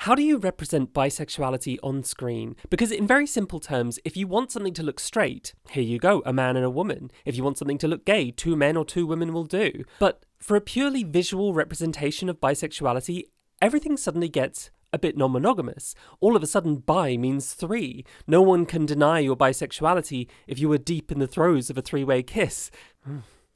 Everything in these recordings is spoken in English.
How do you represent bisexuality on screen? Because in very simple terms, if you want something to look straight, here you go, a man and a woman. If you want something to look gay, 2 men or 2 women will do. But for a purely visual representation of bisexuality, everything suddenly gets a bit non-monogamous. All of a sudden, bi means 3. No one can deny your bisexuality if you were deep in the throes of a 3-way kiss.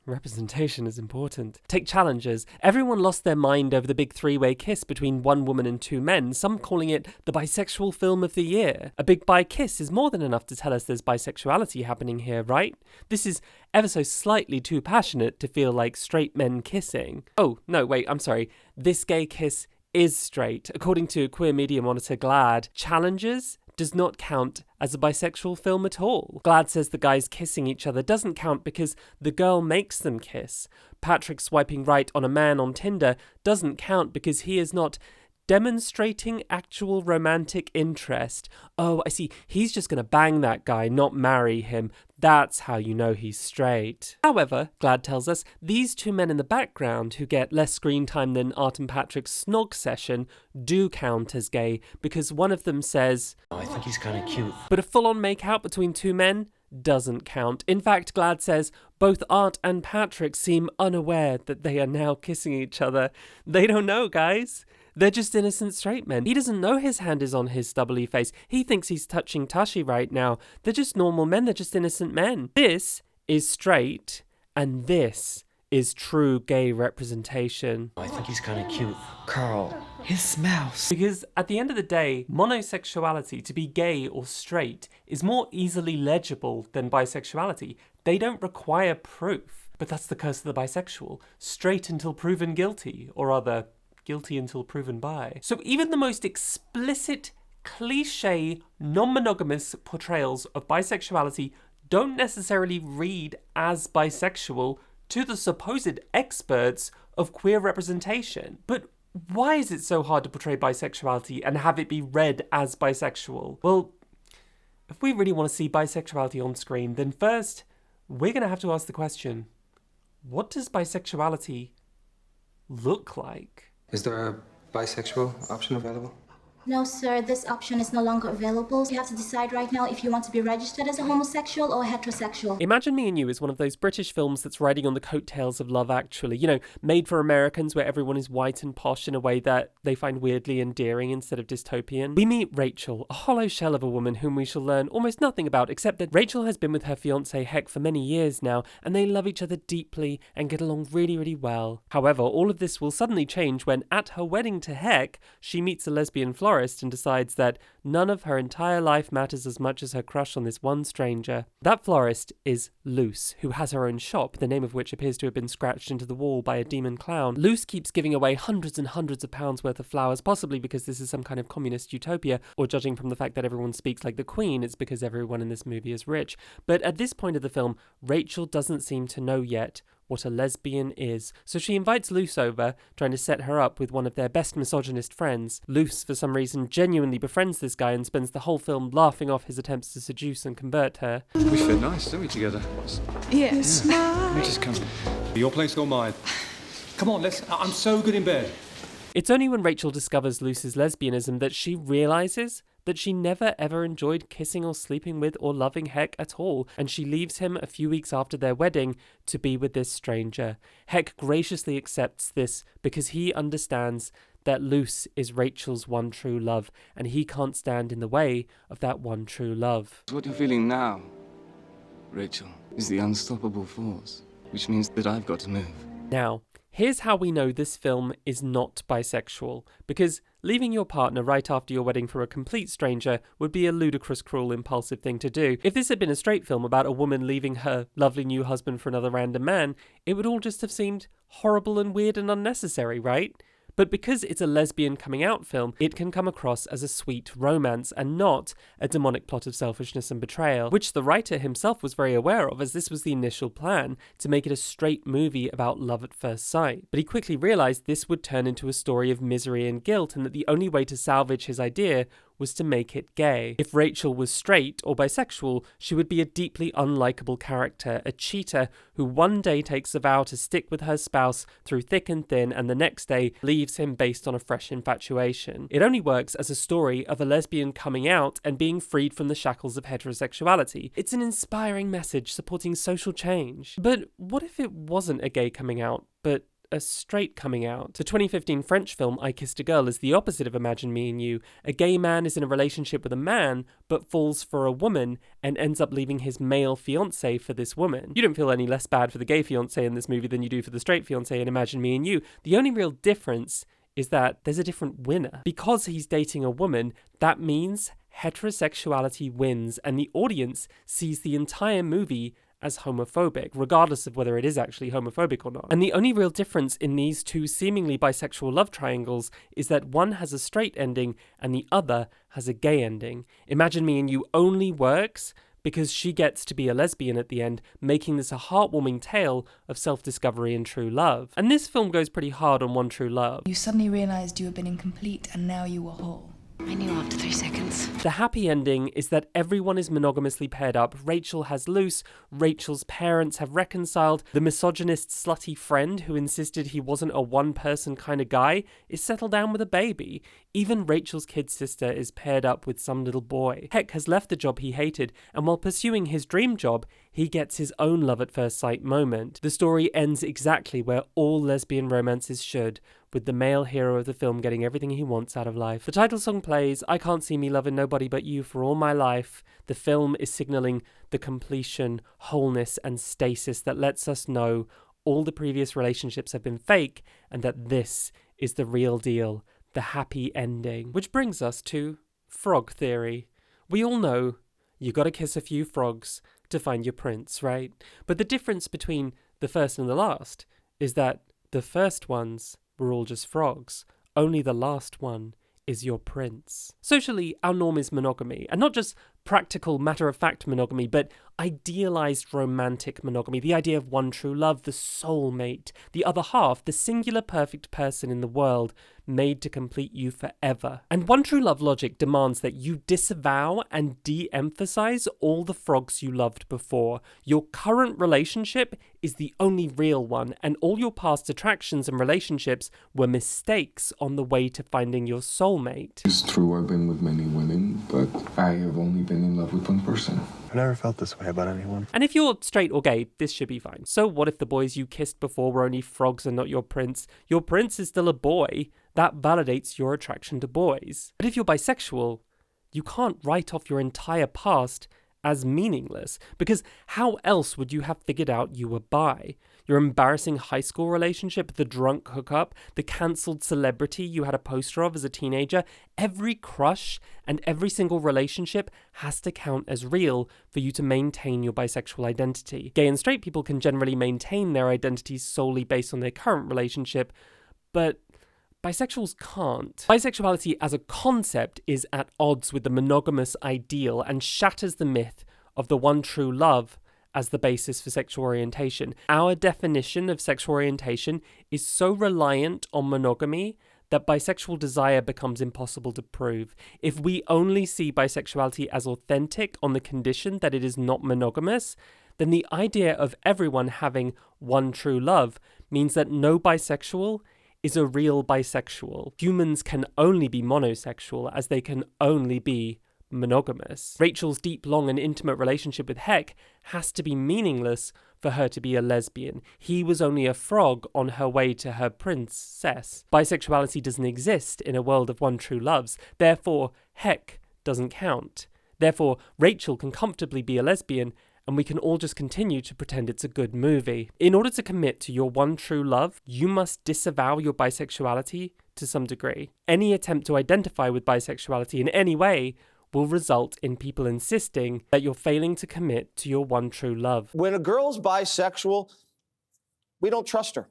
Representation is important. Take Challengers. Everyone lost their mind over the big 3-way kiss between 1 woman and 2 men, some calling it the bisexual film of the year. A big bi kiss is more than enough to tell us there's bisexuality happening here, right? This is ever so slightly too passionate to feel like straight men kissing. Oh, no, wait, I'm sorry. This gay kiss is straight. According to queer media monitor GLAAD, Challengers does not count as a bisexual film at all. GLAAD says the guys kissing each other doesn't count because the girl makes them kiss. Patrick swiping right on a man on Tinder doesn't count because he is not demonstrating actual romantic interest. Oh, I see, he's just gonna bang that guy, not marry him. That's how you know he's straight. However, GLAAD tells us, these 2 men in the background who get less screen time than Art and Patrick's snog session do count as gay because one of them says, "Oh, I think he's kind of cute." But a full-on make-out between 2 men doesn't count. In fact, GLAAD says both Art and Patrick seem unaware that they are now kissing each other. They don't know, guys. They're just innocent straight men. He doesn't know his hand is on his stubbly face. He thinks he's touching Tushy right now. They're just normal men. They're just innocent men. This is straight, and this is true gay representation. "Oh, I think he's kind of cute. Carl, his smells." Because at the end of the day, monosexuality, to be gay or straight, is more easily legible than bisexuality. They don't require proof. But that's the curse of the bisexual. Straight until proven guilty, or rather, guilty until proven bi. So even the most explicit, cliche, non-monogamous portrayals of bisexuality don't necessarily read as bisexual to the supposed experts of queer representation. But why is it so hard to portray bisexuality and have it be read as bisexual? Well, if we really want to see bisexuality on screen, then first, we're going to have to ask the question, what does bisexuality look like? Is there a bisexual option available? No, sir, this option is no longer available. You have to decide right now if you want to be registered as a homosexual or a heterosexual. Imagine Me and You is one of those British films that's riding on the coattails of Love Actually. You know, made for Americans where everyone is white and posh in a way that they find weirdly endearing instead of dystopian. We meet Rachel, a hollow shell of a woman whom we shall learn almost nothing about, except that Rachel has been with her fiancé Heck for many years now, and they love each other deeply and get along really, really well. However, all of this will suddenly change when, at her wedding to Heck, she meets a lesbian florist and decides that none of her entire life matters as much as her crush on this one stranger. That florist is Luce, who has her own shop, the name of which appears to have been scratched into the wall by a demon clown. Luce keeps giving away hundreds and hundreds of pounds worth of flowers, possibly because this is some kind of communist utopia, or judging from the fact that everyone speaks like the Queen, it's because everyone in this movie is rich. But at this point of the film, Rachel doesn't seem to know yet what a lesbian is. So she invites Luce over, trying to set her up with one of their best misogynist friends. Luce, for some reason, genuinely befriends this guy and spends the whole film laughing off his attempts to seduce and convert her. We fit nice, don't we, together? Yes. Let me just come. Your place or mine? Come on, I'm so good in bed. It's only when Rachel discovers Luce's lesbianism that she realises that she never ever enjoyed kissing or sleeping with or loving Heck at all, and she leaves him a few weeks after their wedding to be with this stranger. Heck graciously accepts this because he understands that Luce is Rachel's one true love, and he can't stand in the way of that one true love. What you're feeling now, Rachel, is the unstoppable force, which means that I've got to move. Now, here's how we know this film is not bisexual, because leaving your partner right after your wedding for a complete stranger would be a ludicrous, cruel, impulsive thing to do. If this had been a straight film about a woman leaving her lovely new husband for another random man, it would all just have seemed horrible and weird and unnecessary, right? But because it's a lesbian coming out film, it can come across as a sweet romance and not a demonic plot of selfishness and betrayal, which the writer himself was very aware of, as this was the initial plan, to make it a straight movie about love at first sight. But he quickly realised this would turn into a story of misery and guilt, and that the only way to salvage his idea was to make it gay. If Rachel was straight or bisexual, she would be a deeply unlikable character, a cheater who one day takes a vow to stick with her spouse through thick and thin and the next day leaves him based on a fresh infatuation. It only works as a story of a lesbian coming out and being freed from the shackles of heterosexuality. It's an inspiring message supporting social change. But what if it wasn't a gay coming out, but a straight coming out? The 2015 French film I Kissed a Girl is the opposite of Imagine Me and You. A gay man is in a relationship with a man, but falls for a woman and ends up leaving his male fiancé for this woman. You don't feel any less bad for the gay fiancé in this movie than you do for the straight fiancé in Imagine Me and You. The only real difference is that there's a different winner. Because he's dating a woman, that means heterosexuality wins, and the audience sees the entire movie as homophobic, regardless of whether it is actually homophobic or not. And the only real difference in these two seemingly bisexual love triangles is that one has a straight ending and the other has a gay ending. Imagine Me and You only works because she gets to be a lesbian at the end, making this a heartwarming tale of self-discovery and true love. And this film goes pretty hard on One True Love. You suddenly realised you had been incomplete and now you were whole. I knew after 3 seconds. The happy ending is that everyone is monogamously paired up. Rachel has Luce, Rachel's parents have reconciled, the misogynist slutty friend who insisted he wasn't a one-person kind of guy is settled down with a baby. Even Rachel's kid sister is paired up with some little boy. Heck has left the job he hated, and while pursuing his dream job, he gets his own love at first sight moment. The story ends exactly where all lesbian romances should, with the male hero of the film getting everything he wants out of life. The title song plays, I Can't See Me Loving Nobody But You for All My Life. The film is signalling the completion, wholeness, and stasis that lets us know all the previous relationships have been fake and that this is the real deal, the happy ending. Which brings us to frog theory. We all know you gotta kiss a few frogs to find your prince, right? But the difference between the first and the last is that the first ones were all just frogs. Only the last one is your prince. Socially, our norm is monogamy, and not just practical, matter-of-fact monogamy, but idealized romantic monogamy, the idea of one true love, the soulmate, the other half, the singular perfect person in the world made to complete you forever. And one true love logic demands that you disavow and de-emphasize all the frogs you loved before. Your current relationship is the only real one, and all your past attractions and relationships were mistakes on the way to finding your soulmate. It's true I've been with many women, but I have only been in love with one person. I've never felt this way about anyone. And if you're straight or gay, this should be fine. So what if the boys you kissed before were only frogs and not your prince? Your prince is still a boy. That validates your attraction to boys. But if you're bisexual, you can't write off your entire past as meaningless, because how else would you have figured out you were bi? Your embarrassing high school relationship, the drunk hookup, the cancelled celebrity you had a poster of as a teenager, every crush and every single relationship has to count as real for you to maintain your bisexual identity. Gay and straight people can generally maintain their identities solely based on their current relationship, but bisexuals can't. Bisexuality as a concept is at odds with the monogamous ideal and shatters the myth of the one true love as the basis for sexual orientation. Our definition of sexual orientation is so reliant on monogamy that bisexual desire becomes impossible to prove. If we only see bisexuality as authentic on the condition that it is not monogamous, then the idea of everyone having one true love means that no bisexual is a real bisexual. Humans can only be monosexual as they can only be monogamous. Rachel's deep, long and intimate relationship with Heck has to be meaningless for her to be a lesbian. He was only a frog on her way to her princess. Bisexuality doesn't exist in a world of one true loves. Therefore, Heck doesn't count. Therefore, Rachel can comfortably be a lesbian and we can all just continue to pretend it's a good movie. In order to commit to your one true love, you must disavow your bisexuality to some degree. Any attempt to identify with bisexuality in any way will result in people insisting that you're failing to commit to your one true love. When a girl's bisexual, we don't trust her.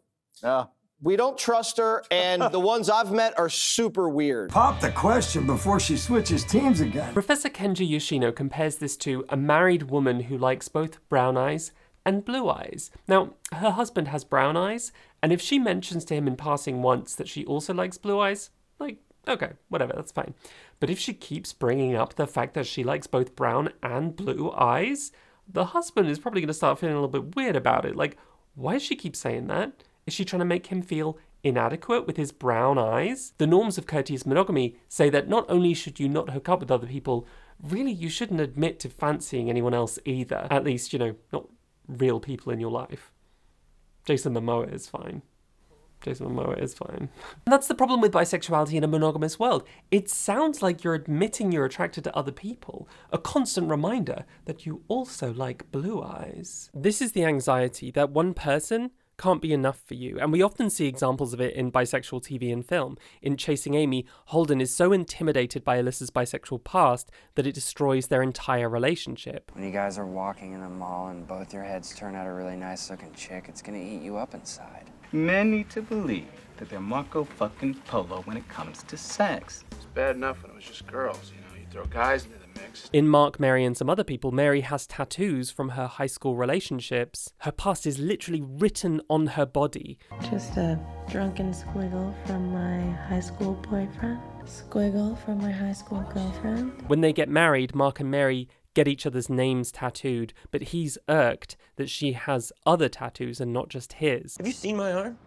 We don't trust her, and the ones I've met are super weird. Pop the question before she switches teams again. Professor Kenji Yoshino compares this to a married woman who likes both brown eyes and blue eyes. Now, her husband has brown eyes, and if she mentions to him in passing once that she also likes blue eyes, like, Okay, whatever, that's fine. But if she keeps bringing up the fact that she likes both brown and blue eyes, the husband is probably going to start feeling a little bit weird about it. Like, why does she keep saying that? Is she trying to make him feel inadequate with his brown eyes? The norms of courteous monogamy say that not only should you not hook up with other people, really you shouldn't admit to fancying anyone else either. At least, you know, not real people in your life. Jason Momoa is fine. Jason Momoa is fine. And that's the problem with bisexuality in a monogamous world. It sounds like you're admitting you're attracted to other people, a constant reminder that you also like blue eyes. This is the anxiety that one person can't be enough for you, and we often see examples of it in bisexual TV and film. In Chasing Amy, Holden is so intimidated by Alyssa's bisexual past that it destroys their entire relationship. When you guys are walking in a mall and both your heads turn out a really nice looking chick, it's gonna eat you up inside. Men need to believe that they're Marco fucking Polo when it comes to sex. It's bad enough when it was just girls, you know, you throw guys into the mix. In Mark, Mary and Some Other People, Mary has tattoos from her high school relationships. Her past is literally written on her body. Just a drunken squiggle from my high school boyfriend. Squiggle from my high school girlfriend. When they get married, Mark and Mary get each other's names tattooed, but he's irked that she has other tattoos and not just his. Have you seen my arm?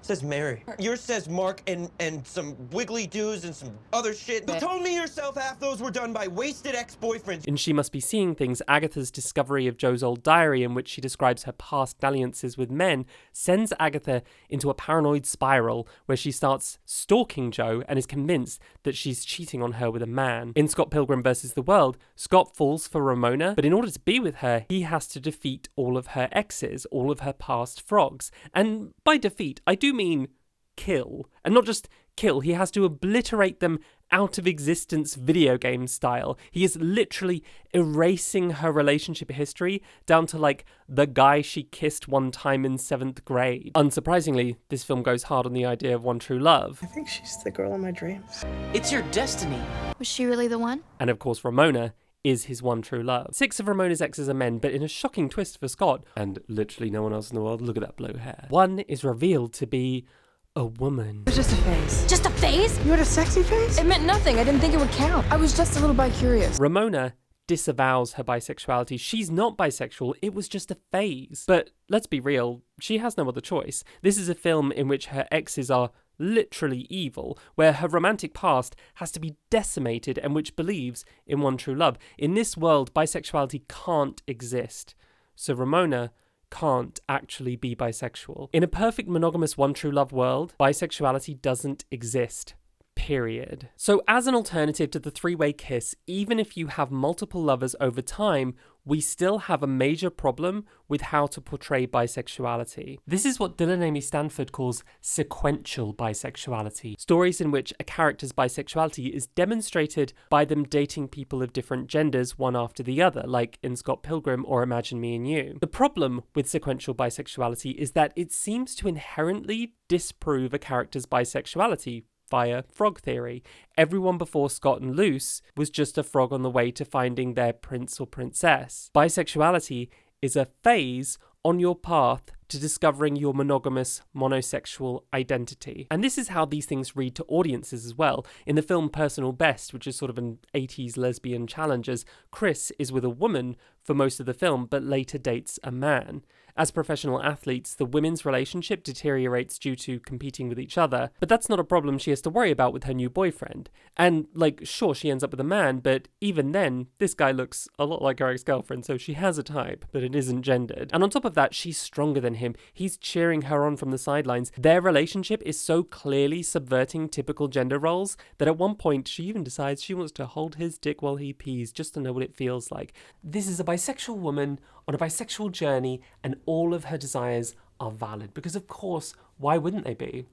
It says Mary. Yours says Mark and some wiggly dudes and some other shit. You told me yourself half those were done by wasted ex-boyfriends. In She Must Be Seeing Things, Agatha's discovery of Jo's old diary, in which she describes her past dalliances with men, sends Agatha into a paranoid spiral where she starts stalking Jo and is convinced that she's cheating on her with a man. In Scott Pilgrim vs. the World, Scott falls for Ramona, but in order to be with her, he has to defeat all of her exes, all of her past frogs. And by defeat, I do mean kill. And not just kill, he has to obliterate them out of existence video game style. He is literally erasing her relationship history down to like the guy she kissed one time in 7th grade. Unsurprisingly, this film goes hard on the idea of one true love. I think she's the girl in my dreams. It's your destiny. Was she really the one? And of course, Ramona is his one true love. 6 of Ramona's exes are men, but in a shocking twist for Scott, and literally no one else in the world, look at that blue hair. One is revealed to be a woman. It was just a phase. Just a phase? You had a sexy face? It meant nothing. I didn't think it would count. I was just a little bi-curious. Ramona disavows her bisexuality. She's not bisexual, it was just a phase. But let's be real, she has no other choice. This is a film in which her exes are literally evil, where her romantic past has to be decimated and which believes in one true love. In this world, bisexuality can't exist. So Ramona can't actually be bisexual. In a perfect monogamous one true love world, bisexuality doesn't exist. Period. So as an alternative to the three-way kiss, even if you have multiple lovers over time, we still have a major problem with how to portray bisexuality. This is what Dylan Amy Stanford calls sequential bisexuality. Stories in which a character's bisexuality is demonstrated by them dating people of different genders one after the other, like in Scott Pilgrim or Imagine Me and You. The problem with sequential bisexuality is that it seems to inherently disprove a character's bisexuality via frog theory. Everyone before Scott and Luce was just a frog on the way to finding their prince or princess. Bisexuality is a phase on your path to discovering your monogamous monosexual identity. And this is how these things read to audiences as well. In the film Personal Best, which is sort of an 80s lesbian challengers, Chris is with a woman for most of the film, but later dates a man. As professional athletes, the women's relationship deteriorates due to competing with each other, but that's not a problem she has to worry about with her new boyfriend. And, sure, she ends up with a man, but even then, this guy looks a lot like her ex-girlfriend, so she has a type, but it isn't gendered. And on top of that, she's stronger than him. He's cheering her on from the sidelines. Their relationship is so clearly subverting typical gender roles that at one point, she even decides she wants to hold his dick while he pees just to know what it feels like. This is a bisexual woman on a bisexual journey, and all of her desires are valid. Because of course, why wouldn't they be?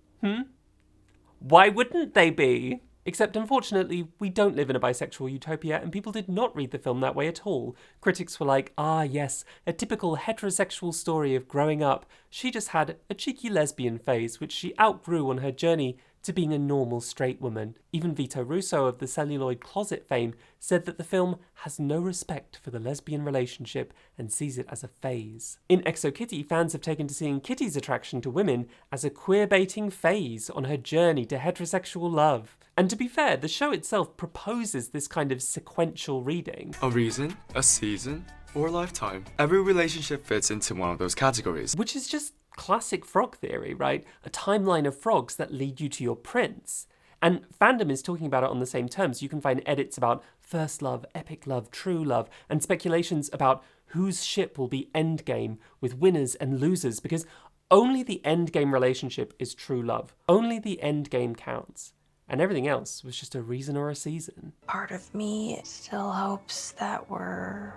Why wouldn't they be? Except unfortunately, we don't live in a bisexual utopia, and people did not read the film that way at all. Critics were like, ah yes, a typical heterosexual story of growing up. She just had a cheeky lesbian phase, which she outgrew on her journey to being a normal straight woman. Even Vito Russo of the Celluloid Closet fame said that the film has no respect for the lesbian relationship and sees it as a phase. In Exo Kitty, fans have taken to seeing Kitty's attraction to women as a queer-baiting phase on her journey to heterosexual love. And to be fair, the show itself proposes this kind of sequential reading. A reason, a season, or a lifetime. Every relationship fits into one of those categories. Which is just classic frog theory, right? A timeline of frogs that lead you to your prince. And fandom is talking about it on the same terms. You can find edits about first love, epic love, true love, and speculations about whose ship will be endgame with winners and losers, because only the endgame relationship is true love. Only the endgame counts. And everything else was just a reason or a season. Part of me still hopes that we're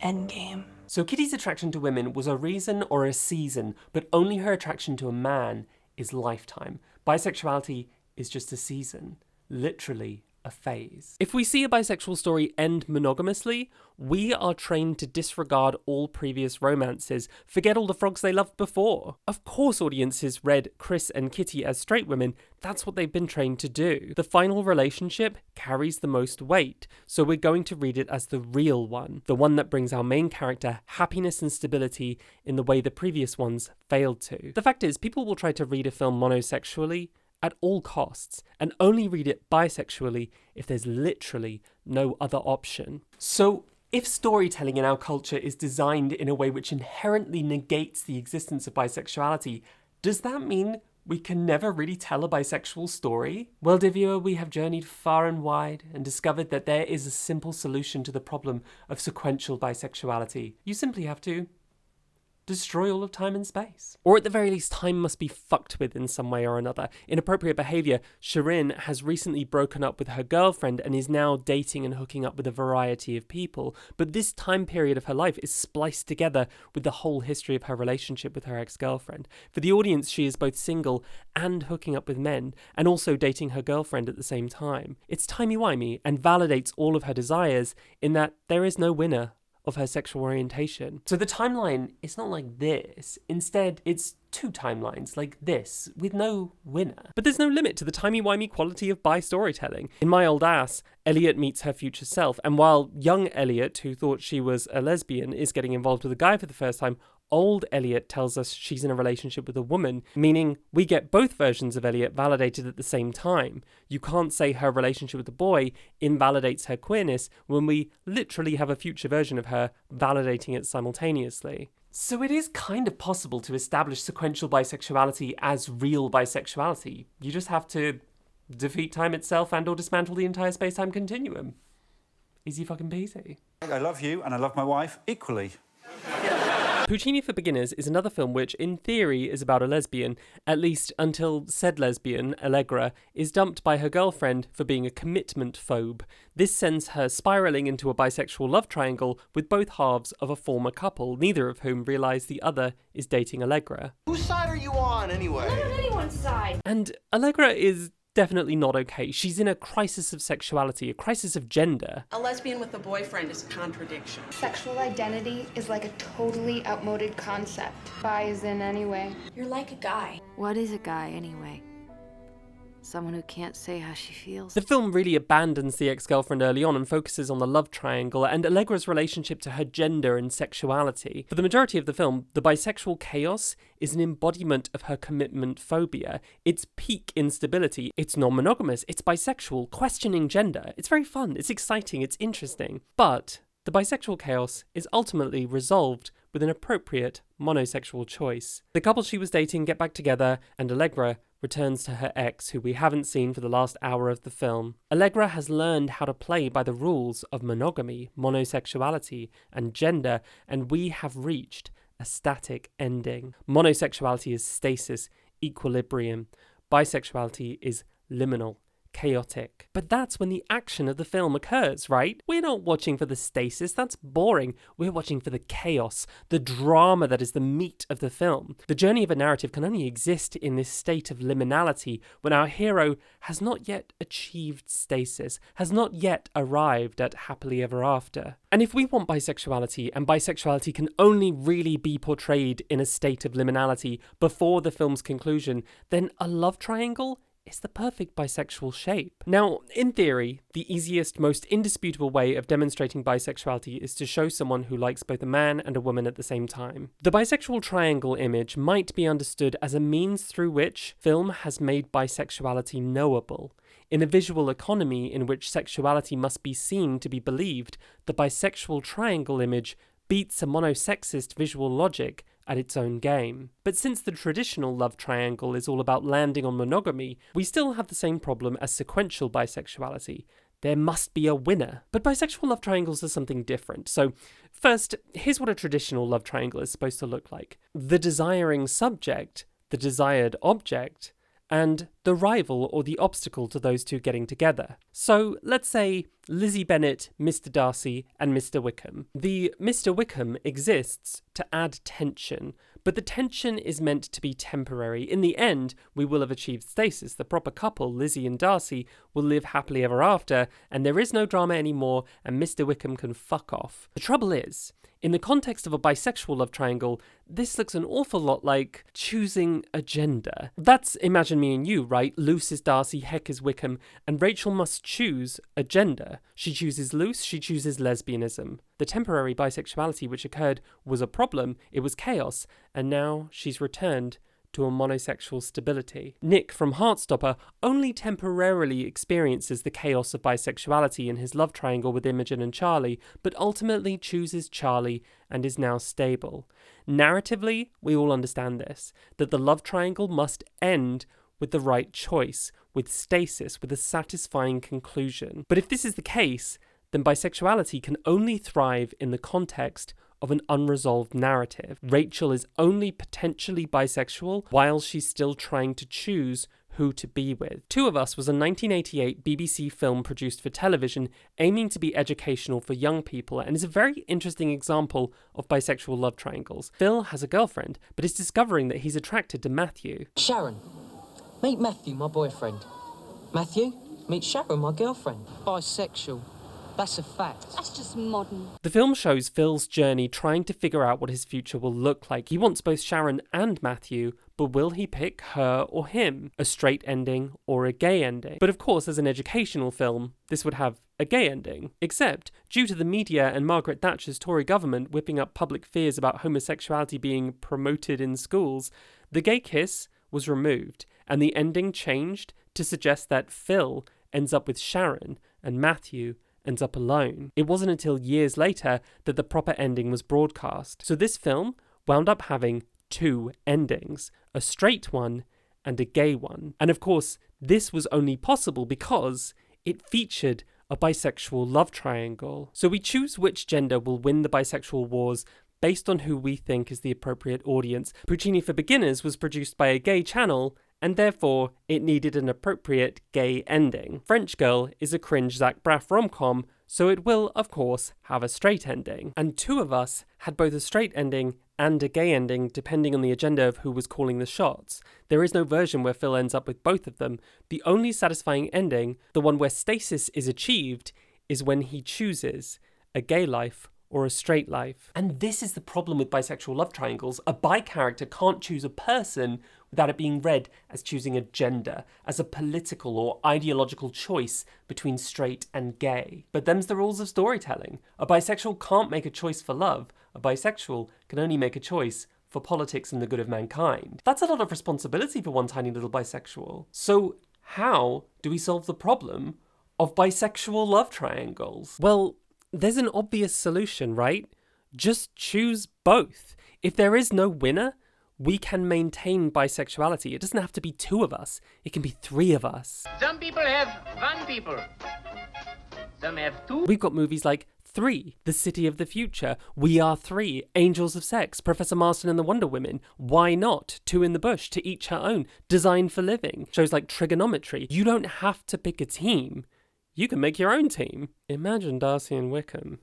endgame. So Kitty's attraction to women was a reason or a season, but only her attraction to a man is lifetime. Bisexuality is just a season, literally a phase. If we see a bisexual story end monogamously, we are trained to disregard all previous romances, forget all the frogs they loved before. Of course audiences read Chris and Kitty as straight women, that's what they've been trained to do. The final relationship carries the most weight, so we're going to read it as the real one, the one that brings our main character happiness and stability in the way the previous ones failed to. The fact is, people will try to read a film monosexually at all costs, and only read it bisexually if there's literally no other option. So, if storytelling in our culture is designed in a way which inherently negates the existence of bisexuality, does that mean we can never really tell a bisexual story? Well, dear viewer, we have journeyed far and wide and discovered that there is a simple solution to the problem of sequential bisexuality. You simply have to destroy all of time and space. Or at the very least, time must be fucked with in some way or another. Inappropriate behaviour, Shirin has recently broken up with her girlfriend and is now dating and hooking up with a variety of people. But this time period of her life is spliced together with the whole history of her relationship with her ex-girlfriend. For the audience, she is both single and hooking up with men, and also dating her girlfriend at the same time. It's timey-wimey and validates all of her desires in that there is no winner of her sexual orientation. So the timeline is not like this. Instead, it's two timelines like this, with no winner. But there's no limit to the timey-wimey quality of bi storytelling. In My Old Ass, Elliot meets her future self, and while young Elliot, who thought she was a lesbian, is getting involved with a guy for the first time, old Elliot tells us she's in a relationship with a woman, meaning we get both versions of Elliot validated at the same time. You can't say her relationship with the boy invalidates her queerness when we literally have a future version of her validating it simultaneously. So it is kind of possible to establish sequential bisexuality as real bisexuality. You just have to defeat time itself and or dismantle the entire space-time continuum. Easy fucking peasy. I love you and I love my wife equally. Puccini for Beginners is another film which, in theory, is about a lesbian, at least until said lesbian, Allegra, is dumped by her girlfriend for being a commitment phobe. This sends her spiralling into a bisexual love triangle with both halves of a former couple, neither of whom realise the other is dating Allegra. Whose side are you on, anyway? I'm not on anyone's side. And Allegra is definitely not okay. She's in a crisis of sexuality, a crisis of gender. A lesbian with a boyfriend is a contradiction. Sexual identity is like a totally outmoded concept. Bi is in anyway. You're like a guy. What is a guy anyway? Someone who can't say how she feels. The film really abandons the ex-girlfriend early on and focuses on the love triangle and Allegra's relationship to her gender and sexuality. For the majority of the film, the bisexual chaos is an embodiment of her commitment phobia. It's peak instability. It's non-monogamous. It's bisexual, questioning gender. It's very fun. It's exciting. It's interesting. But the bisexual chaos is ultimately resolved with an appropriate monosexual choice. The couple she was dating get back together, and Allegra returns to her ex, who we haven't seen for the last hour of the film. Allegra has learned how to play by the rules of monogamy, monosexuality, and gender, and we have reached a static ending. Monosexuality is stasis, equilibrium. Bisexuality is liminal, chaotic. But that's when the action of the film occurs, right? We're not watching for the stasis, that's boring. We're watching for the chaos, the drama that is the meat of the film. The journey of a narrative can only exist in this state of liminality when our hero has not yet achieved stasis, has not yet arrived at happily ever after. And if we want bisexuality, and bisexuality can only really be portrayed in a state of liminality before the film's conclusion, then a love triangle is the perfect bisexual shape. Now, in theory, the easiest, most indisputable way of demonstrating bisexuality is to show someone who likes both a man and a woman at the same time. The bisexual triangle image might be understood as a means through which film has made bisexuality knowable. In a visual economy in which sexuality must be seen to be believed, the bisexual triangle image beats a monosexist visual logic at its own game. But since the traditional love triangle is all about landing on monogamy, we still have the same problem as sequential bisexuality. There must be a winner. But bisexual love triangles are something different. So first, here's what a traditional love triangle is supposed to look like. The desiring subject, the desired object, and the rival or the obstacle to those two getting together. So let's say Lizzie Bennet, Mr. Darcy, and Mr. Wickham. The Mr. Wickham exists to add tension, but the tension is meant to be temporary. In the end, we will have achieved stasis. The proper couple, Lizzie and Darcy, will live happily ever after, and there is no drama anymore, and Mr. Wickham can fuck off. The trouble is, in the context of a bisexual love triangle, this looks an awful lot like choosing a gender. That's Imagine Me and You, right? Loose is Darcy, Heck is Wickham, and Rachel must choose a gender. She chooses loose, she chooses lesbianism. The temporary bisexuality which occurred was a problem, it was chaos, and now she's returned to a monosexual stability. Nick from Heartstopper only temporarily experiences the chaos of bisexuality in his love triangle with Imogen and Charlie, but ultimately chooses Charlie and is now stable. Narratively, we all understand this, that the love triangle must end with the right choice, with stasis, with a satisfying conclusion. But if this is the case, then bisexuality can only thrive in the context of an unresolved narrative. Rachel is only potentially bisexual while she's still trying to choose who to be with. Two of Us was a 1988 BBC film produced for television aiming to be educational for young people and is a very interesting example of bisexual love triangles. Phil has a girlfriend, but is discovering that he's attracted to Matthew. Sharon, meet Matthew, my boyfriend. Matthew, meet Sharon, my girlfriend. Bisexual. That's a fact. That's just modern. The film shows Phil's journey trying to figure out what his future will look like. He wants both Sharon and Matthew, but will he pick her or him? A straight ending or a gay ending? But of course, as an educational film, this would have a gay ending. Except, due to the media and Margaret Thatcher's Tory government whipping up public fears about homosexuality being promoted in schools, the gay kiss was removed, and the ending changed to suggest that Phil ends up with Sharon and Matthew ends up alone. It wasn't until years later that the proper ending was broadcast. So this film wound up having two endings, a straight one and a gay one. And of course, this was only possible because it featured a bisexual love triangle. So we choose which gender will win the bisexual wars based on who we think is the appropriate audience. Puccini for Beginners was produced by a gay channel, and therefore it needed an appropriate gay ending. French Girl is a cringe Zach Braff rom-com, so it will, of course, have a straight ending. And Two of Us had both a straight ending and a gay ending, depending on the agenda of who was calling the shots. There is no version where Phil ends up with both of them. The only satisfying ending, the one where stasis is achieved, is when he chooses a gay life or a straight life. And this is the problem with bisexual love triangles. A bi character can't choose a person without it being read as choosing a gender, as a political or ideological choice between straight and gay. But them's the rules of storytelling. A bisexual can't make a choice for love. A bisexual can only make a choice for politics and the good of mankind. That's a lot of responsibility for one tiny little bisexual. So how do we solve the problem of bisexual love triangles? Well, there's an obvious solution, right? Just choose both. If there is no winner, we can maintain bisexuality. It doesn't have to be two of us. It can be three of us. Some people have one people. Some have two. We've got movies like 3, The City of the Future, We Are 3, Angels of Sex, Professor Marston and the Wonder Women, Why Not, Two in the Bush, To Each Her Own, Designed for Living, shows like Trigonometry. You don't have to pick a team. You can make your own team. Imagine Darcy and Wickham.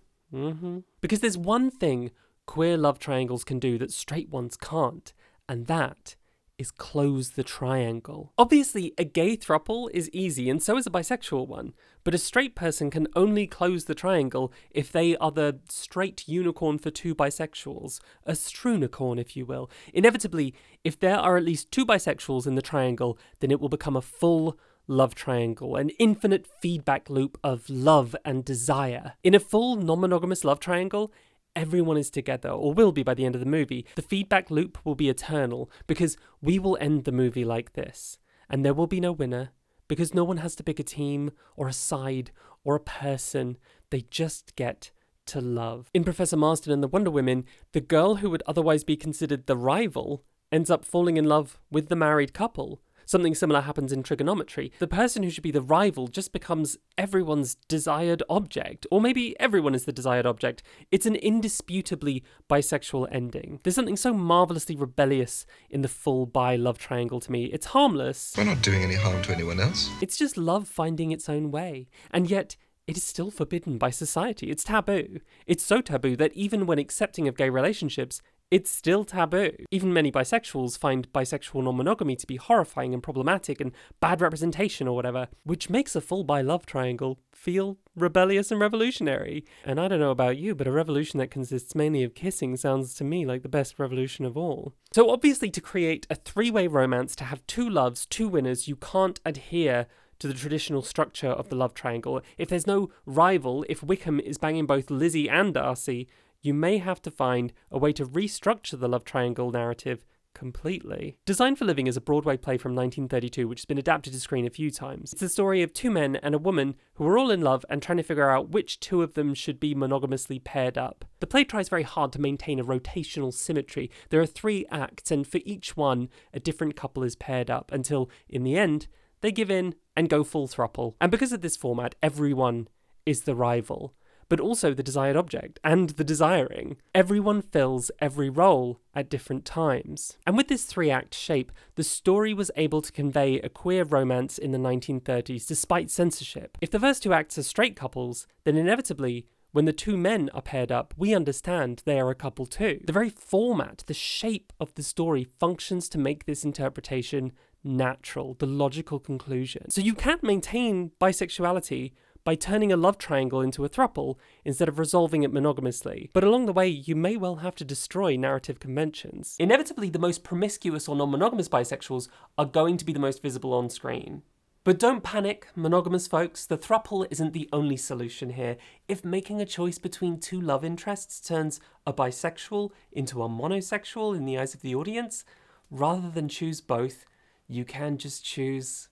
Because there's one thing queer love triangles can do that straight ones can't, and that is close the triangle. Obviously, a gay throuple is easy, and so is a bisexual one, but a straight person can only close the triangle if they are the straight unicorn for two bisexuals, a strunicorn, if you will. Inevitably, if there are at least two bisexuals in the triangle, then it will become a full love triangle, an infinite feedback loop of love and desire. In a full non-monogamous love triangle, everyone is together, or will be by the end of the movie. The feedback loop will be eternal, because we will end the movie like this, and there will be no winner, because no one has to pick a team or a side or a person. They just get to love. In Professor Marsden and the Wonder Women, the girl who would otherwise be considered the rival ends up falling in love with the married couple. Something similar happens in trigonometry. The person who should be the rival just becomes everyone's desired object, or maybe everyone is the desired object. It's an indisputably bisexual ending. There's something so marvellously rebellious in the full bi love triangle to me. It's harmless. We're not doing any harm to anyone else. It's just love finding its own way. And yet, it is still forbidden by society. It's taboo. It's so taboo that even when accepting of gay relationships, it's still taboo. Even many bisexuals find bisexual non-monogamy to be horrifying and problematic and bad representation or whatever, which makes a full bi love triangle feel rebellious and revolutionary. And I don't know about you, but a revolution that consists mainly of kissing sounds to me like the best revolution of all. So obviously, to create a three-way romance, to have two loves, two winners, you can't adhere to the traditional structure of the love triangle. If there's no rival, if Wickham is banging both Lizzie and Darcy, you may have to find a way to restructure the love triangle narrative completely. Designed for Living is a Broadway play from 1932 which has been adapted to screen a few times. It's the story of two men and a woman who are all in love and trying to figure out which two of them should be monogamously paired up. The play tries very hard to maintain a rotational symmetry. There are 3 acts, and for each one, a different couple is paired up until, in the end, they give in and go full throuple. And because of this format, everyone is the rival, but also the desired object and the desiring. Everyone fills every role at different times. And with this 3-act shape, the story was able to convey a queer romance in the 1930s despite censorship. If the first 2 acts are straight couples, then inevitably, when the 2 men are paired up, we understand they are a couple too. The very format, the shape of the story functions to make this interpretation natural, the logical conclusion. So you can't maintain bisexuality by turning a love triangle into a throuple instead of resolving it monogamously. But along the way, you may well have to destroy narrative conventions. Inevitably, the most promiscuous or non-monogamous bisexuals are going to be the most visible on screen. But don't panic, monogamous folks, the throuple isn't the only solution here. If making a choice between 2 love interests turns a bisexual into a monosexual in the eyes of the audience, rather than choose both, you can just choose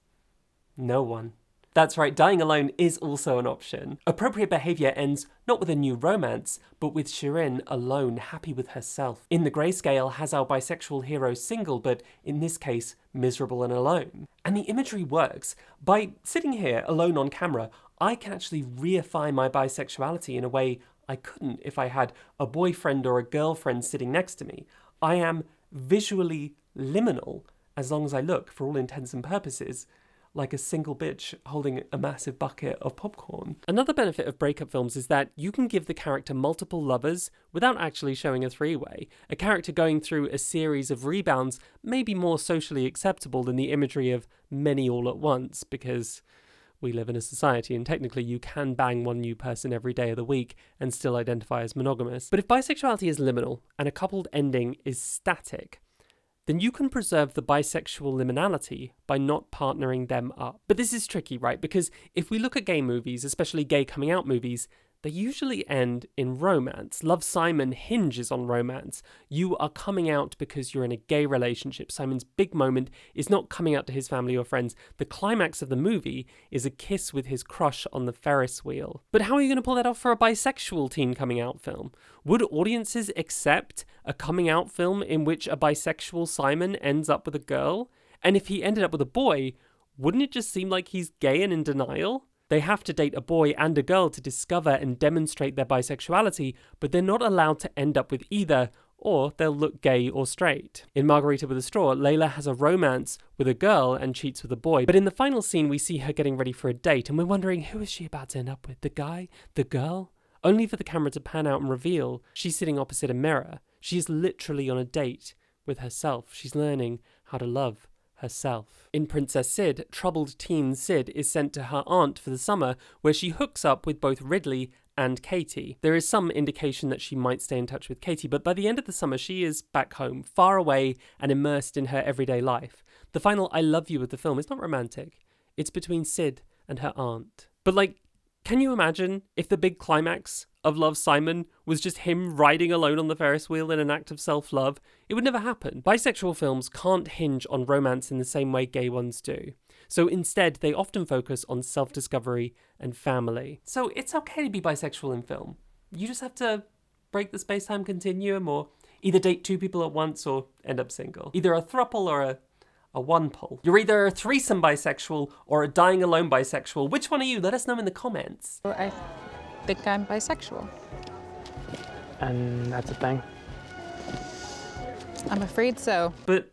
no one. That's right, dying alone is also an option. Appropriate behaviour ends not with a new romance, but with Shirin alone, happy with herself. In The Grayscale has our bisexual hero single, but in this case, miserable and alone. And the imagery works. By sitting here alone on camera, I can actually reify my bisexuality in a way I couldn't if I had a boyfriend or a girlfriend sitting next to me. I am visually liminal, as long as I look, for all intents and purposes, like a single bitch holding a massive bucket of popcorn. Another benefit of breakup films is that you can give the character multiple lovers without actually showing a 3-way. A character going through a series of rebounds may be more socially acceptable than the imagery of many all at once, because we live in a society and technically you can bang one new person every day of the week and still identify as monogamous. But if bisexuality is liminal and a coupled ending is static, then you can preserve the bisexual liminality by not partnering them up. But this is tricky, right? Because if we look at gay movies, especially gay coming out movies, they usually end in romance. Love, Simon hinges on romance. You are coming out because you're in a gay relationship. Simon's big moment is not coming out to his family or friends. The climax of the movie is a kiss with his crush on the Ferris wheel. But how are you going to pull that off for a bisexual teen coming out film? Would audiences accept a coming out film in which a bisexual Simon ends up with a girl? And if he ended up with a boy, wouldn't it just seem like he's gay and in denial? They have to date a boy and a girl to discover and demonstrate their bisexuality, but they're not allowed to end up with either, or they'll look gay or straight. In Margarita with a Straw, Layla has a romance with a girl and cheats with a boy, but in the final scene we see her getting ready for a date, and we're wondering, who is she about to end up with? The guy? The girl? Only for the camera to pan out and reveal she's sitting opposite a mirror. She is literally on a date with herself. She's learning how to love herself. In Princess Sid, troubled teen Sid is sent to her aunt for the summer, where she hooks up with both Ridley and Katie. There is some indication that she might stay in touch with Katie, but by the end of the summer she is back home, far away and immersed in her everyday life. The final I love you of the film is not romantic. It's between Sid and her aunt. But can you imagine if the big climax of Love, Simon was just him riding alone on the Ferris wheel in an act of self-love, it would never happen. Bisexual films can't hinge on romance in the same way gay ones do. So instead, they often focus on self-discovery and family. So it's okay to be bisexual in film. You just have to break the space-time continuum, or either date two people at once or end up single. Either a throuple or a one-pull. You're either a threesome bisexual or a dying alone bisexual. Which one are you? Let us know in the comments. I think I'm bisexual. And that's a thing? I'm afraid so. But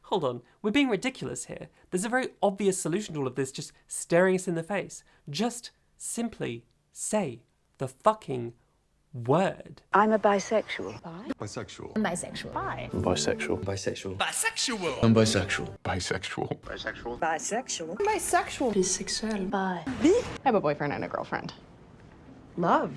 hold on, we're being ridiculous here. There's a very obvious solution to all of this just staring us in the face. Just simply say the fucking word. I'm a bisexual. Bisexual. I'm bisexual. Bi. I'm bisexual. Bisexual. Bisexual. I'm bisexual. Bisexual. Bisexual. Bisexual. Bisexual. Bisexual. Bi. I have a boyfriend and a girlfriend. Love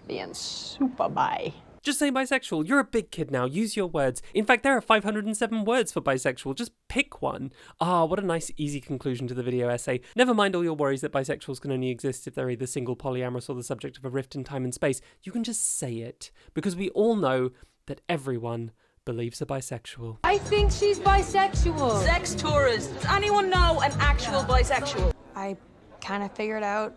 being super bi. Just say bisexual. You're a big kid now. Use your words. In fact, there are 507 words for bisexual. Just pick one. Ah, what a nice, easy conclusion to the video essay. Never mind all your worries that bisexuals can only exist if they're either single, polyamorous, or the subject of a rift in time and space. You can just say it. Because we all know that everyone believes a bisexual. I think she's bisexual. Sex tourist. Does anyone know an actual bisexual? I kind of figured out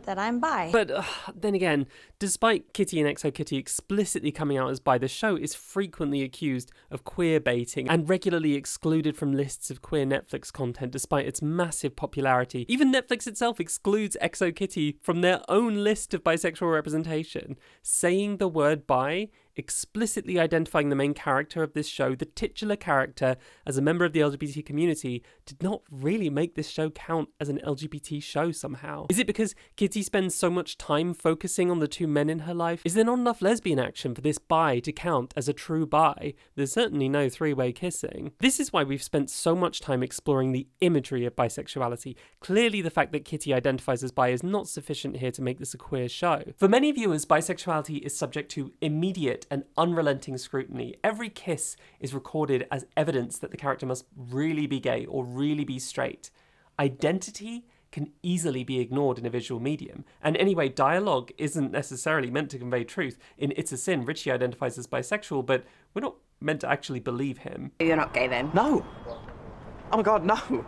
that I'm bi. But then again, despite Kitty and XOKitty explicitly coming out as bi, the show is frequently accused of queer baiting and regularly excluded from lists of queer Netflix content despite its massive popularity. Even Netflix itself excludes XOKitty from their own list of bisexual representation. Saying the word bi, explicitly identifying the main character of this show, the titular character, as a member of the LGBT community, did not really make this show count as an LGBT show somehow. Is it because Kitty spends so much time focusing on the two men in her life? Is there not enough lesbian action for this bi to count as a true bi? There's certainly no three-way kissing. This is why we've spent so much time exploring the imagery of bisexuality. Clearly, the fact that Kitty identifies as bi is not sufficient here to make this a queer show. For many viewers, bisexuality is subject to immediate and unrelenting scrutiny. Every kiss is recorded as evidence that the character must really be gay or really be straight. Identity can easily be ignored in a visual medium. And anyway, dialogue isn't necessarily meant to convey truth. In It's a Sin, Ritchie identifies as bisexual, but we're not meant to actually believe him. You're not gay then? No. Oh my god, no.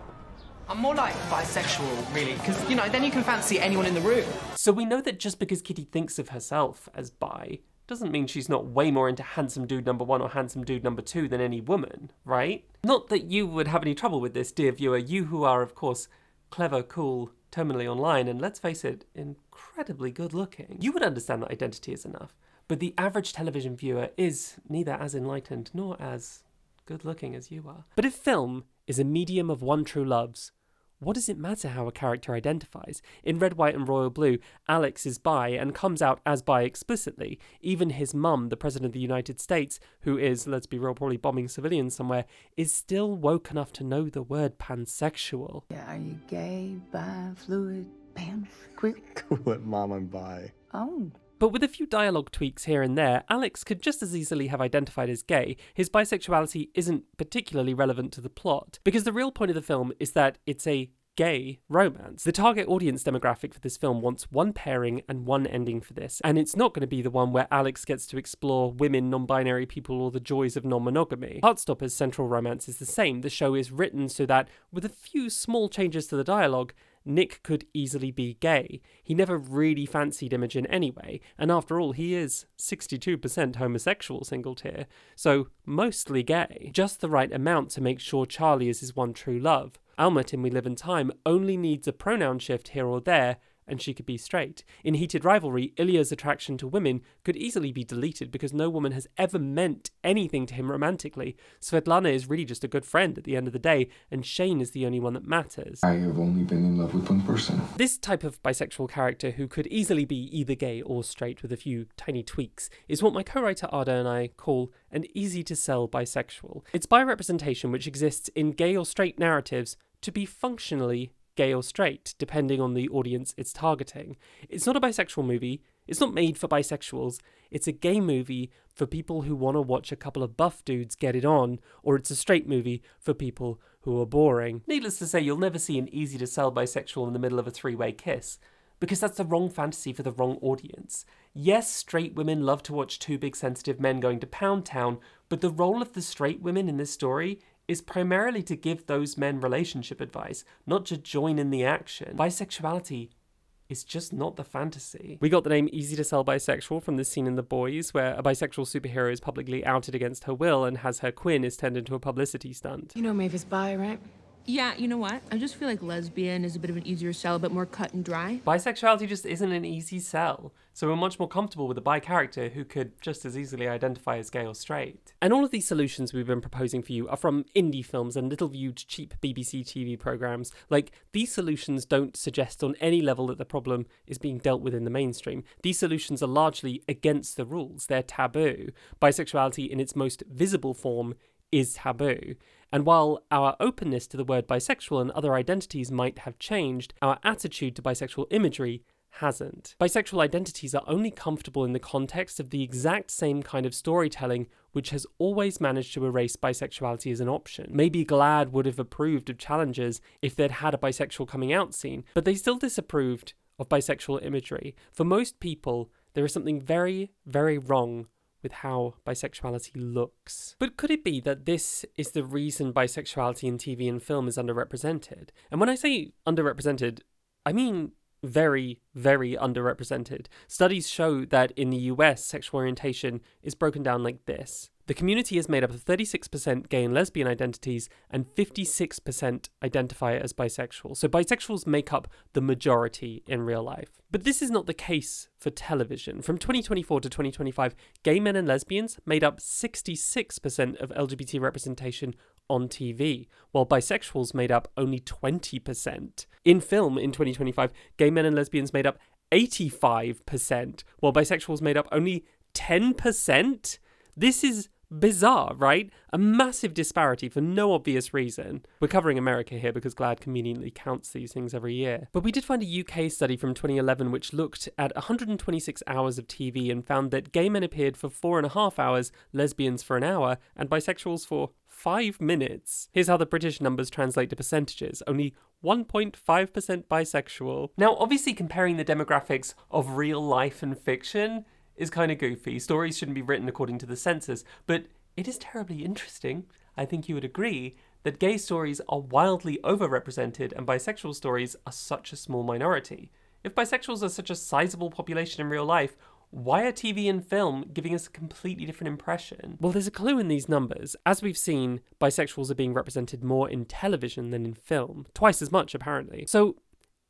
I'm more like bisexual, really, because, you know, then you can fancy anyone in the room. So we know that just because Kitty thinks of herself as bi, doesn't mean she's not way more into handsome dude number 1 or handsome dude number 2 than any woman, right? Not that you would have any trouble with this, dear viewer, you who are, of course, clever, cool, terminally online, and let's face it, incredibly good looking. You would understand that identity is enough, but the average television viewer is neither as enlightened nor as good looking as you are. But if film is a medium of one true loves, what does it matter how a character identifies? In Red, White and Royal Blue, Alex is bi and comes out as bi explicitly. Even his mum, the President of the United States, who is, let's be real, probably bombing civilians somewhere, is still woke enough to know the word pansexual. Yeah, are you gay, bi, fluid, pan, queer? What, Mom, I'm bi. Oh. But with a few dialogue tweaks here and there, Alex could just as easily have identified as gay. His bisexuality isn't particularly relevant to the plot, because the real point of the film is that it's a gay romance. The target audience demographic for this film wants one pairing and one ending for this, and it's not going to be the one where Alex gets to explore women, non-binary people, or the joys of non-monogamy. Heartstopper's central romance is the same. The show is written so that, with a few small changes to the dialogue, Nick could easily be gay. He never really fancied Imogen anyway, and after all, he is 62% homosexual single tier, so mostly gay. Just the right amount to make sure Charlie is his one true love. Alma in We Live in Time only needs a pronoun shift here or there, and she could be straight. In Heated Rivalry, Ilya's attraction to women could easily be deleted because no woman has ever meant anything to him romantically. Svetlana is really just a good friend at the end of the day, and Shane is the only one that matters. I have only been in love with one person. This type of bisexual character, who could easily be either gay or straight with a few tiny tweaks, is what my co-writer Ada and I call an easy-to-sell bisexual. It's bi-representation which exists in gay or straight narratives to be functionally gay or straight, depending on the audience it's targeting. It's not a bisexual movie, it's not made for bisexuals, it's a gay movie for people who want to watch a couple of buff dudes get it on, or it's a straight movie for people who are boring. Needless to say, you'll never see an easy-to-sell bisexual in the middle of a three-way kiss, because that's the wrong fantasy for the wrong audience. Yes, straight women love to watch two big sensitive men going to Pound Town, but the role of the straight women in this story is primarily to give those men relationship advice, not to join in the action. Bisexuality is just not the fantasy. We got the name Easy to Sell Bisexual from this scene in The Boys, where a bisexual superhero is publicly outed against her will and has her Quinn is turned into a publicity stunt. You know Maeve is bi, right? Yeah, you know what? I just feel like lesbian is a bit of an easier sell, but more cut and dry. Bisexuality just isn't an easy sell, so we're much more comfortable with a bi character who could just as easily identify as gay or straight. And all of these solutions we've been proposing for you are from indie films and little-viewed cheap BBC TV programmes. Like, these solutions don't suggest on any level that the problem is being dealt with in the mainstream. These solutions are largely against the rules. They're taboo. Bisexuality in its most visible form is taboo. And while our openness to the word bisexual and other identities might have changed, our attitude to bisexual imagery hasn't. Bisexual identities are only comfortable in the context of the exact same kind of storytelling which has always managed to erase bisexuality as an option. Maybe GLAAD would have approved of Challengers if they'd had a bisexual coming out scene, but they still disapproved of bisexual imagery. For most people, there is something very, very wrong with how bisexuality looks. But could it be that this is the reason bisexuality in TV and film is underrepresented? And when I say underrepresented, I mean very, very underrepresented. Studies show that in the US, sexual orientation is broken down like this. The community is made up of 36% gay and lesbian identities and 56% identify as bisexual. So bisexuals make up the majority in real life. But this is not the case for television. From 2024 to 2025, gay men and lesbians made up 66% of LGBT representation on TV, while bisexuals made up only 20%. In film in 2025, gay men and lesbians made up 85%, while bisexuals made up only 10%. This is bizarre, right? A massive disparity for no obvious reason. We're covering America here because GLAAD conveniently counts these things every year. But we did find a UK study from 2011 which looked at 126 hours of TV and found that gay men appeared for 4.5 hours, lesbians for an hour, and bisexuals for 5 minutes. Here's how the British numbers translate to percentages. Only 1.5% bisexual. Now, obviously comparing the demographics of real life and fiction is kind of goofy. Stories shouldn't be written according to the census, but it is terribly interesting, I think you would agree, that gay stories are wildly overrepresented and bisexual stories are such a small minority. If bisexuals are such a sizable population in real life, why are TV and film giving us a completely different impression? Well, there's a clue in these numbers. As we've seen, bisexuals are being represented more in television than in film. Twice as much, apparently. So,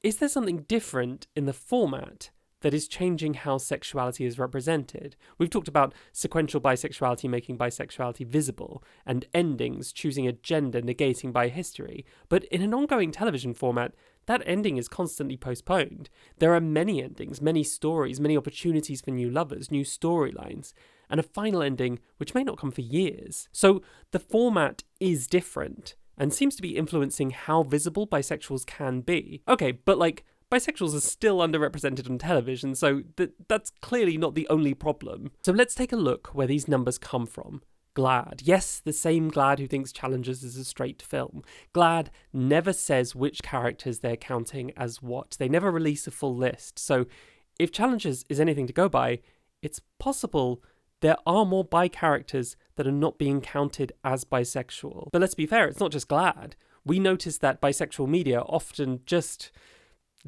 is there something different in the format that is changing how sexuality is represented? We've talked about sequential bisexuality making bisexuality visible, and endings choosing a gender negating bi-history. But in an ongoing television format, that ending is constantly postponed. There are many endings, many stories, many opportunities for new lovers, new storylines, and a final ending which may not come for years. So the format is different, and seems to be influencing how visible bisexuals can be. Okay, but bisexuals are still underrepresented on television, so that's clearly not the only problem. So let's take a look where these numbers come from. GLAAD. Yes, the same GLAAD who thinks Challengers is a straight film. GLAAD never says which characters they're counting as what. They never release a full list. So if Challengers is anything to go by, it's possible there are more bi characters that are not being counted as bisexual. But let's be fair, it's not just GLAAD. We notice that bisexual media often just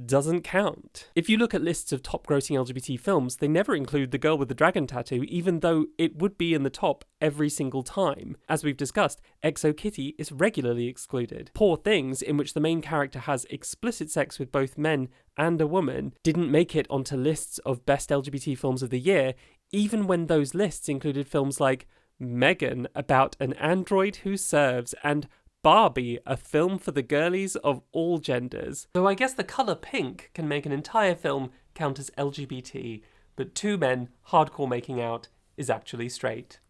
doesn't count. If you look at lists of top grossing LGBT films, they never include The Girl with the Dragon Tattoo, even though it would be in the top every single time. As we've discussed, Exo Kitty is regularly excluded. Poor Things, in which the main character has explicit sex with both men and a woman, didn't make it onto lists of best LGBT films of the year, even when those lists included films like Megan, about an android who serves, and Barbie, a film for the girlies of all genders. So I guess the colour pink can make an entire film count as LGBT, but two men hardcore making out is actually straight.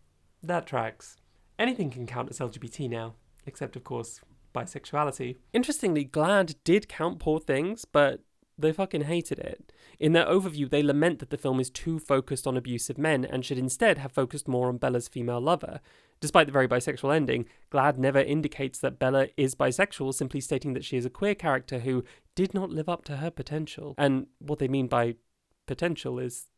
That tracks. Anything can count as LGBT now, except of course bisexuality. Interestingly, GLAAD did count Poor Things, but they fucking hated it. In their overview, they lament that the film is too focused on abusive men and should instead have focused more on Bella's female lover. Despite the very bisexual ending, GLAAD never indicates that Bella is bisexual, simply stating that she is a queer character who did not live up to her potential. And what they mean by potential is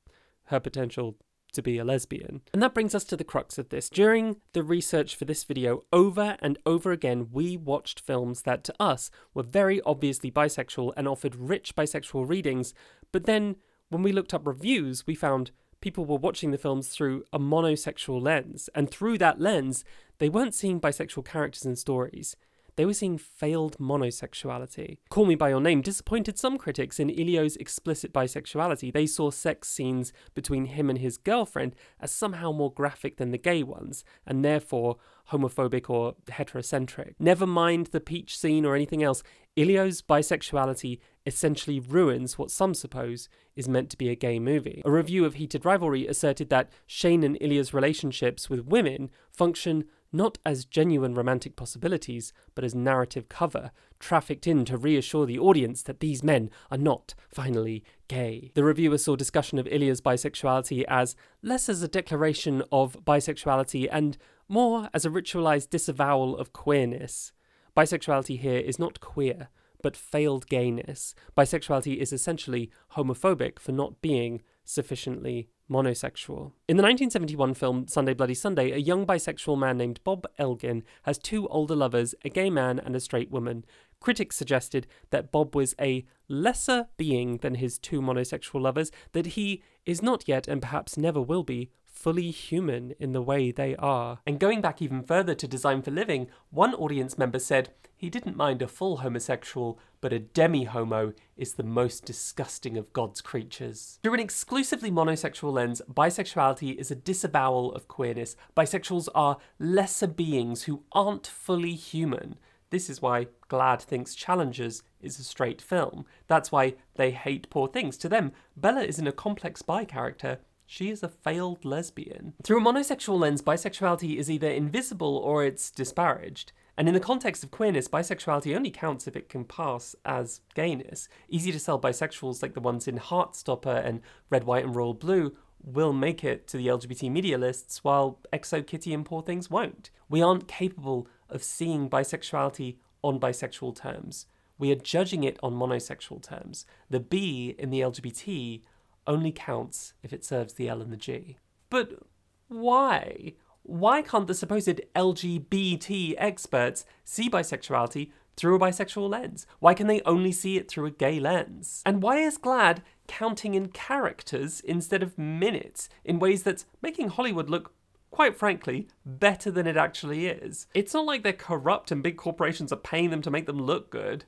her potential to be a lesbian. And that brings us to the crux of this. During the research for this video, over and over again, we watched films that to us were very obviously bisexual and offered rich bisexual readings, but then when we looked up reviews, we found people were watching the films through a monosexual lens, and through that lens, they weren't seeing bisexual characters and stories. They were seeing failed monosexuality. Call Me By Your Name disappointed some critics in Elio's explicit bisexuality. They saw sex scenes between him and his girlfriend as somehow more graphic than the gay ones, and therefore homophobic or heterocentric. Never mind the peach scene or anything else, Elio's bisexuality essentially ruins what some suppose is meant to be a gay movie. A review of Heated Rivalry asserted that Shane and Ilya's relationships with women function not as genuine romantic possibilities, but as narrative cover, trafficked in to reassure the audience that these men are not finally gay. The reviewer saw discussion of Ilya's bisexuality as less as a declaration of bisexuality and more as a ritualized disavowal of queerness. Bisexuality here is not queer, but failed gayness. Bisexuality is essentially homophobic for not being sufficiently monosexual. In the 1971 film Sunday Bloody Sunday, a young bisexual man named Bob Elgin has two older lovers, a gay man and a straight woman. Critics suggested that Bob was a lesser being than his two monosexual lovers, that he is not yet and perhaps never will be fully human in the way they are. And going back even further to Design for Living, one audience member said he didn't mind a full homosexual, but a demi-homo is the most disgusting of God's creatures. Through an exclusively monosexual lens, bisexuality is a disavowal of queerness. Bisexuals are lesser beings who aren't fully human. This is why GLAAD thinks Challengers is a straight film. That's why they hate Poor Things. To them, Bella isn't a complex bi character. She is a failed lesbian. Through a monosexual lens, bisexuality is either invisible or it's disparaged. And in the context of queerness, bisexuality only counts if it can pass as gayness. Easy to sell bisexuals like the ones in Heartstopper and Red, White and Royal Blue will make it to the LGBT media lists, while Exo Kitty and Poor Things won't. We aren't capable of seeing bisexuality on bisexual terms. We are judging it on monosexual terms. The B in the LGBT only counts if it serves the L and the G. But why? Why can't the supposed LGBT experts see bisexuality through a bisexual lens? Why can they only see it through a gay lens? And why is GLAAD counting in characters instead of minutes in ways that's making Hollywood look, quite frankly, better than it actually is? It's not like they're corrupt and big corporations are paying them to make them look good,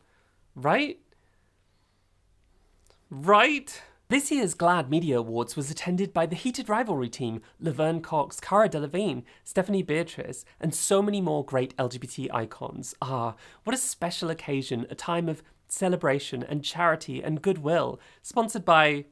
right? Right? This year's GLAAD Media Awards was attended by the Heated Rivalry team, Laverne Cox, Cara Delevingne, Stephanie Beatrice, and so many more great LGBT icons. Ah, what a special occasion, a time of celebration and charity and goodwill, sponsored by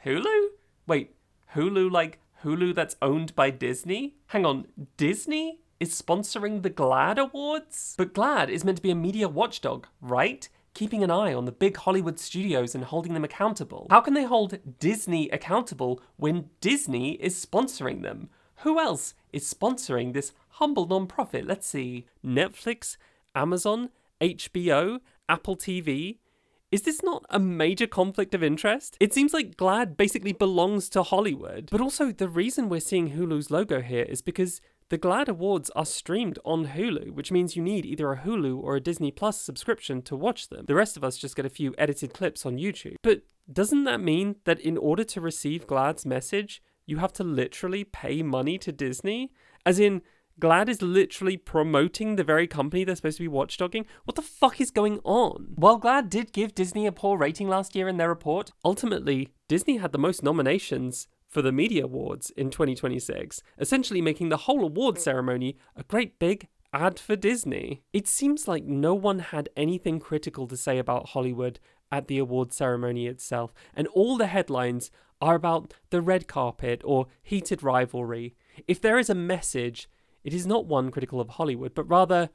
Hulu? Wait, Hulu like Hulu that's owned by Disney? Hang on, Disney is sponsoring the GLAAD Awards? But GLAAD is meant to be a media watchdog, right? Keeping an eye on the big Hollywood studios and holding them accountable. How can they hold Disney accountable when Disney is sponsoring them? Who else is sponsoring this humble non-profit? Let's see. Netflix, Amazon, HBO, Apple TV. Is this not a major conflict of interest? It seems like GLAAD basically belongs to Hollywood. But also, the reason we're seeing Hulu's logo here is because the GLAAD Awards are streamed on Hulu, which means you need either a Hulu or a Disney Plus subscription to watch them. The rest of us just get a few edited clips on YouTube. But doesn't that mean that in order to receive GLAAD's message, you have to literally pay money to Disney? As in, GLAAD is literally promoting the very company they're supposed to be watchdogging? What the fuck is going on? While GLAAD did give Disney a poor rating last year in their report, ultimately, Disney had the most nominations for the Media Awards in 2026, essentially making the whole award ceremony a great big ad for Disney. It seems like no one had anything critical to say about Hollywood at the award ceremony itself, and all the headlines are about the red carpet or heated rivalry. If there is a message, it is not one critical of Hollywood, but rather,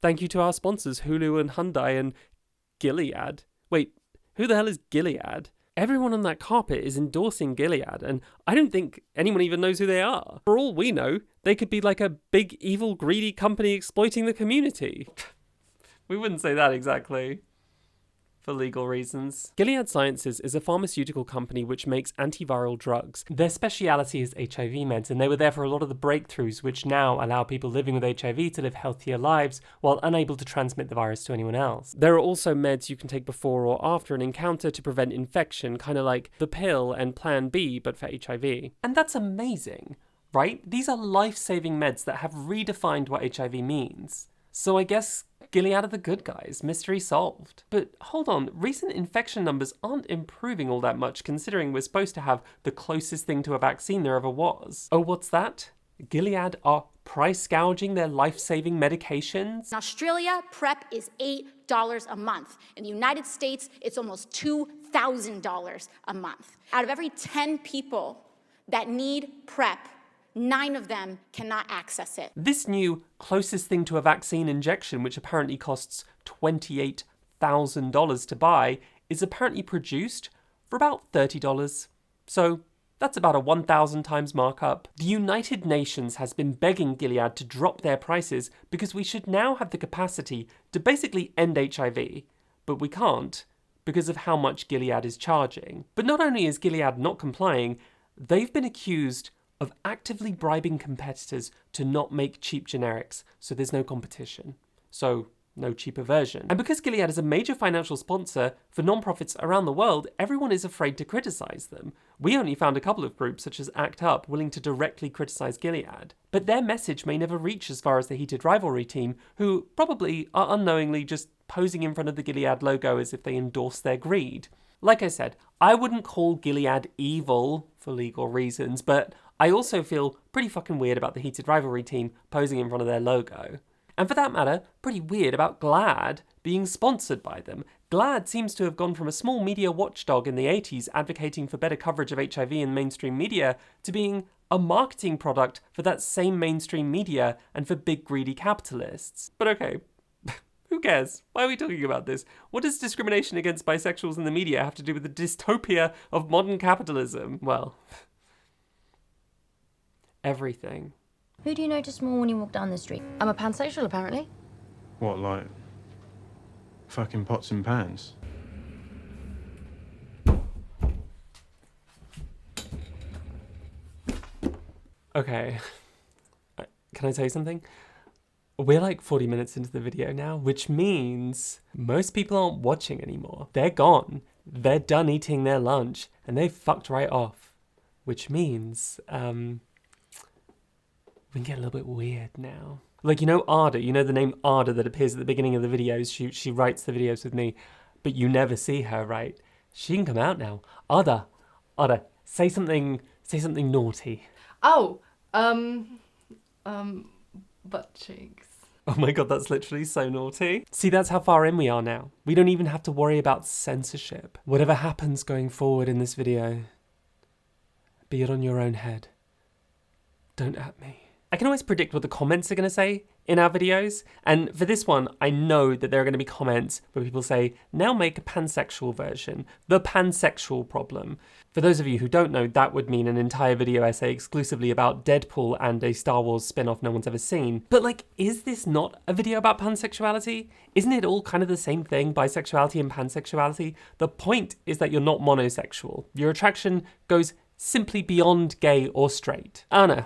thank you to our sponsors Hulu and Hyundai and Gilead. Wait, Who the hell is Gilead? Everyone on that carpet is endorsing Gilead, and I don't think anyone even knows who they are. For all we know, they could be like a big, evil, greedy company exploiting the community. We wouldn't say that exactly. For legal reasons. Gilead Sciences is a pharmaceutical company which makes antiviral drugs. Their speciality is HIV meds, and they were there for a lot of the breakthroughs which now allow people living with HIV to live healthier lives while unable to transmit the virus to anyone else. There are also meds you can take before or after an encounter to prevent infection, kind of like the pill and Plan B, but for HIV. And that's amazing, right? These are life-saving meds that have redefined what HIV means. So I guess Gilead are the good guys. Mystery solved. But hold on, recent infection numbers aren't improving all that much considering we're supposed to have the closest thing to a vaccine there ever was. Oh, what's that? Gilead are price gouging their life-saving medications? In Australia, PrEP is $8 a month. In the United States, it's almost $2,000 a month. Out of every 10 people that need PrEP, 9 of them cannot access it. This new closest thing to a vaccine injection, which apparently costs $28,000 to buy, is apparently produced for about $30. So that's about a 1,000 times markup. The United Nations has been begging Gilead to drop their prices because we should now have the capacity to basically end HIV. But we can't because of how much Gilead is charging. But not only is Gilead not complying, they've been accused of actively bribing competitors to not make cheap generics, so there's no competition. So, no cheaper version. And because Gilead is a major financial sponsor for non-profits around the world, everyone is afraid to criticize them. We only found a couple of groups, such as ACT UP, willing to directly criticize Gilead. But their message may never reach as far as the Heated Rivalry team, who probably are unknowingly just posing in front of the Gilead logo as if they endorse their greed. Like I said, I wouldn't call Gilead evil for legal reasons, but I also feel pretty fucking weird about the Heated Rivalry team posing in front of their logo. And for that matter, pretty weird about GLAAD being sponsored by them. GLAAD seems to have gone from a small media watchdog in the 80s advocating for better coverage of HIV in mainstream media to being a marketing product for that same mainstream media and for big greedy capitalists. But okay, who cares? Why are we talking about this? What does discrimination against bisexuals in the media have to do with the dystopia of modern capitalism? Well, everything. Who do you notice more when you walk down the street? I'm a pansexual, apparently. What, like fucking pots and pans? Okay. Can I tell you something? We're like 40 minutes into the video now, which means most people aren't watching anymore. They're gone. They're done eating their lunch and they've fucked right off. Which means, we can get a little bit weird now. Like, you know Ada, you know the name Ada that appears at the beginning of the videos? She writes the videos with me, but you never see her, right? She can come out now. Ada, say something naughty. Oh, butt cheeks. Oh my god, that's literally so naughty. See, that's how far in we are now. We don't even have to worry about censorship. Whatever happens going forward in this video, be it on your own head. Don't at me. I can always predict what the comments are going to say in our videos, and for this one, I know that there are going to be comments where people say, now make a pansexual version, the Pansexual Problem. For those of you who don't know, that would mean an entire video essay exclusively about Deadpool and a Star Wars spin-off no one's ever seen. But like, is this not a video about pansexuality? Isn't it all kind of the same thing, bisexuality and pansexuality? The point is that you're not monosexual. Your attraction goes simply beyond gay or straight. Oh no.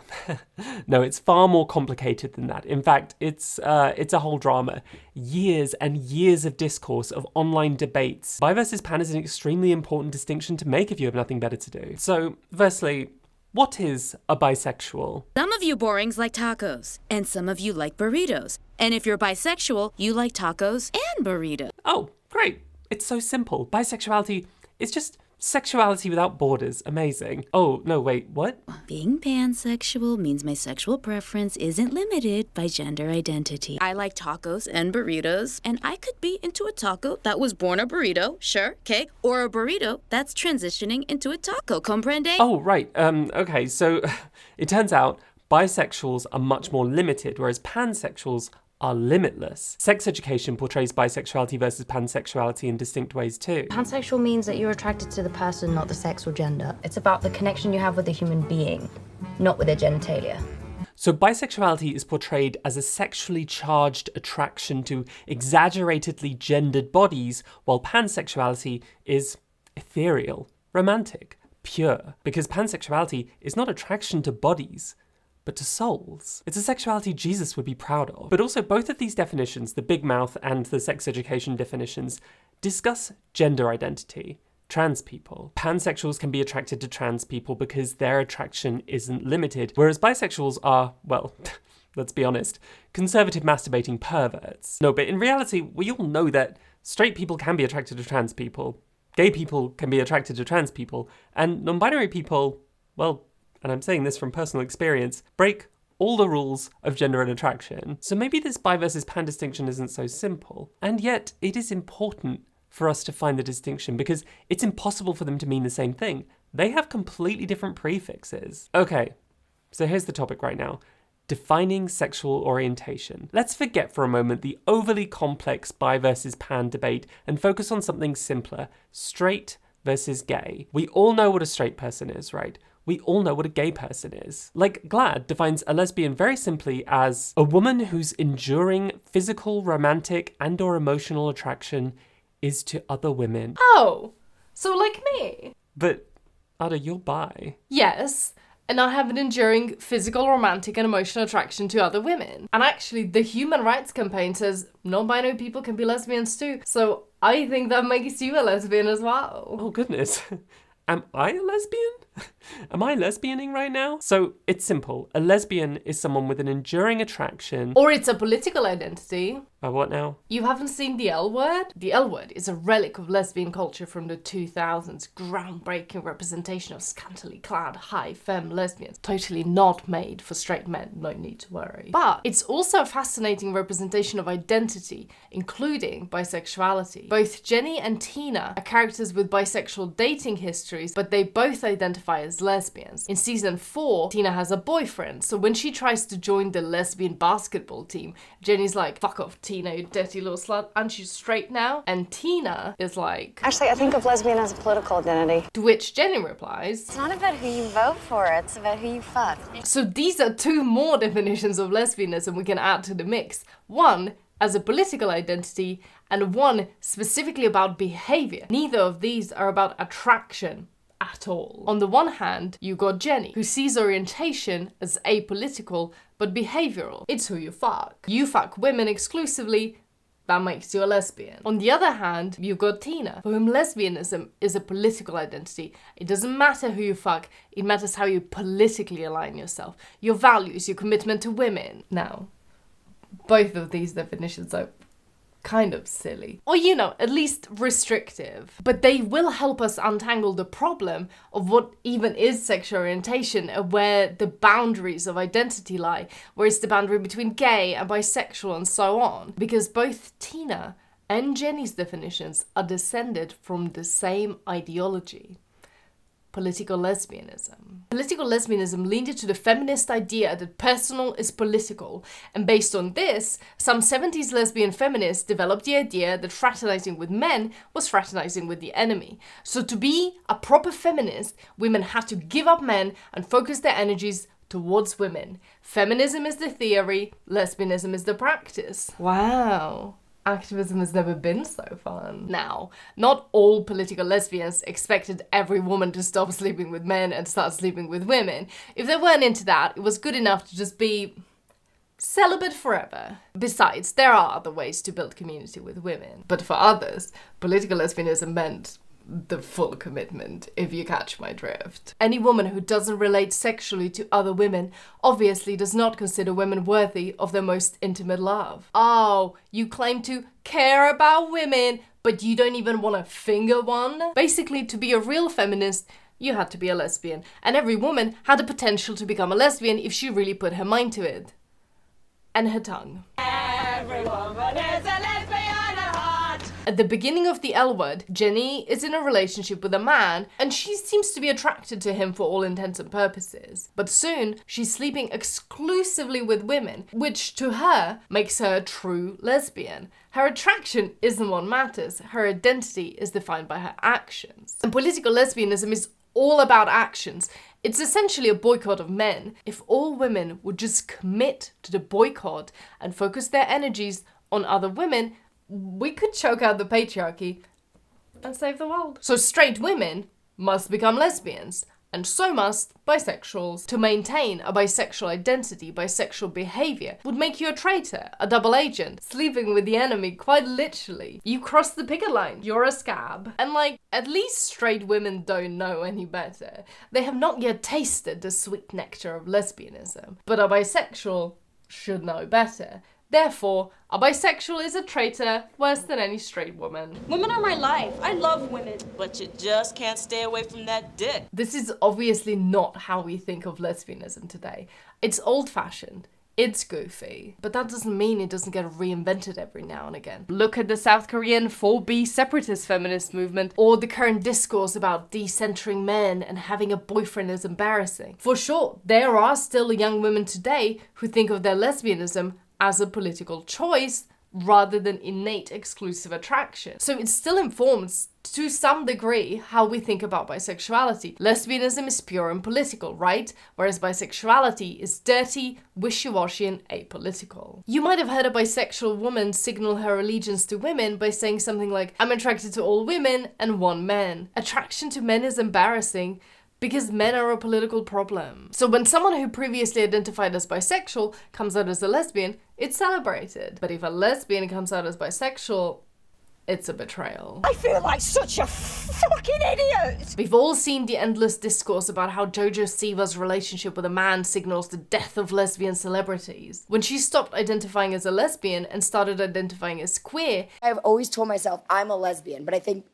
No, it's far more complicated than that. In fact, it's a whole drama. Years and years of discourse, of online debates. Bi versus pan is an extremely important distinction to make if you have nothing better to do. So, firstly, what is a bisexual? Some of you borings like tacos, and some of you like burritos. And if you're bisexual, you like tacos and burritos. Oh, great. It's so simple. Bisexuality is just sexuality without borders. Amazing. Oh, no, wait, what? Being pansexual means my sexual preference isn't limited by gender identity. I like tacos and burritos, and I could be into a taco that was born a burrito, sure, okay, or a burrito that's transitioning into a taco, comprende? Oh, right, okay, so it turns out bisexuals are much more limited, whereas pansexuals are limitless. Sex education portrays bisexuality versus pansexuality in distinct ways too. Pansexual means that you're attracted to the person, not the sex or gender. It's about the connection you have with a human being, not with their genitalia. So bisexuality is portrayed as a sexually charged attraction to exaggeratedly gendered bodies, while pansexuality is ethereal, romantic, pure. Because pansexuality is not attraction to bodies, but to souls. It's a sexuality Jesus would be proud of. But also both of these definitions, the big mouth and the sex education definitions, discuss gender identity. Trans people. Pansexuals can be attracted to trans people because their attraction isn't limited, whereas bisexuals are, well, let's be honest, conservative masturbating perverts. No, but in reality, we all know that straight people can be attracted to trans people, gay people can be attracted to trans people, and non-binary people, well, and I'm saying this from personal experience, break all the rules of gender and attraction. So maybe this bi versus pan distinction isn't so simple. And yet, it is important for us to find the distinction because it's impossible for them to mean the same thing. They have completely different prefixes. Okay, so here's the topic right now. Defining sexual orientation. Let's forget for a moment the overly complex bi versus pan debate and focus on something simpler, straight versus gay. We all know what a straight person is, right? We all know what a gay person is. Like, GLAAD defines a lesbian very simply as a woman whose enduring physical, romantic, and/or emotional attraction is to other women. Oh, so like me? But, Ada, you're bi. Yes, and I have an enduring physical, romantic, and emotional attraction to other women. And actually, the Human Rights Campaign says non-binary people can be lesbians too, so I think that makes you a lesbian as well. Oh, goodness. Am I a lesbian? Am I lesbianing right now? So, it's simple. A lesbian is someone with an enduring attraction. Or it's a political identity. What now? You haven't seen the L word? The L word is a relic of lesbian culture from the 2000s. Groundbreaking representation of scantily clad, high femme lesbians. Totally not made for straight men, no need to worry. But it's also a fascinating representation of identity, including bisexuality. Both Jenny and Tina are characters with bisexual dating histories, but they both identify as lesbians. In season 4, Tina has a boyfriend, so when she tries to join the lesbian basketball team, Jenny's like, fuck off, Tina, you dirty little slut, aren't you straight now? And Tina is like, actually, I think of lesbian as a political identity. To which Jenny replies, it's not about who you vote for, it's about who you fuck. So these are two more definitions of lesbianism we can add to the mix. One as a political identity, and one specifically about behavior. Neither of these are about attraction at all. On the one hand, you got Jenny, who sees orientation as apolitical but behavioral. It's who you fuck. You fuck women exclusively, that makes you a lesbian. On the other hand, you've got Tina, for whom lesbianism is a political identity. It doesn't matter who you fuck, it matters how you politically align yourself, your values, your commitment to women. Now, both of these definitions are kind of silly. Or, you know, at least restrictive. But they will help us untangle the problem of what even is sexual orientation and where the boundaries of identity lie. Where is the boundary between gay and bisexual and so on. Because both Tina and Jenny's definitions are descended from the same ideology. Political lesbianism. Political lesbianism leaned into the feminist idea that personal is political, and based on this, some 70s lesbian feminists developed the idea that fraternizing with men was fraternizing with the enemy. So to be a proper feminist, women had to give up men and focus their energies towards women. Feminism is the theory, lesbianism is the practice. Wow. Activism has never been so fun. Now, not all political lesbians expected every woman to stop sleeping with men and start sleeping with women. If they weren't into that, it was good enough to just be celibate forever. Besides, there are other ways to build community with women. But for others, political lesbianism meant the full commitment, if you catch my drift. Any woman who doesn't relate sexually to other women obviously does not consider women worthy of their most intimate love. Oh, you claim to care about women, but you don't even want to finger one? Basically, to be a real feminist, you had to be a lesbian, and every woman had the potential to become a lesbian if she really put her mind to it. And her tongue. Every woman is a lesbian at heart. At the beginning of the L Word, Jenny is in a relationship with a man, and she seems to be attracted to him for all intents and purposes. But soon, she's sleeping exclusively with women, which to her makes her a true lesbian. Her attraction isn't what matters, her identity is defined by her actions. And political lesbianism is all about actions. It's essentially a boycott of men. If all women would just commit to the boycott and focus their energies on other women, we could choke out the patriarchy and save the world. So straight women must become lesbians, and so must bisexuals. To maintain a bisexual identity, bisexual behavior would make you a traitor, a double agent, sleeping with the enemy, quite literally. You cross the picket line, you're a scab. And like, at least straight women don't know any better. They have not yet tasted the sweet nectar of lesbianism, but a bisexual should know better. Therefore, a bisexual is a traitor worse than any straight woman. Women are my life. I love women. But you just can't stay away from that dick. This is obviously not how we think of lesbianism today. It's old-fashioned. It's goofy. But that doesn't mean it doesn't get reinvented every now and again. Look at the South Korean 4B separatist feminist movement, or the current discourse about decentering men and having a boyfriend is embarrassing. For sure, there are still young women today who think of their lesbianism as a political choice rather than innate exclusive attraction. So it still informs, to some degree, how we think about bisexuality. Lesbianism is pure and political, right? Whereas bisexuality is dirty, wishy-washy and apolitical. You might have heard a bisexual woman signal her allegiance to women by saying something like, I'm attracted to all women and one man. Attraction to men is embarrassing, because men are a political problem. So when someone who previously identified as bisexual comes out as a lesbian, it's celebrated. But if a lesbian comes out as bisexual, it's a betrayal. I feel like such a fucking idiot! We've all seen the endless discourse about how Jojo Siva's relationship with a man signals the death of lesbian celebrities. When she stopped identifying as a lesbian and started identifying as queer, I've always told myself I'm a lesbian, but I think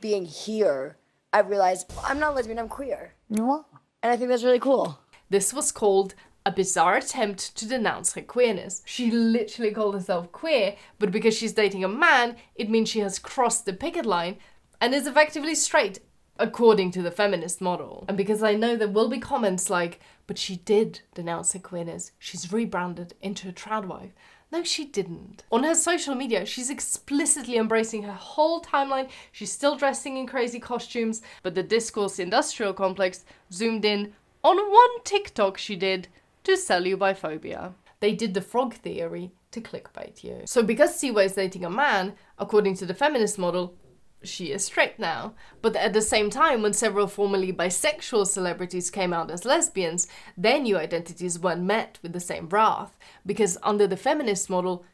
being here, I realized I'm not lesbian, I'm queer. You are. And I think that's really cool. This was called a bizarre attempt to denounce her queerness. She literally called herself queer, but because she's dating a man, it means she has crossed the picket line and is effectively straight, according to the feminist model. And because I know there will be comments like, but she did denounce her queerness, she's rebranded into a trad wife. No, she didn't. On her social media, she's explicitly embracing her whole timeline. She's still dressing in crazy costumes, but the discourse industrial complex zoomed in on one TikTok she did to sell you biphobia. They did the frog theory to clickbait you. So because Siwa is dating a man, according to the feminist model, she is straight now. But at the same time, when several formerly bisexual celebrities came out as lesbians, their new identities weren't met with the same wrath. Because under the feminist model,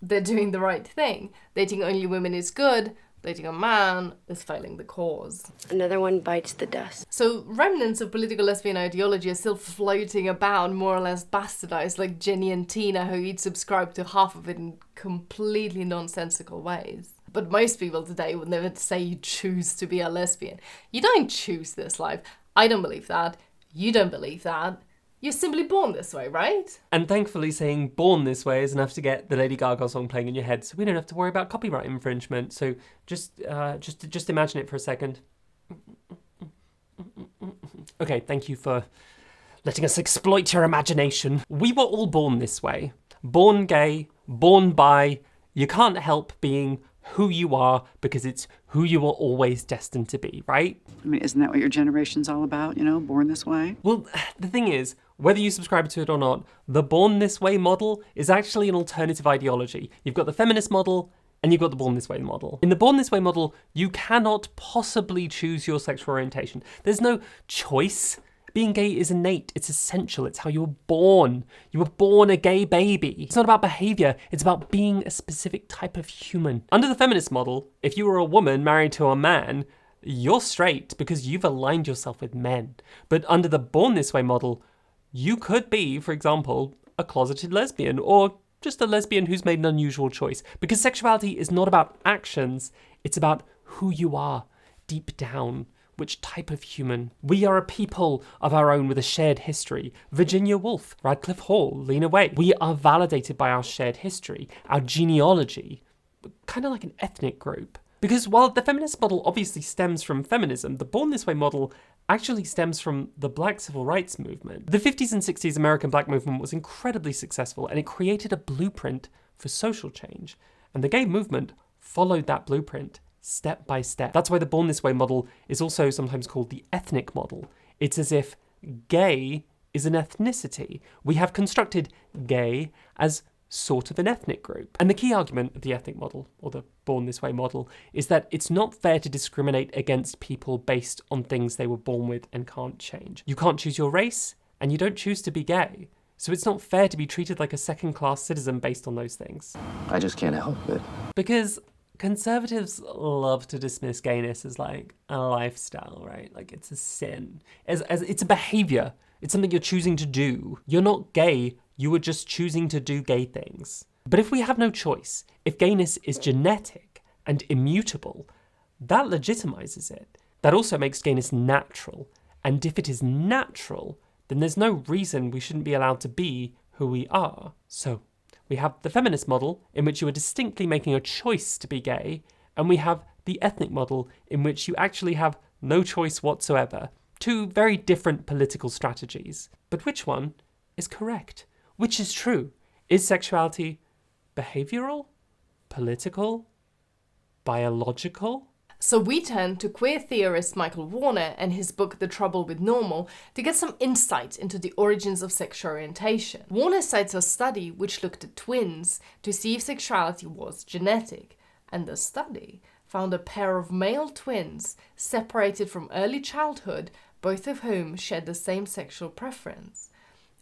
they're doing the right thing. Dating only women is good, dating a man is failing the cause. Another one bites the dust. So remnants of political lesbian ideology are still floating about, more or less bastardized, like Jenny and Tina, who each subscribe to half of it in completely nonsensical ways. But most people today would never say you choose to be a lesbian. You don't choose this life. I don't believe that. You don't believe that. You're simply born this way, right? And thankfully saying born this way is enough to get the Lady Gaga song playing in your head, so we don't have to worry about copyright infringement. So just imagine it for a second. Okay, thank you for letting us exploit your imagination. We were all born this way. Born gay, born bi. You can't help being who you are because it's who you were always destined to be, right? I mean, isn't that what your generation's all about, born this way? Well, the thing is, whether you subscribe to it or not, the born this way model is actually an alternative ideology. You've got the feminist model and you've got the born this way model. In the born this way model, you cannot possibly choose your sexual orientation. There's no choice. Being gay is innate, it's essential, it's how you were born. You were born a gay baby. It's not about behavior, it's about being a specific type of human. Under the feminist model, if you were a woman married to a man, you're straight because you've aligned yourself with men. But under the born this way model, you could be, for example, a closeted lesbian or just a lesbian who's made an unusual choice. Because sexuality is not about actions, it's about who you are deep down. Which type of human? We are a people of our own with a shared history. Virginia Woolf, Radcliffe Hall, Lena Waithe. We are validated by our shared history, our genealogy. kind of like an ethnic group. Because while the feminist model obviously stems from feminism, the Born This Way model actually stems from the Black civil rights movement. The 50s and 60s American Black movement was incredibly successful, and it created a blueprint for social change. And the gay movement followed that blueprint step by step. That's why the Born This Way model is also sometimes called the ethnic model. It's as if gay is an ethnicity. We have constructed gay as sort of an ethnic group. And the key argument of the ethnic model, or the Born This Way model, is that it's not fair to discriminate against people based on things they were born with and can't change. You can't choose your race, and you don't choose to be gay. So it's not fair to be treated like a second-class citizen based on those things. I just can't help it. Because conservatives love to dismiss gayness as like a lifestyle, right? Like it's a sin. As it's a behavior. It's something you're choosing to do. You're not gay, you were just choosing to do gay things. But if we have no choice, if gayness is genetic and immutable, that legitimizes it. That also makes gayness natural. And if it is natural, then there's no reason we shouldn't be allowed to be who we are. So we have the feminist model, in which you are distinctly making a choice to be gay, and we have the ethnic model, in which you actually have no choice whatsoever. Two very different political strategies. But which one is correct? Which is true? Is sexuality behavioral, political, biological? So we turn to queer theorist Michael Warner and his book The Trouble with Normal to get some insight into the origins of sexual orientation. Warner cites a study which looked at twins to see if sexuality was genetic, and the study found a pair of male twins separated from early childhood, both of whom shared the same sexual preference,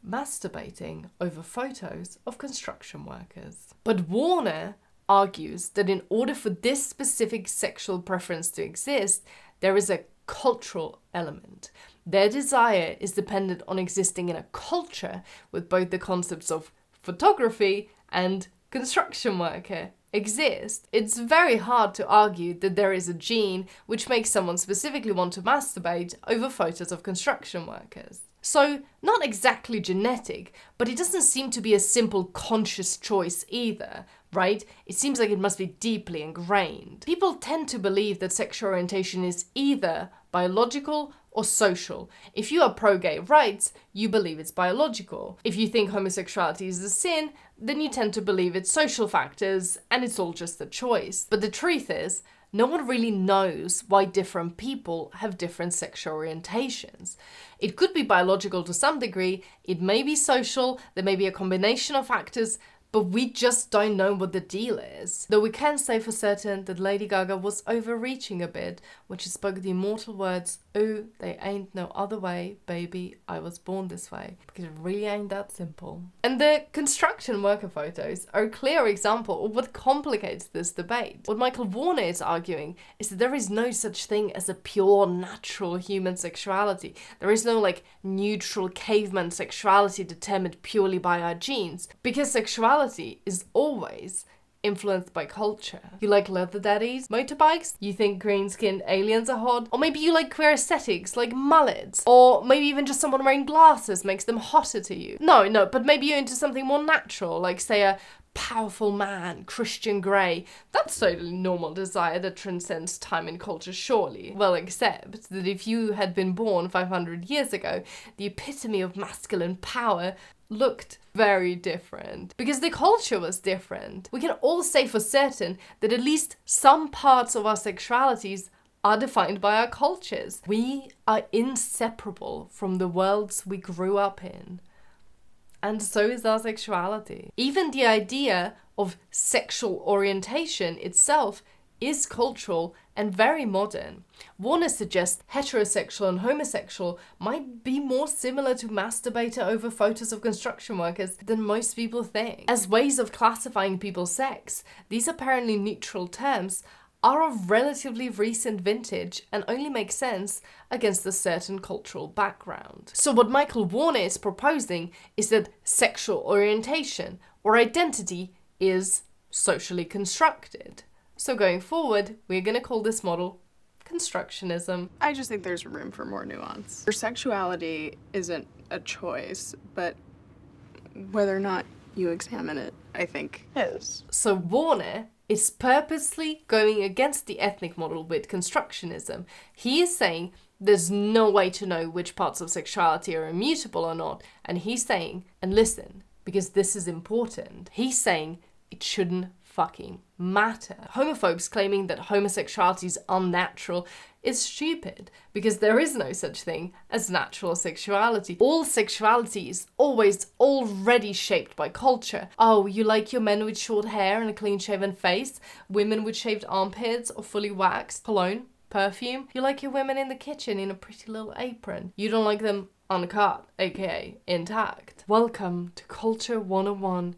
masturbating over photos of construction workers. But Warner argues that in order for this specific sexual preference to exist, there is a cultural element. Their desire is dependent on existing in a culture with both the concepts of photography and construction worker exist. It's very hard to argue that there is a gene which makes someone specifically want to masturbate over photos of construction workers. So, not exactly genetic, but it doesn't seem to be a simple conscious choice either, right? It seems like it must be deeply ingrained. People tend to believe that sexual orientation is either biological or social. If you are pro-gay rights, you believe it's biological. If you think homosexuality is a sin, then you tend to believe it's social factors and it's all just a choice. But the truth is, no one really knows why different people have different sexual orientations. It could be biological to some degree, it may be social, there may be a combination of factors, but we just don't know what the deal is. Though we can say for certain that Lady Gaga was overreaching a bit when she spoke the immortal words, "Ooh, they ain't no other way, baby, I was born this way," because it really ain't that simple. And the construction worker photos are a clear example of what complicates this debate. What Michael Warner is arguing is that there is no such thing as a pure natural human sexuality. There is no neutral caveman sexuality determined purely by our genes, because sexuality is always influenced by culture. You like leather daddies, motorbikes? You think green-skinned aliens are hot? Or maybe you like queer aesthetics, like mullets? Or maybe even just someone wearing glasses makes them hotter to you? No, but maybe you're into something more natural, like say a powerful man, Christian Grey. That's totally normal desire that transcends time and culture, surely. Well, except that if you had been born 500 years ago, the epitome of masculine power looked very different, because the culture was different. We can all say for certain that at least some parts of our sexualities are defined by our cultures. We are inseparable from the worlds we grew up in. And so is our sexuality. Even the idea of sexual orientation itself is cultural and very modern. Warner suggests heterosexual and homosexual might be more similar to masturbator over photos of construction workers than most people think. As ways of classifying people's sex, these apparently neutral terms are of relatively recent vintage and only make sense against a certain cultural background. So what Michael Warner is proposing is that sexual orientation or identity is socially constructed. So going forward, we're going to call this model constructionism. I just think there's room for more nuance. Your sexuality isn't a choice, but whether or not you examine it, I think is. So Warner is purposely going against the ethnic model with constructionism. He is saying there's no way to know which parts of sexuality are immutable or not. And he's saying, and listen, because this is important, he's saying it shouldn't fucking matter. Homophobes claiming that homosexuality is unnatural is stupid, because there is no such thing as natural sexuality. All sexuality is always already shaped by culture. Oh, you like your men with short hair and a clean-shaven face, women with shaved armpits or fully waxed, cologne, perfume. You like your women in the kitchen in a pretty little apron. You don't like them uncut, aka intact. Welcome to Culture 101.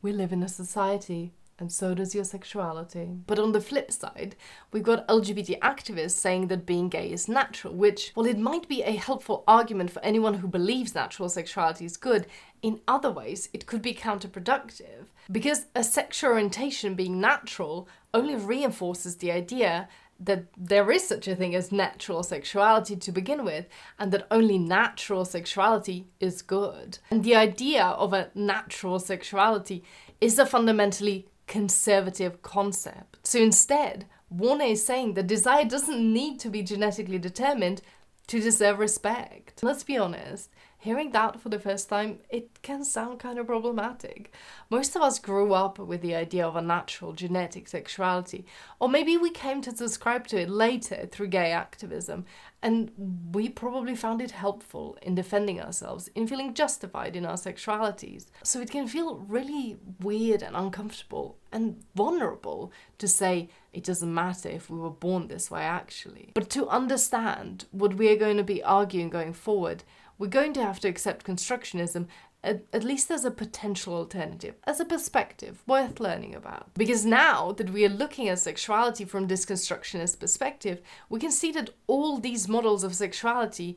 We live in a society, and so does your sexuality. But on the flip side, we've got LGBT activists saying that being gay is natural, which, while it might be a helpful argument for anyone who believes natural sexuality is good, in other ways it could be counterproductive. Because a sexual orientation being natural only reinforces the idea that there is such a thing as natural sexuality to begin with, and that only natural sexuality is good. And the idea of a natural sexuality is a fundamentally conservative concept. So instead, Warner is saying that desire doesn't need to be genetically determined to deserve respect. Let's be honest, hearing that for the first time, it can sound kind of problematic. Most of us grew up with the idea of a natural genetic sexuality, or maybe we came to subscribe to it later through gay activism, and we probably found it helpful in defending ourselves, in feeling justified in our sexualities. So it can feel really weird and uncomfortable and vulnerable to say it doesn't matter if we were born this way actually. But to understand what we are going to be arguing going forward, we're going to have to accept constructionism at least as a potential alternative, as a perspective worth learning about. Because now that we are looking at sexuality from this constructionist perspective, we can see that all these models of sexuality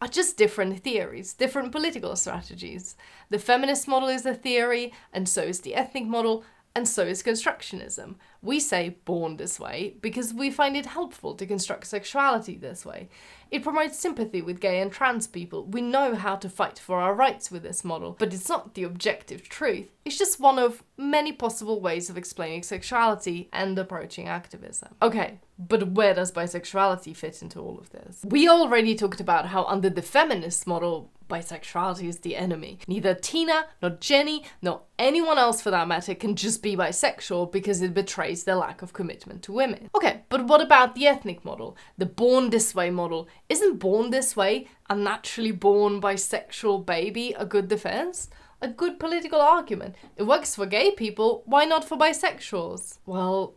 are just different theories, different political strategies. The feminist model is a theory, and so is the ethnic model, and so is constructionism. We say born this way because we find it helpful to construct sexuality this way. It promotes sympathy with gay and trans people. We know how to fight for our rights with this model, but it's not the objective truth. It's just one of many possible ways of explaining sexuality and approaching activism. Okay, but where does bisexuality fit into all of this? We already talked about how under the feminist model, bisexuality is the enemy. Neither Tina, nor Jenny, nor anyone else for that matter can just be bisexual because it betrays their lack of commitment to women. Okay, but what about the ethnic model? The born this way model? Isn't born this way, a naturally born bisexual baby, a good defense? A good political argument? It works for gay people, why not for bisexuals? Well,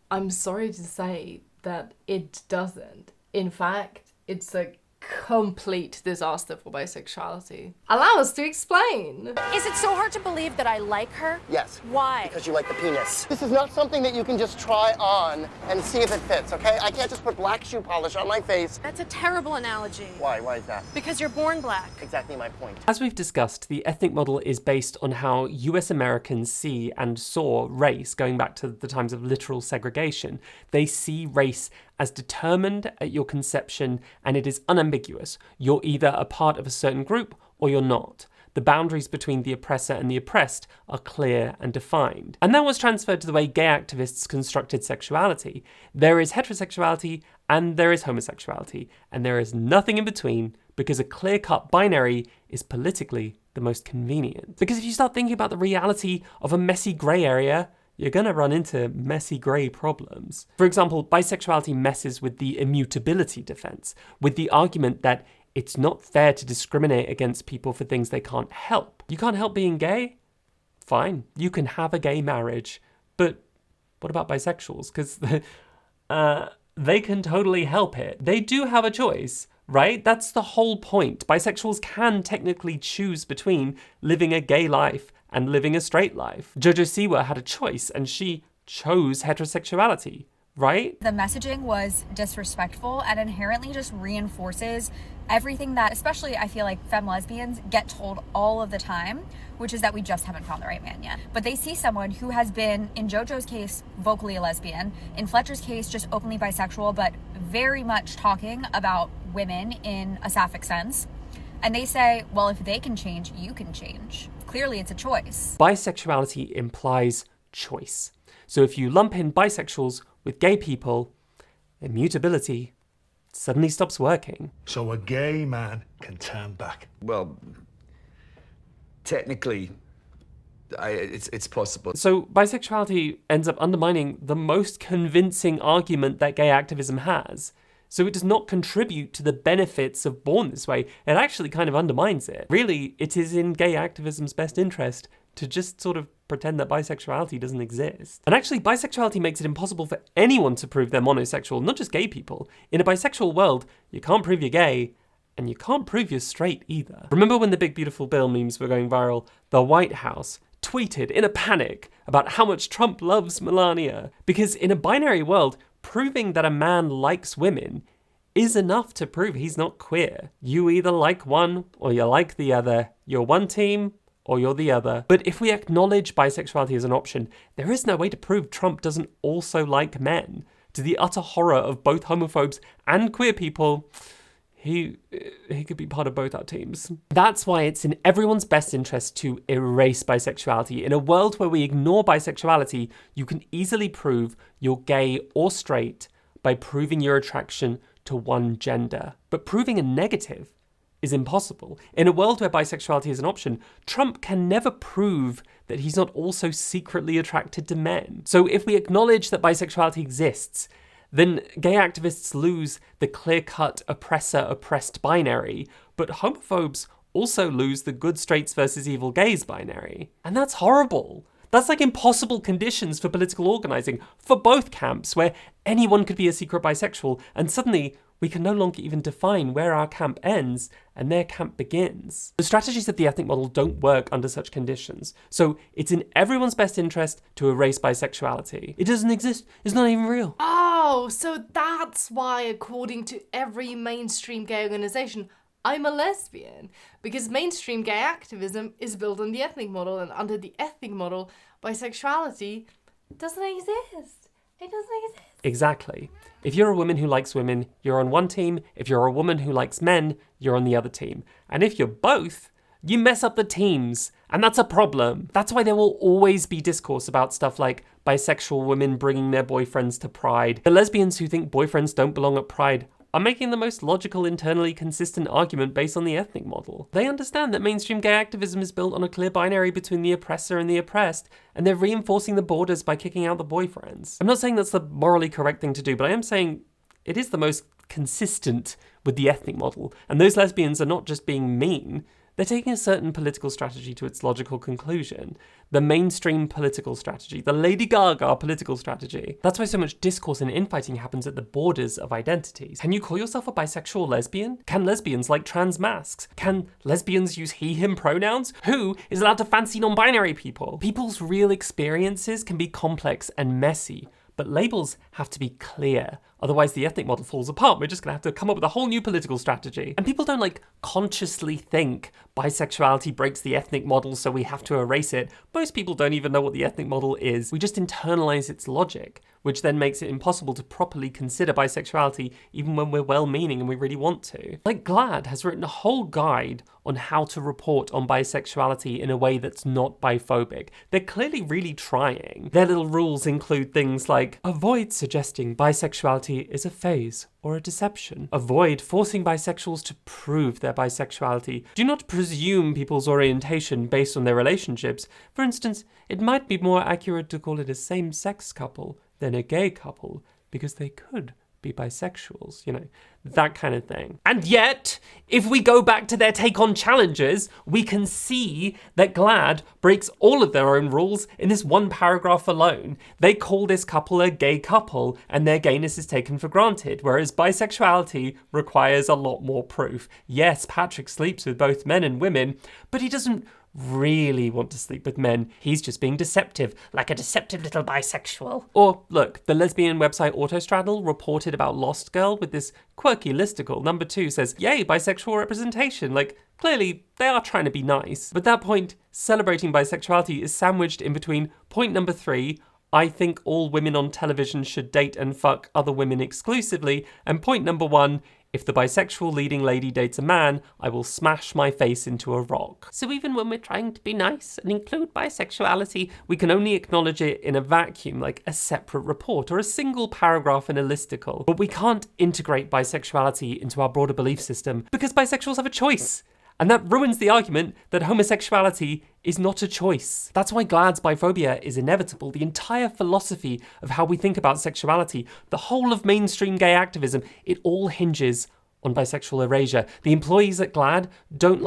I'm sorry to say that it doesn't. In fact, it's a complete disaster for bisexuality. Allow us to explain. Is it so hard to believe that I like her? Yes. Why? Because you like the penis. This is not something that you can just try on and see if it fits, okay? I can't just put black shoe polish on my face. That's a terrible analogy. Why? Why is that? Because you're born black. Exactly my point. As we've discussed, the ethnic model is based on how US Americans see and saw race going back to the times of literal segregation. They see race as determined at your conception, and it is unambiguous. You're either a part of a certain group or you're not. The boundaries between the oppressor and the oppressed are clear and defined. And that was transferred to the way gay activists constructed sexuality. There is heterosexuality and there is homosexuality, and there is nothing in between, because a clear-cut binary is politically the most convenient. Because if you start thinking about the reality of a messy grey area, you're going to run into messy grey problems. For example, bisexuality messes with the immutability defense, with the argument that it's not fair to discriminate against people for things they can't help. You can't help being gay? Fine, you can have a gay marriage. But what about bisexuals? Because they can totally help it. They do have a choice, right? That's the whole point. Bisexuals can technically choose between living a gay life and living a straight life. Jojo Siwa had a choice, and she chose heterosexuality, right? The messaging was disrespectful and inherently just reinforces everything that, especially I feel like femme lesbians get told all of the time, which is that we just haven't found the right man yet. But they see someone who has been, in Jojo's case, vocally a lesbian, in Fletcher's case, just openly bisexual, but very much talking about women in a sapphic sense. And they say, well, if they can change, you can change. Clearly, it's a choice. Bisexuality implies choice. So if you lump in bisexuals with gay people, immutability suddenly stops working. So a gay man can turn back. Well, technically, it's possible. So bisexuality ends up undermining the most convincing argument that gay activism has. So it does not contribute to the benefits of Born This Way. It actually kind of undermines it. Really, it is in gay activism's best interest to just sort of pretend that bisexuality doesn't exist. And actually, bisexuality makes it impossible for anyone to prove they're monosexual, not just gay people. In a bisexual world, you can't prove you're gay, and you can't prove you're straight either. Remember when the Big Beautiful Bill memes were going viral? The White House tweeted in a panic about how much Trump loves Melania. Because in a binary world, proving that a man likes women is enough to prove he's not queer. You either like one or you like the other. You're one team or you're the other. But if we acknowledge bisexuality as an option, there is no way to prove Trump doesn't also like men. To the utter horror of both homophobes and queer people, he could be part of both our teams. That's why it's in everyone's best interest to erase bisexuality. In a world where we ignore bisexuality, you can easily prove you're gay or straight by proving your attraction to one gender. But proving a negative is impossible. In a world where bisexuality is an option, Trump can never prove that he's not also secretly attracted to men. So if we acknowledge that bisexuality exists, then gay activists lose the clear-cut oppressor-oppressed binary, but homophobes also lose the good straights versus evil gays binary. And that's horrible. That's like impossible conditions for political organising for both camps, where anyone could be a secret bisexual, and suddenly we can no longer even define where our camp ends and their camp begins. The strategies of the ethnic model don't work under such conditions, so it's in everyone's best interest to erase bisexuality. It doesn't exist, it's not even real. Oh, so that's why, according to every mainstream gay organisation, I'm a lesbian. Because mainstream gay activism is built on the ethnic model, and under the ethnic model, bisexuality doesn't exist. It doesn't exist. Exactly. If you're a woman who likes women, you're on one team. If you're a woman who likes men, you're on the other team. And if you're both, you mess up the teams. And that's a problem. That's why there will always be discourse about stuff like bisexual women bringing their boyfriends to Pride. The lesbians who think boyfriends don't belong at Pride are making the most logical, internally consistent argument based on the ethnic model. They understand that mainstream gay activism is built on a clear binary between the oppressor and the oppressed, and they're reinforcing the borders by kicking out the boyfriends. I'm not saying that's the morally correct thing to do, but I am saying it is the most consistent with the ethnic model. And those lesbians are not just being mean, they're taking a certain political strategy to its logical conclusion. The mainstream political strategy, the Lady Gaga political strategy. That's why so much discourse and infighting happens at the borders of identities. Can you call yourself a bisexual lesbian? Can lesbians like trans masks? Can lesbians use he, him pronouns? Who is allowed to fancy non-binary people? People's real experiences can be complex and messy, but labels have to be clear. Otherwise the ethnic model falls apart. We're just gonna have to come up with a whole new political strategy. And people don't consciously think bisexuality breaks the ethnic model, so we have to erase it. Most people don't even know what the ethnic model is. We just internalize its logic, which then makes it impossible to properly consider bisexuality even when we're well-meaning and we really want to. Like GLAAD has written a whole guide on how to report on bisexuality in a way that's not biphobic. They're clearly really trying. Their little rules include things like avoid suggesting bisexuality is a phase or a deception. Avoid forcing bisexuals to prove their bisexuality. Do not presume people's orientation based on their relationships. For instance, it might be more accurate to call it a same-sex couple than a gay couple, because they could be bisexuals, that kind of thing. And yet, if we go back to their take on challenges, we can see that GLAAD breaks all of their own rules in this one paragraph alone. They call this couple a gay couple, and their gayness is taken for granted, whereas bisexuality requires a lot more proof. Yes, Patrick sleeps with both men and women, but he doesn't really want to sleep with men. He's just being deceptive, like a deceptive little bisexual. Or, look, the lesbian website Autostraddle reported about Lost Girl with this quirky listicle. Number 2 says, yay, bisexual representation. Clearly, they are trying to be nice. But that point, celebrating bisexuality, is sandwiched in between point number 3, I think all women on television should date and fuck other women exclusively, and point number 1, if the bisexual leading lady dates a man, I will smash my face into a rock. So even when we're trying to be nice and include bisexuality, we can only acknowledge it in a vacuum, like a separate report or a single paragraph in a listicle. But we can't integrate bisexuality into our broader belief system because bisexuals have a choice. And that ruins the argument that homosexuality is not a choice. That's why GLAAD's biphobia is inevitable. The entire philosophy of how we think about sexuality, the whole of mainstream gay activism, it all hinges on bisexual erasure. The employees at GLAAD don't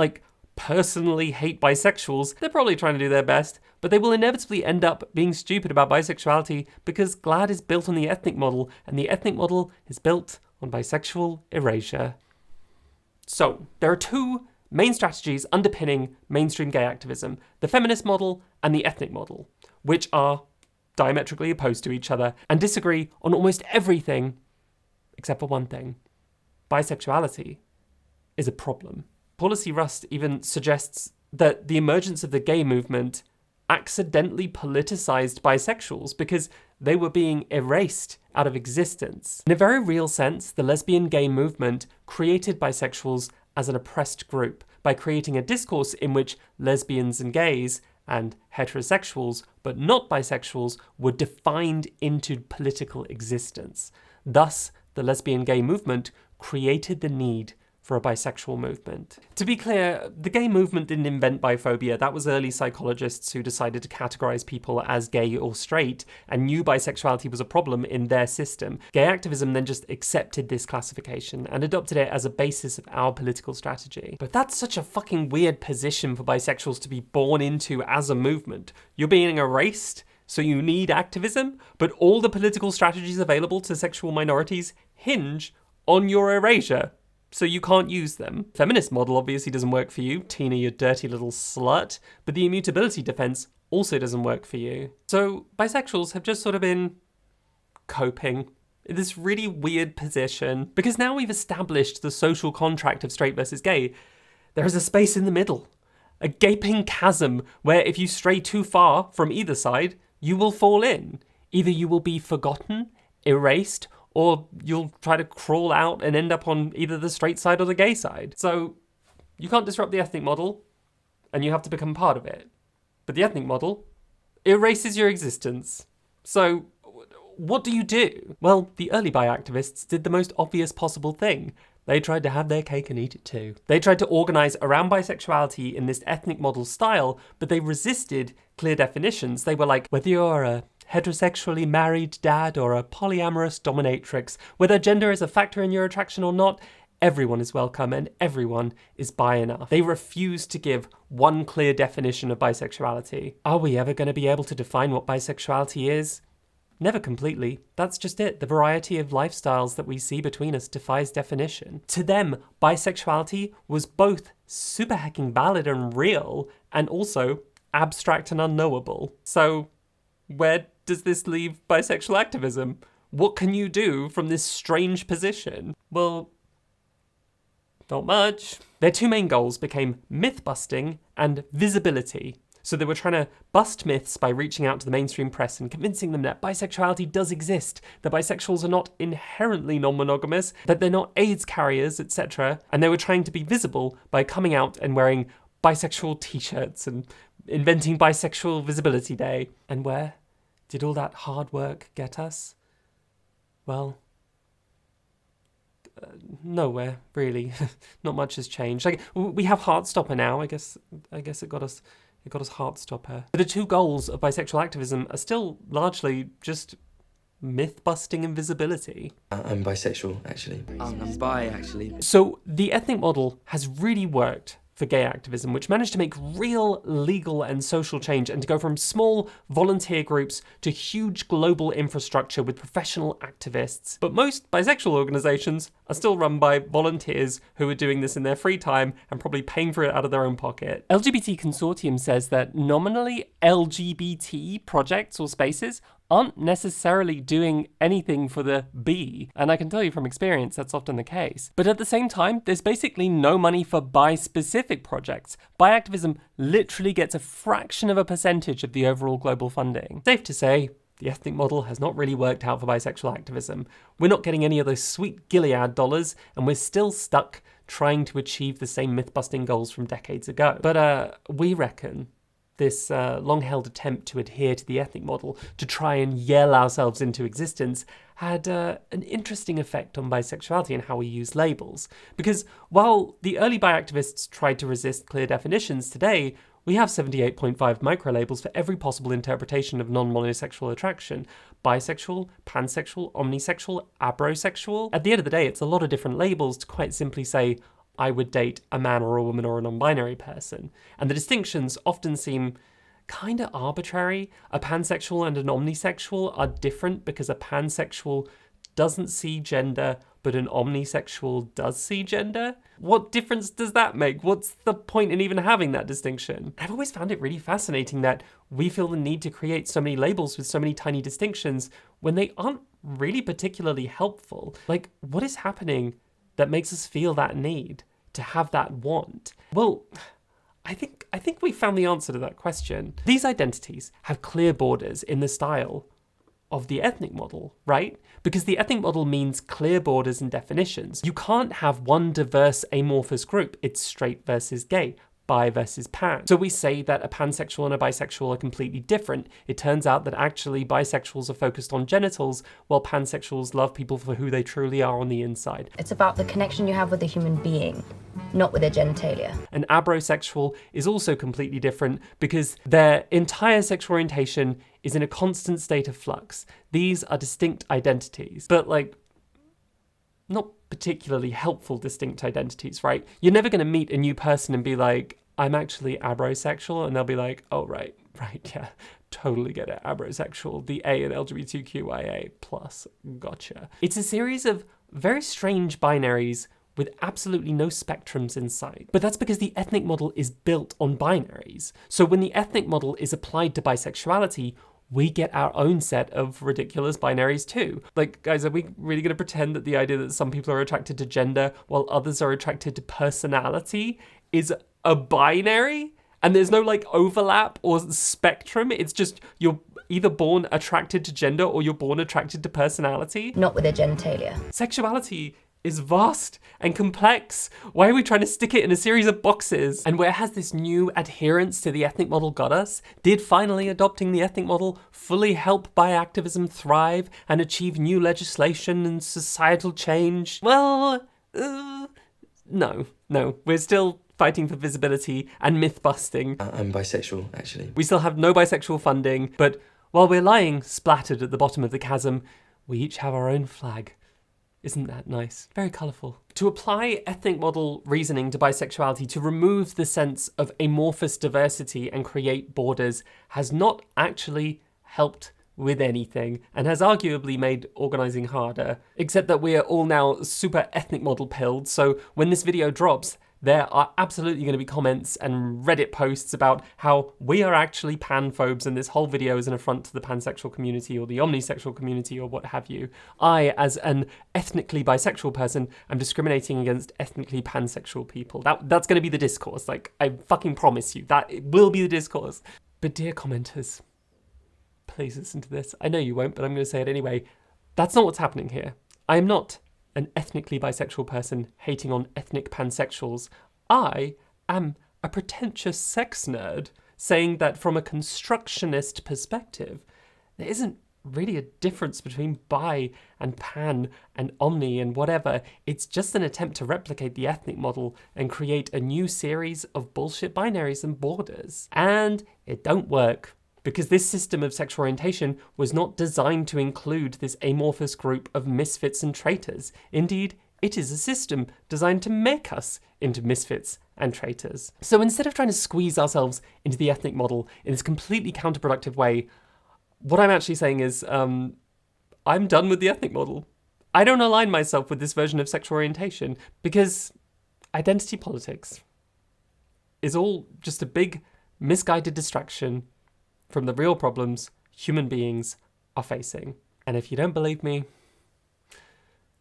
personally hate bisexuals. They're probably trying to do their best, but they will inevitably end up being stupid about bisexuality because GLAAD is built on the ethnic model, and the ethnic model is built on bisexual erasure. So, there are two main strategies underpinning mainstream gay activism, the feminist model and the ethnic model, which are diametrically opposed to each other and disagree on almost everything except for one thing. Bisexuality is a problem. Paula C. Rust even suggests that the emergence of the gay movement accidentally politicized bisexuals because they were being erased out of existence. In a very real sense, the lesbian gay movement created bisexuals as an oppressed group by creating a discourse in which lesbians and gays and heterosexuals, but not bisexuals, were defined into political existence. Thus, the lesbian gay movement created the need for a bisexual movement. To be clear, the gay movement didn't invent biphobia. That was early psychologists who decided to categorize people as gay or straight and knew bisexuality was a problem in their system. Gay activism then just accepted this classification and adopted it as a basis of our political strategy. But that's such a fucking weird position for bisexuals to be born into as a movement. You're being erased, so you need activism, but all the political strategies available to sexual minorities hinge on your erasure. So you can't use them. Feminist model obviously doesn't work for you, Tina, you dirty little slut, but the immutability defense also doesn't work for you. So bisexuals have just sort of been coping in this really weird position. Because now we've established the social contract of straight versus gay, there is a space in the middle. A gaping chasm where if you stray too far from either side, you will fall in. Either you will be forgotten, erased, or you'll try to crawl out and end up on either the straight side or the gay side. So you can't disrupt the ethnic model, and you have to become part of it. But the ethnic model erases your existence. So what do you do? Well, the early bi activists did the most obvious possible thing. They tried to have their cake and eat it too. They tried to organise around bisexuality in this ethnic model style, but they resisted clear definitions. They were like, whether you're a heterosexually married dad or a polyamorous dominatrix, whether gender is a factor in your attraction or not, everyone is welcome and everyone is bi enough. They refuse to give one clear definition of bisexuality. Are we ever going to be able to define what bisexuality is? Never completely. That's just it. The variety of lifestyles that we see between us defies definition. To them, bisexuality was both super hecking valid and real, and also abstract and unknowable. So where does this leave bisexual activism? What can you do from this strange position? Well, not much. Their two main goals became myth-busting and visibility. So they were trying to bust myths by reaching out to the mainstream press and convincing them that bisexuality does exist, that bisexuals are not inherently non-monogamous, that they're not AIDS carriers, etc. And they were trying to be visible by coming out and wearing bisexual t-shirts and inventing Bisexual Visibility Day. And where did all that hard work get us? Well, nowhere, really. Not much has changed. Like, we have Heartstopper now. I guess it got us Heartstopper. The two goals of bisexual activism are still largely just myth-busting and visibility. I'm bisexual, actually. I'm bi, actually. So the ethnic model has really worked for gay activism, which managed to make real legal and social change and to go from small volunteer groups to huge global infrastructure with professional activists. But most bisexual organisations are still run by volunteers who are doing this in their free time and probably paying for it out of their own pocket. LGBT Consortium says that nominally LGBT projects or spaces aren't necessarily doing anything for the B, and I can tell you from experience that's often the case. But at the same time, there's basically no money for bi-specific projects. Bi-activism literally gets a fraction of a percentage of the overall global funding. Safe to say, the ethnic model has not really worked out for bisexual activism. We're not getting any of those sweet Gilead dollars, and we're still stuck trying to achieve the same myth-busting goals from decades ago. But we reckon this long-held attempt to adhere to the ethnic model, to try and yell ourselves into existence, had an interesting effect on bisexuality and how we use labels. Because while the early bi activists tried to resist clear definitions, today we have 78.5 microlabels for every possible interpretation of non-monosexual attraction. Bisexual, pansexual, omnisexual, abrosexual. At the end of the day, it's a lot of different labels to quite simply say, I would date a man or a woman or a non-binary person. And the distinctions often seem kind of arbitrary. A pansexual and an omnisexual are different because a pansexual doesn't see gender, but an omnisexual does see gender? What difference does that make? What's the point in even having that distinction? I've always found it really fascinating that we feel the need to create so many labels with so many tiny distinctions when they aren't really particularly helpful. Like, what is happening that makes us feel that need to have that want? Well, I think we found the answer to that question. These identities have clear borders in the style of the ethnic model, right? Because the ethnic model means clear borders and definitions. You can't have one diverse amorphous group. It's straight versus gay, bi versus pan. So we say that a pansexual and a bisexual are completely different. It turns out that actually bisexuals are focused on genitals, while pansexuals love people for who they truly are on the inside. It's about the connection you have with a human being, not with their genitalia. An abrosexual is also completely different because their entire sexual orientation is in a constant state of flux. These are distinct identities, but like, not particularly helpful distinct identities, right? You're never going to meet a new person and be like, I'm actually abrosexual, and they'll be like, oh, right, yeah, totally get it, abrosexual, the A in LGBTQIA+, gotcha. It's a series of very strange binaries with absolutely no spectrums in sight. But that's because the ethnic model is built on binaries. So when the ethnic model is applied to bisexuality, we get our own set of ridiculous binaries too. Like, guys, are we really going to pretend that the idea that some people are attracted to gender while others are attracted to personality is a binary? And there's no like overlap or spectrum? It's just you're either born attracted to gender or you're born attracted to personality? Not with their genitalia. Sexuality is vast and complex. Why are we trying to stick it in a series of boxes? And where has this new adherence to the ethnic model got us? Did finally adopting the ethnic model fully help bi activism thrive and achieve new legislation and societal change? Well, no. We're still fighting for visibility and myth-busting. I'm bisexual, actually. We still have no bisexual funding, but while we're lying splattered at the bottom of the chasm, we each have our own flag. Isn't that nice? Very colourful. To apply ethnic model reasoning to bisexuality, to remove the sense of amorphous diversity and create borders, has not actually helped with anything, and has arguably made organising harder. Except that we are all now super ethnic model pilled, so when this video drops, there are absolutely going to be comments and Reddit posts about how we are actually panphobes and this whole video is an affront to the pansexual community or the omnisexual community or what have you. I, as an ethnically bisexual person, am discriminating against ethnically pansexual people. That's going to be the discourse. Like, I fucking promise you, that it will be the discourse. But dear commenters, please listen to this. I know you won't, but I'm going to say it anyway. That's not what's happening here. I am not an ethnically bisexual person hating on ethnic pansexuals. I am a pretentious sex nerd saying that from a constructionist perspective, there isn't really a difference between bi and pan and omni and whatever. It's just an attempt to replicate the ethnic model and create a new series of bullshit binaries and borders. And it don't work. Because this system of sexual orientation was not designed to include this amorphous group of misfits and traitors. Indeed, it is a system designed to make us into misfits and traitors. So instead of trying to squeeze ourselves into the ethnic model in this completely counterproductive way, what I'm actually saying is, I'm done with the ethnic model. I don't align myself with this version of sexual orientation because identity politics is all just a big misguided distraction from the real problems human beings are facing. And if you don't believe me,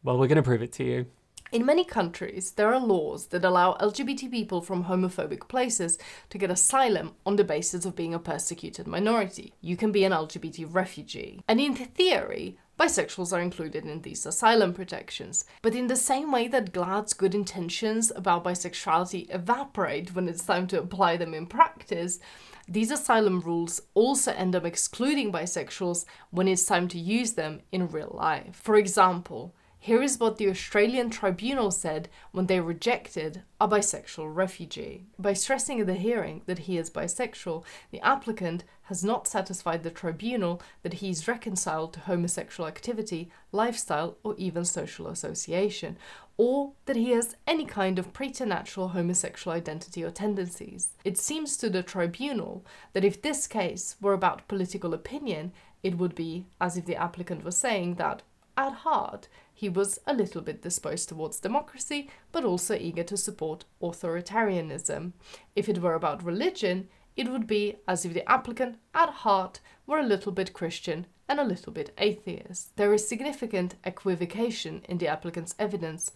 well, we're going to prove it to you. In many countries, there are laws that allow LGBT people from homophobic places to get asylum on the basis of being a persecuted minority. You can be an LGBT refugee. And in theory, bisexuals are included in these asylum protections. But in the same way that GLAAD's good intentions about bisexuality evaporate when it's time to apply them in practice, these asylum rules also end up excluding bisexuals when it's time to use them in real life. For example, here is what the Australian tribunal said when they rejected a bisexual refugee. By stressing at the hearing that he is bisexual, the applicant has not satisfied the tribunal that he is reconciled to homosexual activity, lifestyle, or even social association, or that he has any kind of preternatural homosexual identity or tendencies. It seems to the tribunal that if this case were about political opinion, it would be as if the applicant was saying that, at heart, he was a little bit disposed towards democracy, but also eager to support authoritarianism. If it were about religion, it would be as if the applicant, at heart, were a little bit Christian and a little bit atheist. There is significant equivocation in the applicant's evidence,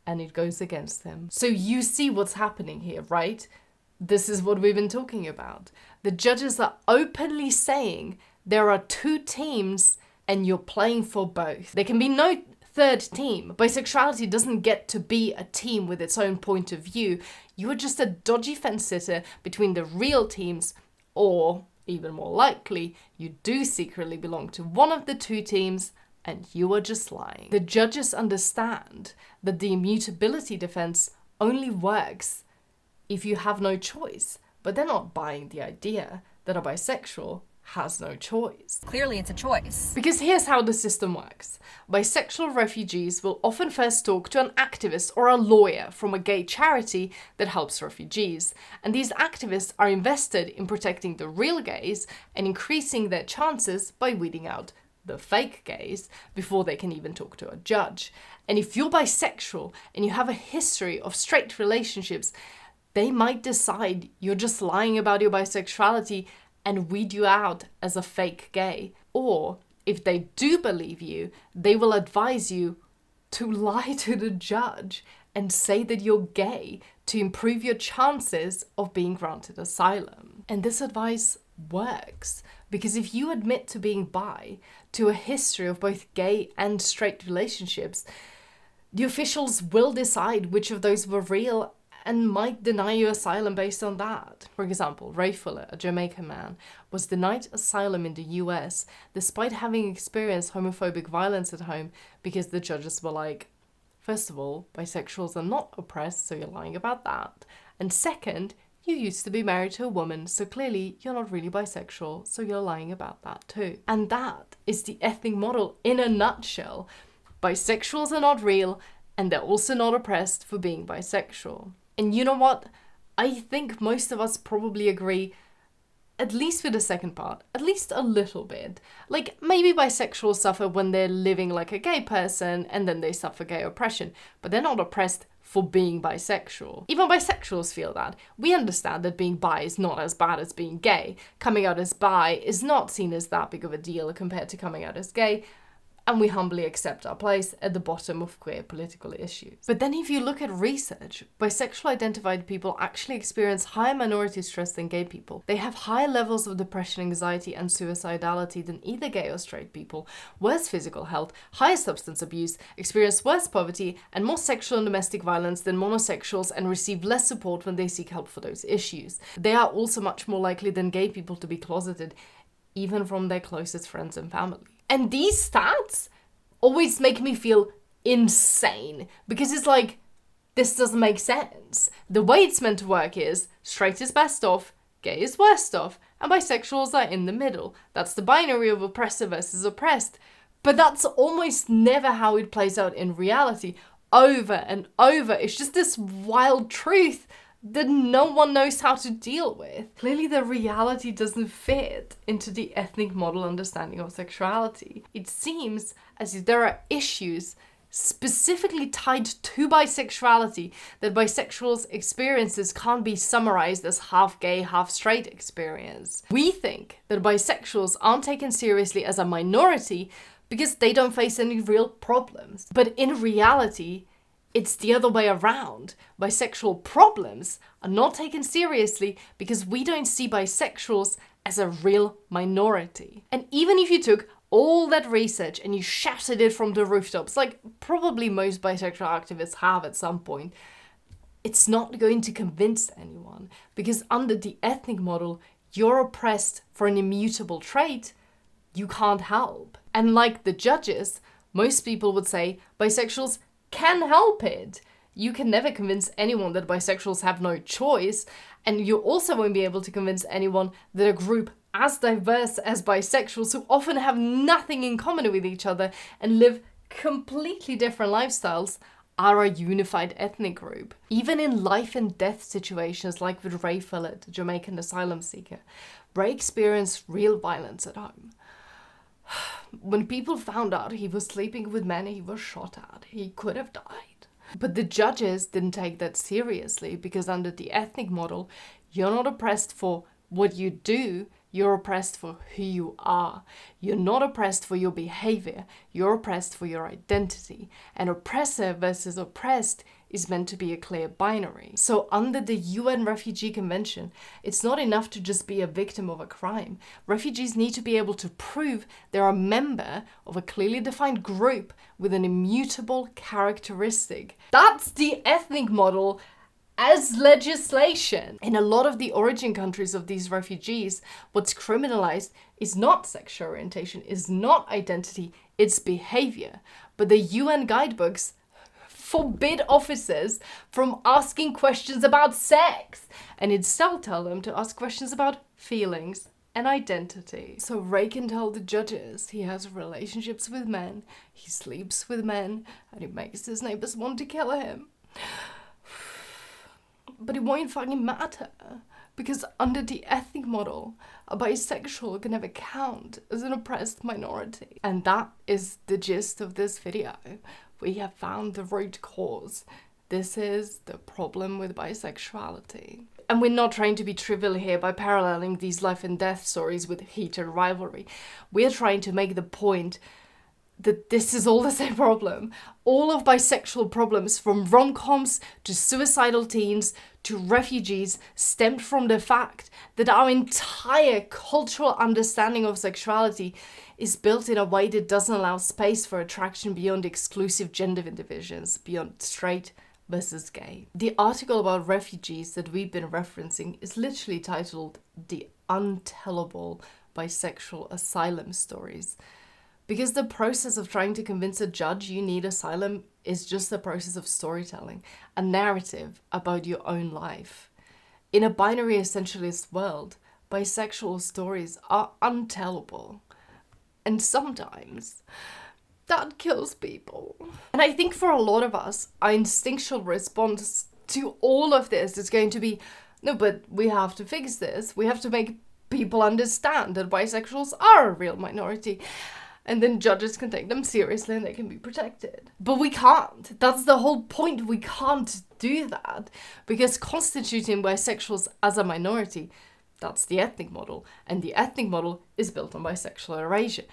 and it goes against them. So you see what's happening here, right? This is what we've been talking about. The judges are openly saying there are two teams and you're playing for both. There can be no third team. Bisexuality doesn't get to be a team with its own point of view. You are just a dodgy fence sitter between the real teams, or, even more likely, you do secretly belong to one of the two teams and you are just lying. The judges understand that the immutability defense only works if you have no choice, but they're not buying the idea that a bisexual has no choice. Clearly it's a choice. Because here's how the system works. Bisexual refugees will often first talk to an activist or a lawyer from a gay charity that helps refugees. And these activists are invested in protecting the real gays and increasing their chances by weeding out the fake gays before they can even talk to a judge. And if you're bisexual and you have a history of straight relationships, they might decide you're just lying about your bisexuality and weed you out as a fake gay. Or, if they do believe you, they will advise you to lie to the judge and say that you're gay to improve your chances of being granted asylum. And this advice works, because if you admit to being bi, to a history of both gay and straight relationships, the officials will decide which of those were real and might deny you asylum based on that. For example, Ray Fuller, a Jamaican man, was denied asylum in the US despite having experienced homophobic violence at home because the judges were like, first of all, bisexuals are not oppressed, so you're lying about that. And second, you used to be married to a woman, so clearly you're not really bisexual, so you're lying about that too. And that is the ethnic model in a nutshell. Bisexuals are not real, and they're also not oppressed for being bisexual. And you know what? I think most of us probably agree, at least with the second part, at least a little bit. Like, maybe bisexuals suffer when they're living like a gay person and then they suffer gay oppression, but they're not oppressed for being bisexual. Even bisexuals feel that. We understand that being bi is not as bad as being gay. Coming out as bi is not seen as that big of a deal compared to coming out as gay, and we humbly accept our place at the bottom of queer political issues. But then if you look at research, bisexual identified people actually experience higher minority stress than gay people. They have higher levels of depression, anxiety, and suicidality than either gay or straight people, worse physical health, higher substance abuse, experience worse poverty, and more sexual and domestic violence than monosexuals, and receive less support when they seek help for those issues. They are also much more likely than gay people to be closeted, even from their closest friends and family. And these stats always make me feel insane, because it's like, this doesn't make sense. The way it's meant to work is straight is best off, gay is worst off, and bisexuals are in the middle. That's the binary of oppressor versus oppressed. But that's almost never how it plays out in reality. Over and over, it's just this wild truth that no one knows how to deal with. Clearly the reality doesn't fit into the ethnic model understanding of sexuality. It seems as if there are issues specifically tied to bisexuality that bisexuals' experiences can't be summarized as half gay, half straight experience. We think that bisexuals aren't taken seriously as a minority because they don't face any real problems. But in reality, It's the other way around. Bisexual problems are not taken seriously because we don't see bisexuals as a real minority. And even if you took all that research and you shouted it from the rooftops, like probably most bisexual activists have at some point, it's not going to convince anyone, because under the ethnic model, you're oppressed for an immutable trait you can't help. And like the judges, most people would say bisexuals can help it. You can never convince anyone that bisexuals have no choice, and you also won't be able to convince anyone that a group as diverse as bisexuals, who often have nothing in common with each other and live completely different lifestyles, are a unified ethnic group. Even in life and death situations like with Ray Follett, the Jamaican asylum seeker, Ray experienced real violence at home. When people found out he was sleeping with men he was shot at, he could have died. But the judges didn't take that seriously, because under the ethnic model, you're not oppressed for what you do, you're oppressed for who you are. You're not oppressed for your behavior, you're oppressed for your identity. And oppressor versus oppressed is meant to be a clear binary. So under the UN Refugee Convention, it's not enough to just be a victim of a crime. Refugees need to be able to prove they're a member of a clearly defined group with an immutable characteristic. That's the ethnic model as legislation. In a lot of the origin countries of these refugees, what's criminalized is not sexual orientation, is not identity, it's behavior. But the UN guidebooks forbid officers from asking questions about sex, and instead tell them to ask questions about feelings and identity. So Ray can tell the judges he has relationships with men, he sleeps with men, and it makes his neighbors want to kill him. But it won't fucking matter, because under the ethnic model, a bisexual can never count as an oppressed minority. And that is the gist of this video. We have found the root cause. This is the problem with bisexuality. And we're not trying to be trivial here by paralleling these life and death stories with Heated Rivalry. We're trying to make the point that this is all the same problem. All of bisexual problems, from rom-coms to suicidal teens to refugees, stemmed from the fact that our entire cultural understanding of sexuality is built in a way that doesn't allow space for attraction beyond exclusive gender divisions, beyond straight versus gay. The article about refugees that we've been referencing is literally titled "The Untellable Bisexual Asylum Stories." Because the process of trying to convince a judge you need asylum is just the process of storytelling, a narrative about your own life. In a binary essentialist world, bisexual stories are untellable. And sometimes that kills people. And I think for a lot of us, our instinctual response to all of this is going to be, no, but we have to fix this. We have to make people understand that bisexuals are a real minority. And then judges can take them seriously and they can be protected. But we can't. That's the whole point. We can't do that. Because constituting bisexuals as a minority, that's the ethnic model. And the ethnic model is built on bisexual erasure.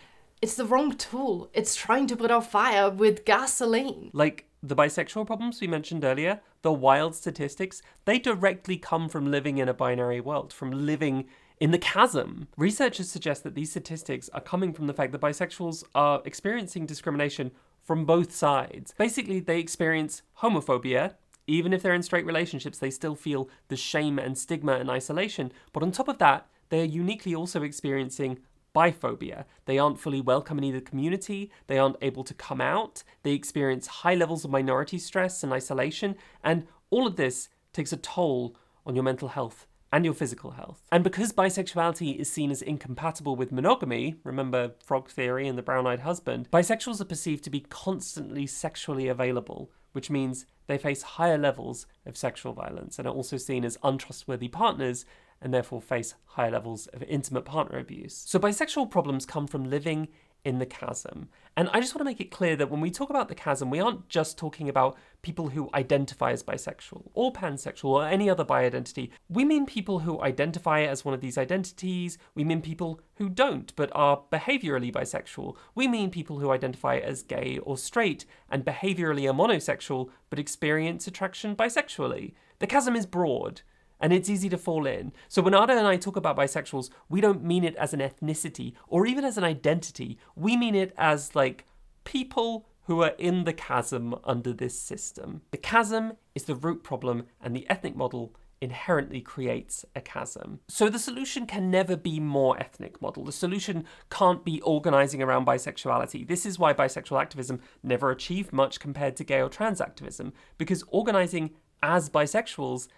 It's the wrong tool. It's trying to put out fire with gasoline. Like the bisexual problems we mentioned earlier, the wild statistics, they directly come from living in a binary world, from living in the chasm. Researchers suggest that these statistics are coming from the fact that bisexuals are experiencing discrimination from both sides. Basically, they experience homophobia. Even if they're in straight relationships, they still feel the shame and stigma and isolation. But on top of that, they are uniquely also experiencing biphobia. They aren't fully welcome in either community, they aren't able to come out, they experience high levels of minority stress and isolation, and all of this takes a toll on your mental health and your physical health. And because bisexuality is seen as incompatible with monogamy, remember frog theory and the brown-eyed husband, bisexuals are perceived to be constantly sexually available, which means they face higher levels of sexual violence and are also seen as untrustworthy partners and therefore face higher levels of intimate partner abuse. So bisexual problems come from living in the chasm. And I just want to make it clear that when we talk about the chasm, we aren't just talking about people who identify as bisexual or pansexual or any other bi-identity. We mean people who identify as one of these identities. We mean people who don't but are behaviorally bisexual. We mean people who identify as gay or straight and behaviorally are monosexual but experience attraction bisexually. The chasm is broad. And it's easy to fall in. So when Ada and I talk about bisexuals, we don't mean it as an ethnicity or even as an identity. We mean it as, like, people who are in the chasm under this system. The chasm is the root problem, and the ethnic model inherently creates a chasm. So the solution can never be more ethnic model. The solution can't be organising around bisexuality. This is why bisexual activism never achieved much compared to gay or trans activism, because organising as bisexuals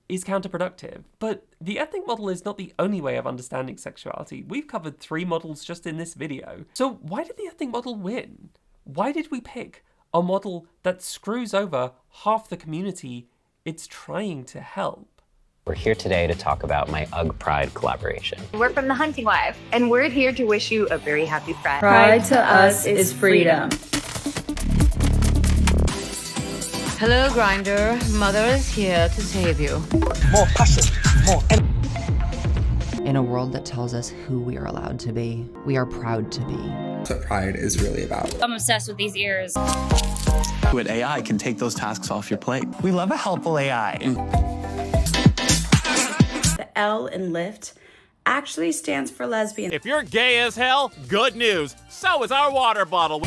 is counterproductive. But the ethnic model is not the only way of understanding sexuality. We've covered 3 models just in this video. So why did the ethnic model win? Why did we pick a model that screws over half the community it's trying to help? We're here today to talk about my UGG Pride collaboration. We're from The Hunting Wife, and we're here to wish you a very happy Pride. Pride to us is freedom. Hello, Grinder. Mother is here to save you. More passion, more energy. In a world that tells us who we are allowed to be, we are proud to be. That's what Pride is really about. I'm obsessed with these ears. With AI can take those tasks off your plate. We love a helpful AI. The L in lift actually stands for lesbian. If you're gay as hell, good news. So is our water bottle.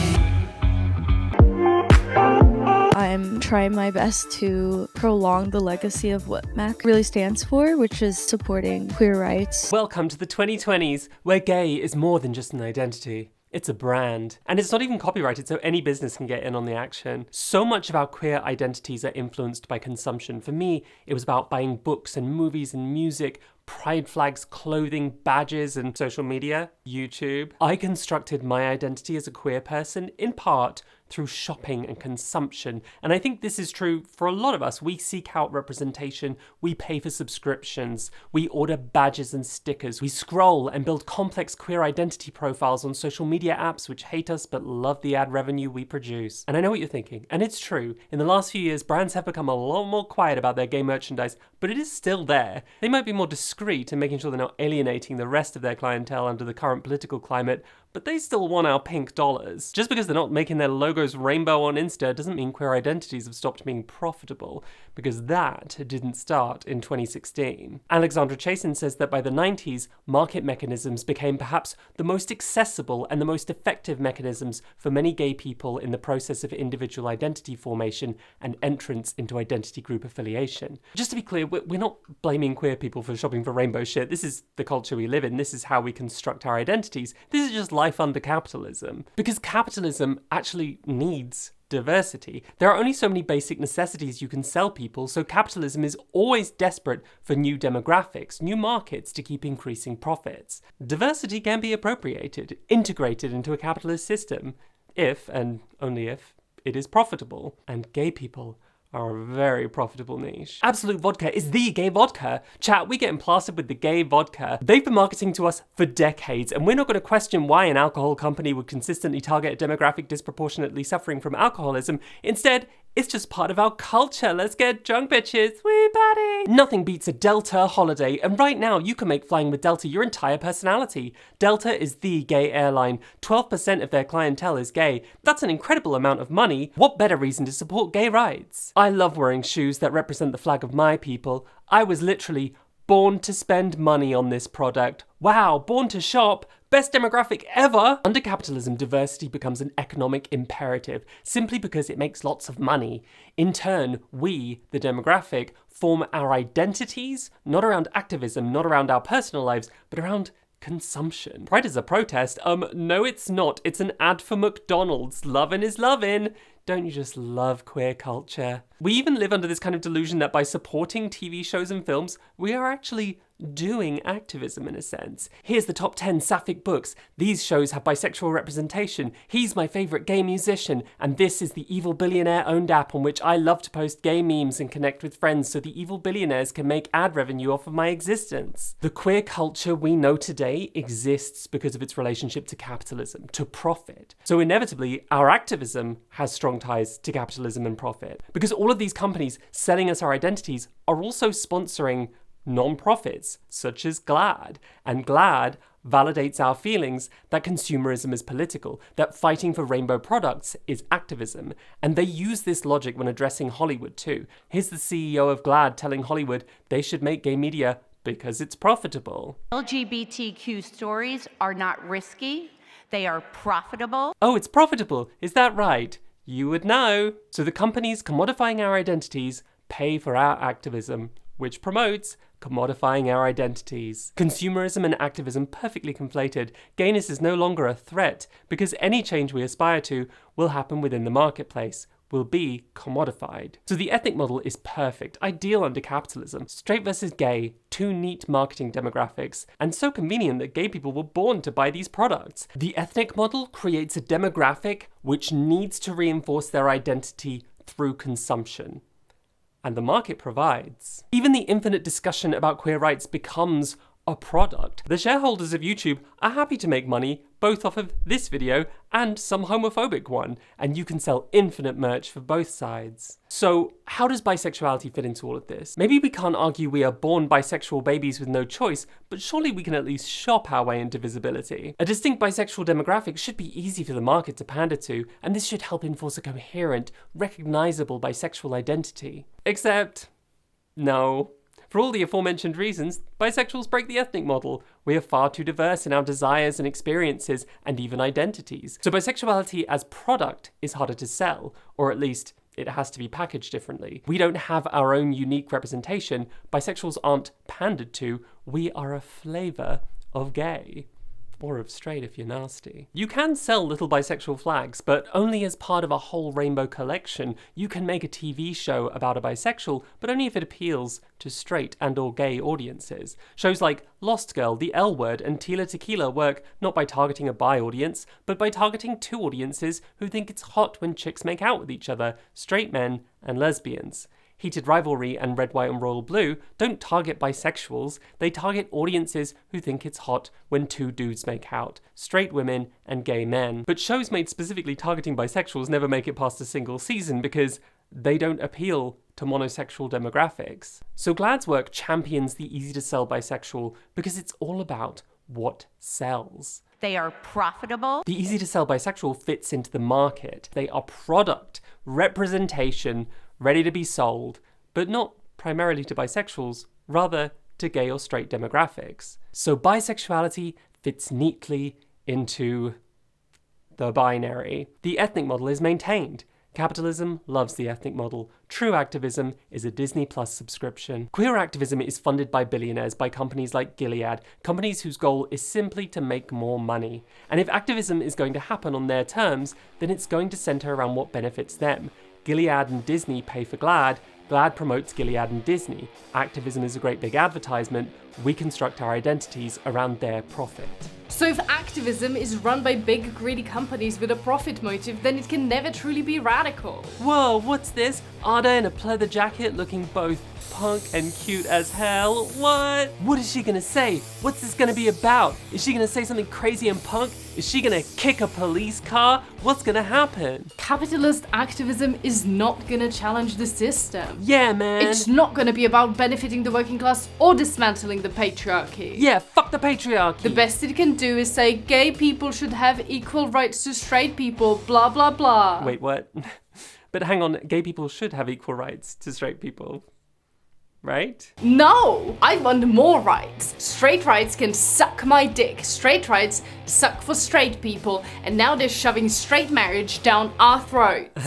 I'm trying my best to prolong the legacy of what MAC really stands for, which is supporting queer rights. Welcome to the 2020s, where gay is more than just an identity. It's a brand. And it's not even copyrighted, so any business can get in on the action. So much of our queer identities are influenced by consumption. For me, it was about buying books and movies and music, pride flags, clothing, badges, and social media, YouTube. I constructed my identity as a queer person, in part, through shopping and consumption. And I think this is true for a lot of us. We seek out representation, we pay for subscriptions, we order badges and stickers, we scroll and build complex queer identity profiles on social media apps which hate us but love the ad revenue we produce. And I know what you're thinking, and it's true. In the last few years, brands have become a lot more quiet about their gay merchandise, but it is still there. They might be more discreet in making sure they're not alienating the rest of their clientele under the current political climate, but they still want our pink dollars. Just because they're not making their logos rainbow on Insta doesn't mean queer identities have stopped being profitable, because that didn't start in 2016. Alexandra Chasin says that by the 90s, market mechanisms became perhaps the most accessible and the most effective mechanisms for many gay people in the process of individual identity formation and entrance into identity group affiliation. Just to be clear, we're not blaming queer people for shopping for rainbow shit. This is the culture we live in. This is how we construct our identities. This is just life under capitalism. Because capitalism actually needs diversity. There are only so many basic necessities you can sell people, so capitalism is always desperate for new demographics, new markets to keep increasing profits. Diversity can be appropriated, integrated into a capitalist system, if, and only if, it is profitable. And gay people are a very profitable niche. Absolute Vodka is the gay vodka. Chat, we get plastered with the gay vodka. They've been marketing to us for decades, and we're not going to question why an alcohol company would consistently target a demographic disproportionately suffering from alcoholism. Instead, it's just part of our culture. Let's get drunk, bitches. Wee buddy. Nothing beats a Delta holiday, and right now you can make flying with Delta your entire personality. Delta is the gay airline. 12% of their clientele is gay. That's an incredible amount of money. What better reason to support gay rights? I love wearing shoes that represent the flag of my people. I was literally born to spend money on this product. Wow, born to shop. Best demographic ever! Under capitalism, diversity becomes an economic imperative, simply because it makes lots of money. In turn, we, the demographic, form our identities, not around activism, not around our personal lives, but around consumption. Pride is a protest. No it's not. It's an ad for McDonald's. Lovin' is lovin'. Don't you just love queer culture? We even live under this kind of delusion that by supporting TV shows and films, we are actually doing activism in a sense. Here's the top 10 sapphic books. These shows have bisexual representation. He's my favourite gay musician. And this is the evil billionaire-owned app on which I love to post gay memes and connect with friends so the evil billionaires can make ad revenue off of my existence. The queer culture we know today exists because of its relationship to capitalism, to profit. So inevitably, our activism has strong ties to capitalism and profit. Because all of these companies selling us our identities are also sponsoring non-profits, such as GLAAD. And GLAAD validates our feelings that consumerism is political, that fighting for rainbow products is activism. And they use this logic when addressing Hollywood too. Here's the CEO of GLAAD telling Hollywood they should make gay media because it's profitable. LGBTQ stories are not risky, they are profitable. Oh, it's profitable, is that right? You would know. So the companies commodifying our identities pay for our activism, which promotes commodifying our identities. Consumerism and activism perfectly conflated. Gayness is no longer a threat because any change we aspire to will happen within the marketplace, will be commodified. So the ethnic model is perfect, ideal under capitalism. Straight versus gay, two neat marketing demographics, and so convenient that gay people were born to buy these products. The ethnic model creates a demographic which needs to reinforce their identity through consumption. And the market provides. Even the infinite discussion about queer rights becomes a product. The shareholders of YouTube are happy to make money both off of this video and some homophobic one, and you can sell infinite merch for both sides. So how does bisexuality fit into all of this? Maybe we can't argue we are born bisexual babies with no choice, but surely we can at least shop our way into visibility. A distinct bisexual demographic should be easy for the market to pander to, and this should help enforce a coherent, recognizable bisexual identity. Except, no. For all the aforementioned reasons, bisexuals break the ethnic model. We are far too diverse in our desires and experiences and even identities. So bisexuality as product is harder to sell, or at least it has to be packaged differently. We don't have our own unique representation. Bisexuals aren't pandered to. We are a flavour of gay. Or of straight if you're nasty. You can sell little bisexual flags, but only as part of a whole rainbow collection. You can make a TV show about a bisexual, but only if it appeals to straight and or gay audiences. Shows like Lost Girl, The L Word, and Tila Tequila work not by targeting a bi audience, but by targeting two audiences who think it's hot when chicks make out with each other, straight men and lesbians. Heated Rivalry and Red, White and Royal Blue don't target bisexuals, they target audiences who think it's hot when two dudes make out, straight women and gay men. But shows made specifically targeting bisexuals never make it past a single season because they don't appeal to monosexual demographics. So GLAAD's work champions the easy-to-sell bisexual because it's all about what sells. They are profitable. The easy-to-sell bisexual fits into the market. They are product, representation, ready to be sold, but not primarily to bisexuals, rather to gay or straight demographics. So bisexuality fits neatly into the binary. The ethnic model is maintained. Capitalism loves the ethnic model. True activism is a Disney Plus subscription. Queer activism is funded by billionaires, by companies like Gilead, companies whose goal is simply to make more money. And if activism is going to happen on their terms, then it's going to centre around what benefits them. Gilead and Disney pay for GLAAD, GLAAD promotes Gilead and Disney. Activism is a great big advertisement. We construct our identities around their profit. So if activism is run by big greedy companies with a profit motive, then it can never truly be radical. Whoa, what's this? Ada in a pleather jacket looking both punk and cute as hell? What? What is she gonna say? What's this gonna be about? Is she gonna say something crazy and punk? Is she gonna kick a police car? What's gonna happen? Capitalist activism is not gonna challenge the system. Yeah, man. It's not gonna be about benefiting the working class or dismantling the patriarchy. Yeah, fuck the patriarchy. The best it can do is say gay people should have equal rights to straight people, blah blah blah. Wait, what? But hang on, gay people should have equal rights to straight people. Right? No! I want more rights. Straight rights can suck my dick. Straight rights suck for straight people, and now they're shoving straight marriage down our throats.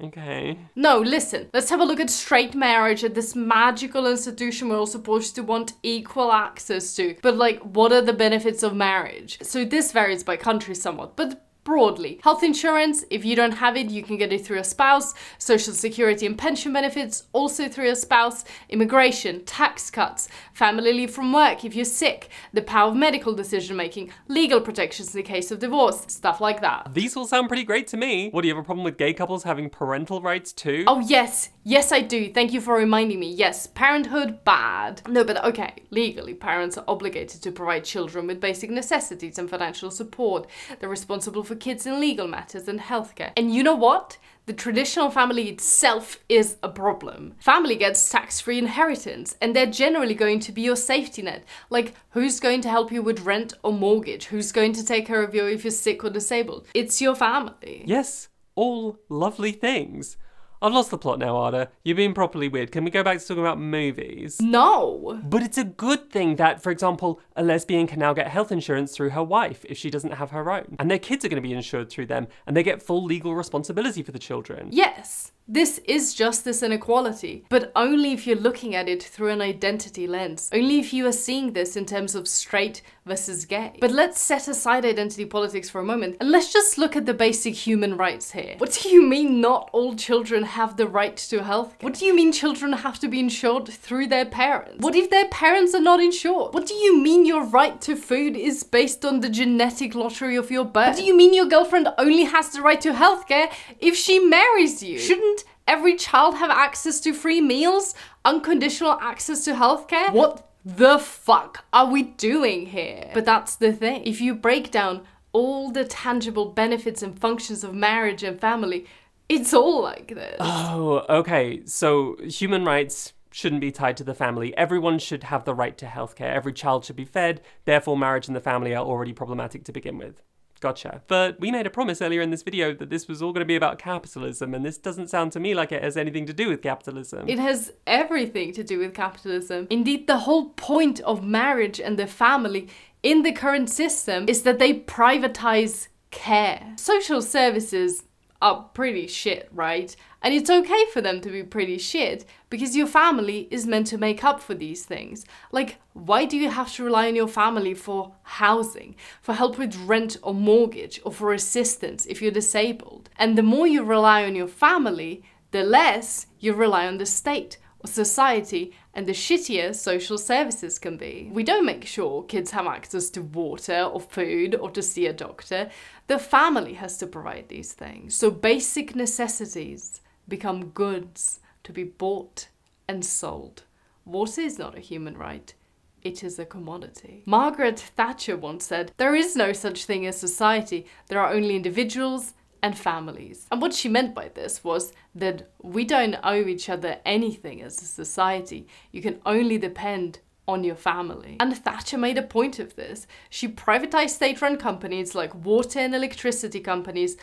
Okay. No, listen. Let's have a look at straight marriage at this magical institution we're all supposed to want equal access to. But like, what are the benefits of marriage? So this varies by country somewhat, but broadly. Health insurance, if you don't have it, you can get it through a spouse. Social security and pension benefits, also through a spouse. Immigration, tax cuts, family leave from work if you're sick, the power of medical decision making, legal protections in the case of divorce, stuff like that. These all sound pretty great to me. What, do you have a problem with gay couples having parental rights too? Oh yes, yes I do. Thank you for reminding me. Yes, parenthood, bad. No, but okay, legally parents are obligated to provide children with basic necessities and financial support. They're responsible for kids in legal matters and healthcare. And you know what? The traditional family itself is a problem. Family gets tax-free inheritance, and they're generally going to be your safety net. Like, who's going to help you with rent or mortgage? Who's going to take care of you if you're sick or disabled? It's your family. Yes, all lovely things. I've lost the plot now, Ada. You're being properly weird. Can we go back to talking about movies? No! But it's a good thing that, for example, a lesbian can now get health insurance through her wife if she doesn't have her own. And their kids are going to be insured through them, and they get full legal responsibility for the children. Yes! This is justice and equality, but only if you're looking at it through an identity lens. Only if you are seeing this in terms of straight versus gay. But let's set aside identity politics for a moment, and let's just look at the basic human rights here. What do you mean not all children have the right to healthcare? What do you mean children have to be insured through their parents? What if their parents are not insured? What do you mean your right to food is based on the genetic lottery of your birth? What do you mean your girlfriend only has the right to healthcare if she marries you? Shouldn't every child have access to free meals? Unconditional access to healthcare? What the fuck are we doing here? But that's the thing. If you break down all the tangible benefits and functions of marriage and family, it's all like this. Oh, okay. So human rights shouldn't be tied to the family. Everyone should have the right to healthcare. Every child should be fed. Therefore, marriage and the family are already problematic to begin with. Gotcha. But we made a promise earlier in this video that this was all going to be about capitalism, and this doesn't sound to me like it has anything to do with capitalism. It has everything to do with capitalism. Indeed, the whole point of marriage and the family in the current system is that they privatize care. Social services are pretty shit, right? And it's okay for them to be pretty shit because your family is meant to make up for these things. Like, why do you have to rely on your family for housing, for help with rent or mortgage, or for assistance if you're disabled? And the more you rely on your family, the less you rely on the state or society, and the shittier social services can be. We don't make sure kids have access to water or food or to see a doctor. The family has to provide these things. So basic necessities become goods to be bought and sold. Water is not a human right. It is a commodity. Margaret Thatcher once said, "There is no such thing as society. There are only individuals and families." And what she meant by this was that we don't owe each other anything as a society. You can only depend on your family. And Thatcher made a point of this. She privatized state-run companies like water and electricity companies,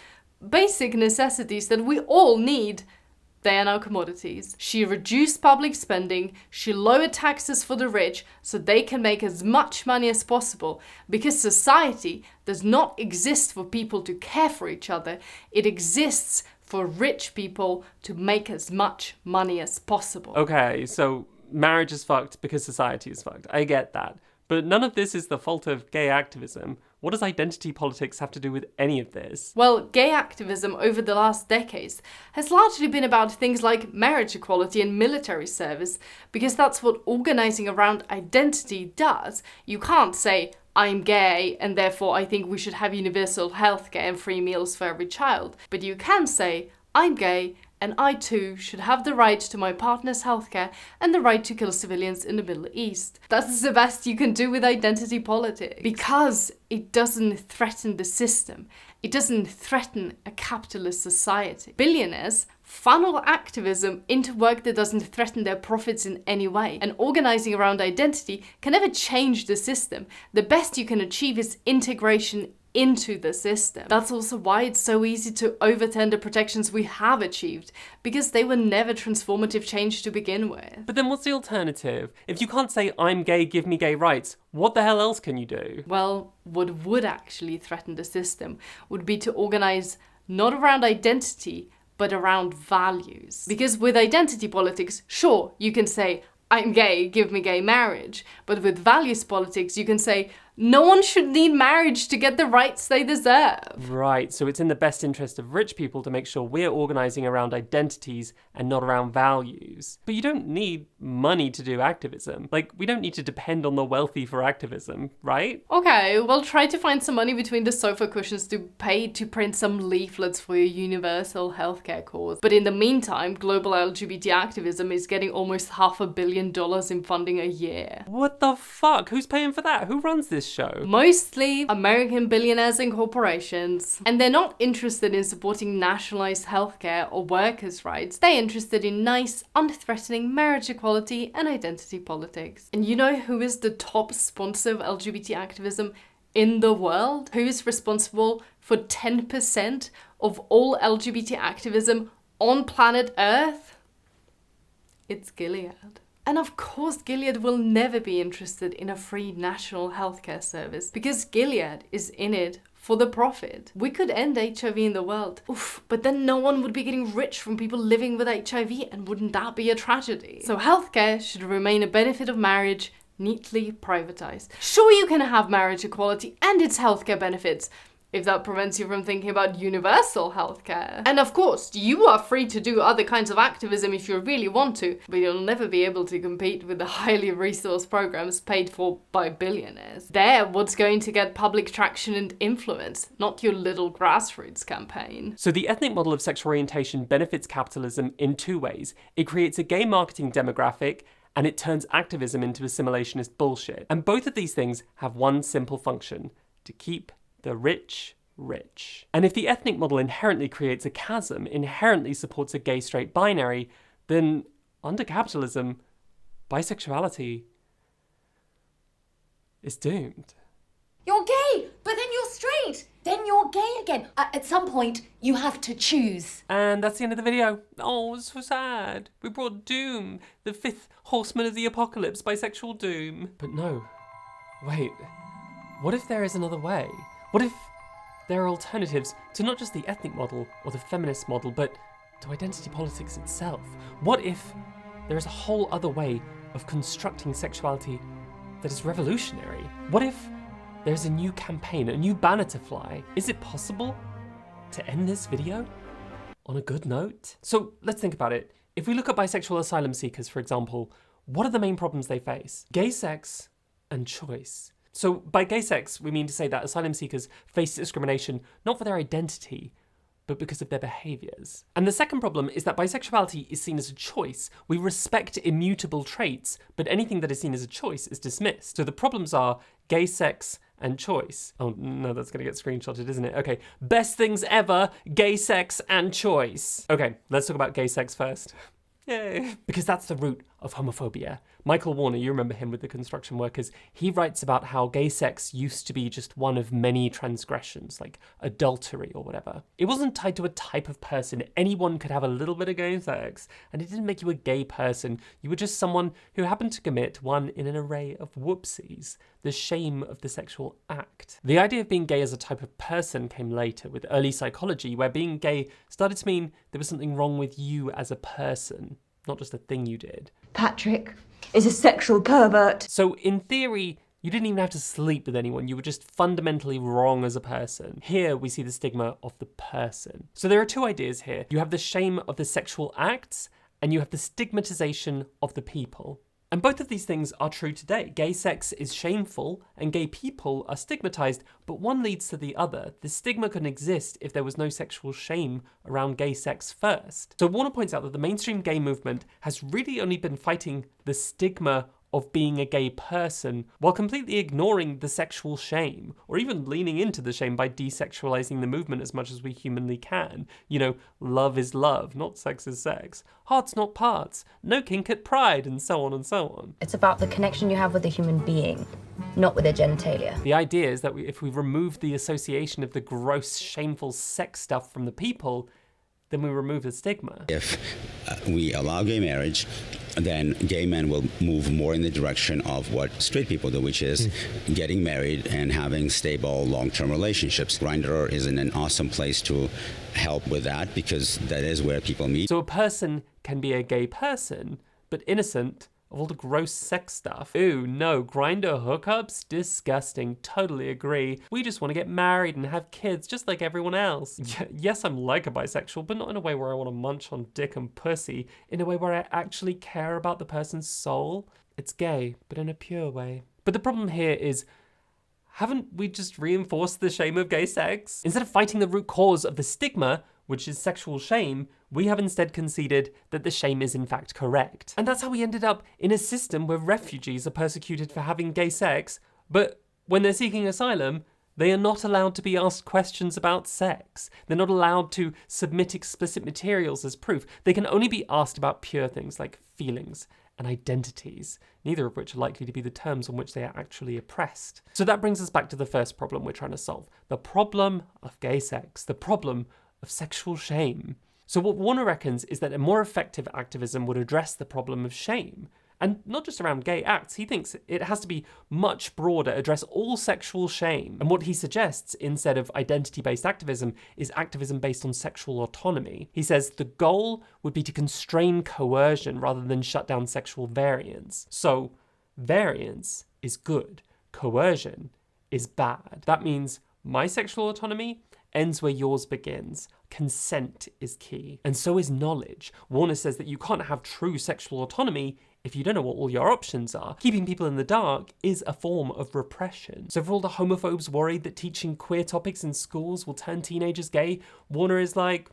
basic necessities that we all need. They are now commodities. She reduced public spending, she lowered taxes for the rich so they can make as much money as possible, because society does not exist for people to care for each other, it exists for rich people to make as much money as possible. Okay, so marriage is fucked because society is fucked. I get that. But none of this is the fault of gay activism. What does identity politics have to do with any of this? Well, gay activism over the last decades has largely been about things like marriage equality and military service, because that's what organizing around identity does. You can't say, I'm gay and therefore I think we should have universal healthcare and free meals for every child. But you can say, I'm gay and I too should have the right to my partner's healthcare and the right to kill civilians in the Middle East. That's the best you can do with identity politics, because it doesn't threaten the system. It doesn't threaten a capitalist society. Billionaires funnel activism into work that doesn't threaten their profits in any way. And organizing around identity can never change the system. The best you can achieve is integration into the system. That's also why it's so easy to overturn the protections we have achieved, because they were never transformative change to begin with. But then what's the alternative? If you can't say, I'm gay, give me gay rights, what the hell else can you do? Well, what would actually threaten the system would be to organize not around identity, but around values. Because with identity politics, sure, you can say, I'm gay, give me gay marriage. But with values politics, you can say, No one should need marriage to get the rights they deserve. Right, so it's in the best interest of rich people to make sure we're organising around identities and not around values. But you don't need money to do activism. Like, we don't need to depend on the wealthy for activism, right? Okay, well, try to find some money between the sofa cushions to pay to print some leaflets for your universal healthcare cause. But in the meantime, global LGBT activism is getting almost $500 million in funding a year. What the fuck? Who's paying for that? Who runs this show? Mostly American billionaires and corporations. And they're not interested in supporting nationalized healthcare or workers' rights. They're interested in nice, unthreatening marriage equality and identity politics. And you know who is the top sponsor of LGBT activism in the world? Who is responsible for 10% of all LGBT activism on planet Earth? It's Gilead. And of course, Gilead will never be interested in a free national healthcare service because Gilead is in it for the profit. We could end HIV in the world, but then no one would be getting rich from people living with HIV, and wouldn't that be a tragedy? So healthcare should remain a benefit of marriage, neatly privatized. Sure, you can have marriage equality and its healthcare benefits, if that prevents you from thinking about universal healthcare. And of course, you are free to do other kinds of activism if you really want to, but you'll never be able to compete with the highly resourced programs paid for by billionaires. They're what's going to get public traction and influence, not your little grassroots campaign. So the ethnic model of sexual orientation benefits capitalism in two ways. It creates a gay marketing demographic, and it turns activism into assimilationist bullshit. And both of these things have one simple function: to keep the rich rich. And if the ethnic model inherently creates a chasm, inherently supports a gay-straight binary, then under capitalism, bisexuality is doomed. You're gay, but then you're straight. Then you're gay again. At some point, you have to choose. And that's the end of the video. Oh, it's so sad. We brought doom, the fifth horseman of the apocalypse, bisexual doom. But no, wait, what if there is another way? What if there are alternatives to not just the ethnic model or the feminist model, but to identity politics itself? What if there is a whole other way of constructing sexuality that is revolutionary? What if there's a new campaign, a new banner to fly? Is it possible to end this video on a good note? So let's think about it. If we look at bisexual asylum seekers, for example, what are the main problems they face? Gay sex and choice. So by gay sex, we mean to say that asylum seekers face discrimination not for their identity, but because of their behaviours. And the second problem is that bisexuality is seen as a choice. We respect immutable traits, but anything that is seen as a choice is dismissed. So the problems are gay sex and choice. Oh no, that's gonna get screenshotted, isn't it? Okay, best things ever, gay sex and choice. Okay, let's talk about gay sex first. Yay. Because that's the root of homophobia. Michael Warner, you remember him with the construction workers, he writes about how gay sex used to be just one of many transgressions, like adultery or whatever. It wasn't tied to a type of person. Anyone could have a little bit of gay sex, and it didn't make you a gay person. You were just someone who happened to commit one in an array of whoopsies, the shame of the sexual act. The idea of being gay as a type of person came later with early psychology, where being gay started to mean there was something wrong with you as a person, not just a thing you did. Patrick is a sexual pervert. So in theory, you didn't even have to sleep with anyone. You were just fundamentally wrong as a person. Here we see the stigma of the person. So there are two ideas here. You have the shame of the sexual acts, and you have the stigmatization of the people. And both of these things are true today. Gay sex is shameful and gay people are stigmatized, but one leads to the other. The stigma couldn't exist if there was no sexual shame around gay sex first. So Warner points out that the mainstream gay movement has really only been fighting the stigma of being a gay person while completely ignoring the sexual shame, or even leaning into the shame by desexualizing the movement as much as we humanly can. You know, love is love, not sex is sex. Hearts, not parts. No kink at pride, and so on and so on. It's about the connection you have with a human being, not with their genitalia. The idea is that if we remove the association of the gross, shameful sex stuff from the people, then we remove the stigma. If we allow gay marriage, then gay men will move more in the direction of what straight people do, which is getting married and having stable long-term relationships. Grindr is an awesome place to help with that, because that is where people meet. So a person can be a gay person, but innocent of all the gross sex stuff. Ooh, no, Grindr hookups? Disgusting. Totally agree. We just want to get married and have kids just like everyone else. Yes, I'm like a bisexual, but not in a way where I want to munch on dick and pussy. In a way where I actually care about the person's soul. It's gay, but in a pure way. But the problem here is, haven't we just reinforced the shame of gay sex? Instead of fighting the root cause of the stigma, which is sexual shame, we have instead conceded that the shame is in fact correct. And that's how we ended up in a system where refugees are persecuted for having gay sex, but when they're seeking asylum, they are not allowed to be asked questions about sex. They're not allowed to submit explicit materials as proof. They can only be asked about pure things like feelings and identities, neither of which are likely to be the terms on which they are actually oppressed. So that brings us back to the first problem we're trying to solve. The problem of gay sex. The problem of sexual shame. So what Warner reckons is that a more effective activism would address the problem of shame. And not just around gay acts, he thinks it has to be much broader, address all sexual shame. And what he suggests instead of identity-based activism is activism based on sexual autonomy. He says the goal would be to constrain coercion rather than shut down sexual variance. So variance is good, coercion is bad. That means my sexual autonomy ends where yours begins. Consent is key. And so is knowledge. Warner says that you can't have true sexual autonomy if you don't know what all your options are. Keeping people in the dark is a form of repression. So for all the homophobes worried that teaching queer topics in schools will turn teenagers gay, Warner is like,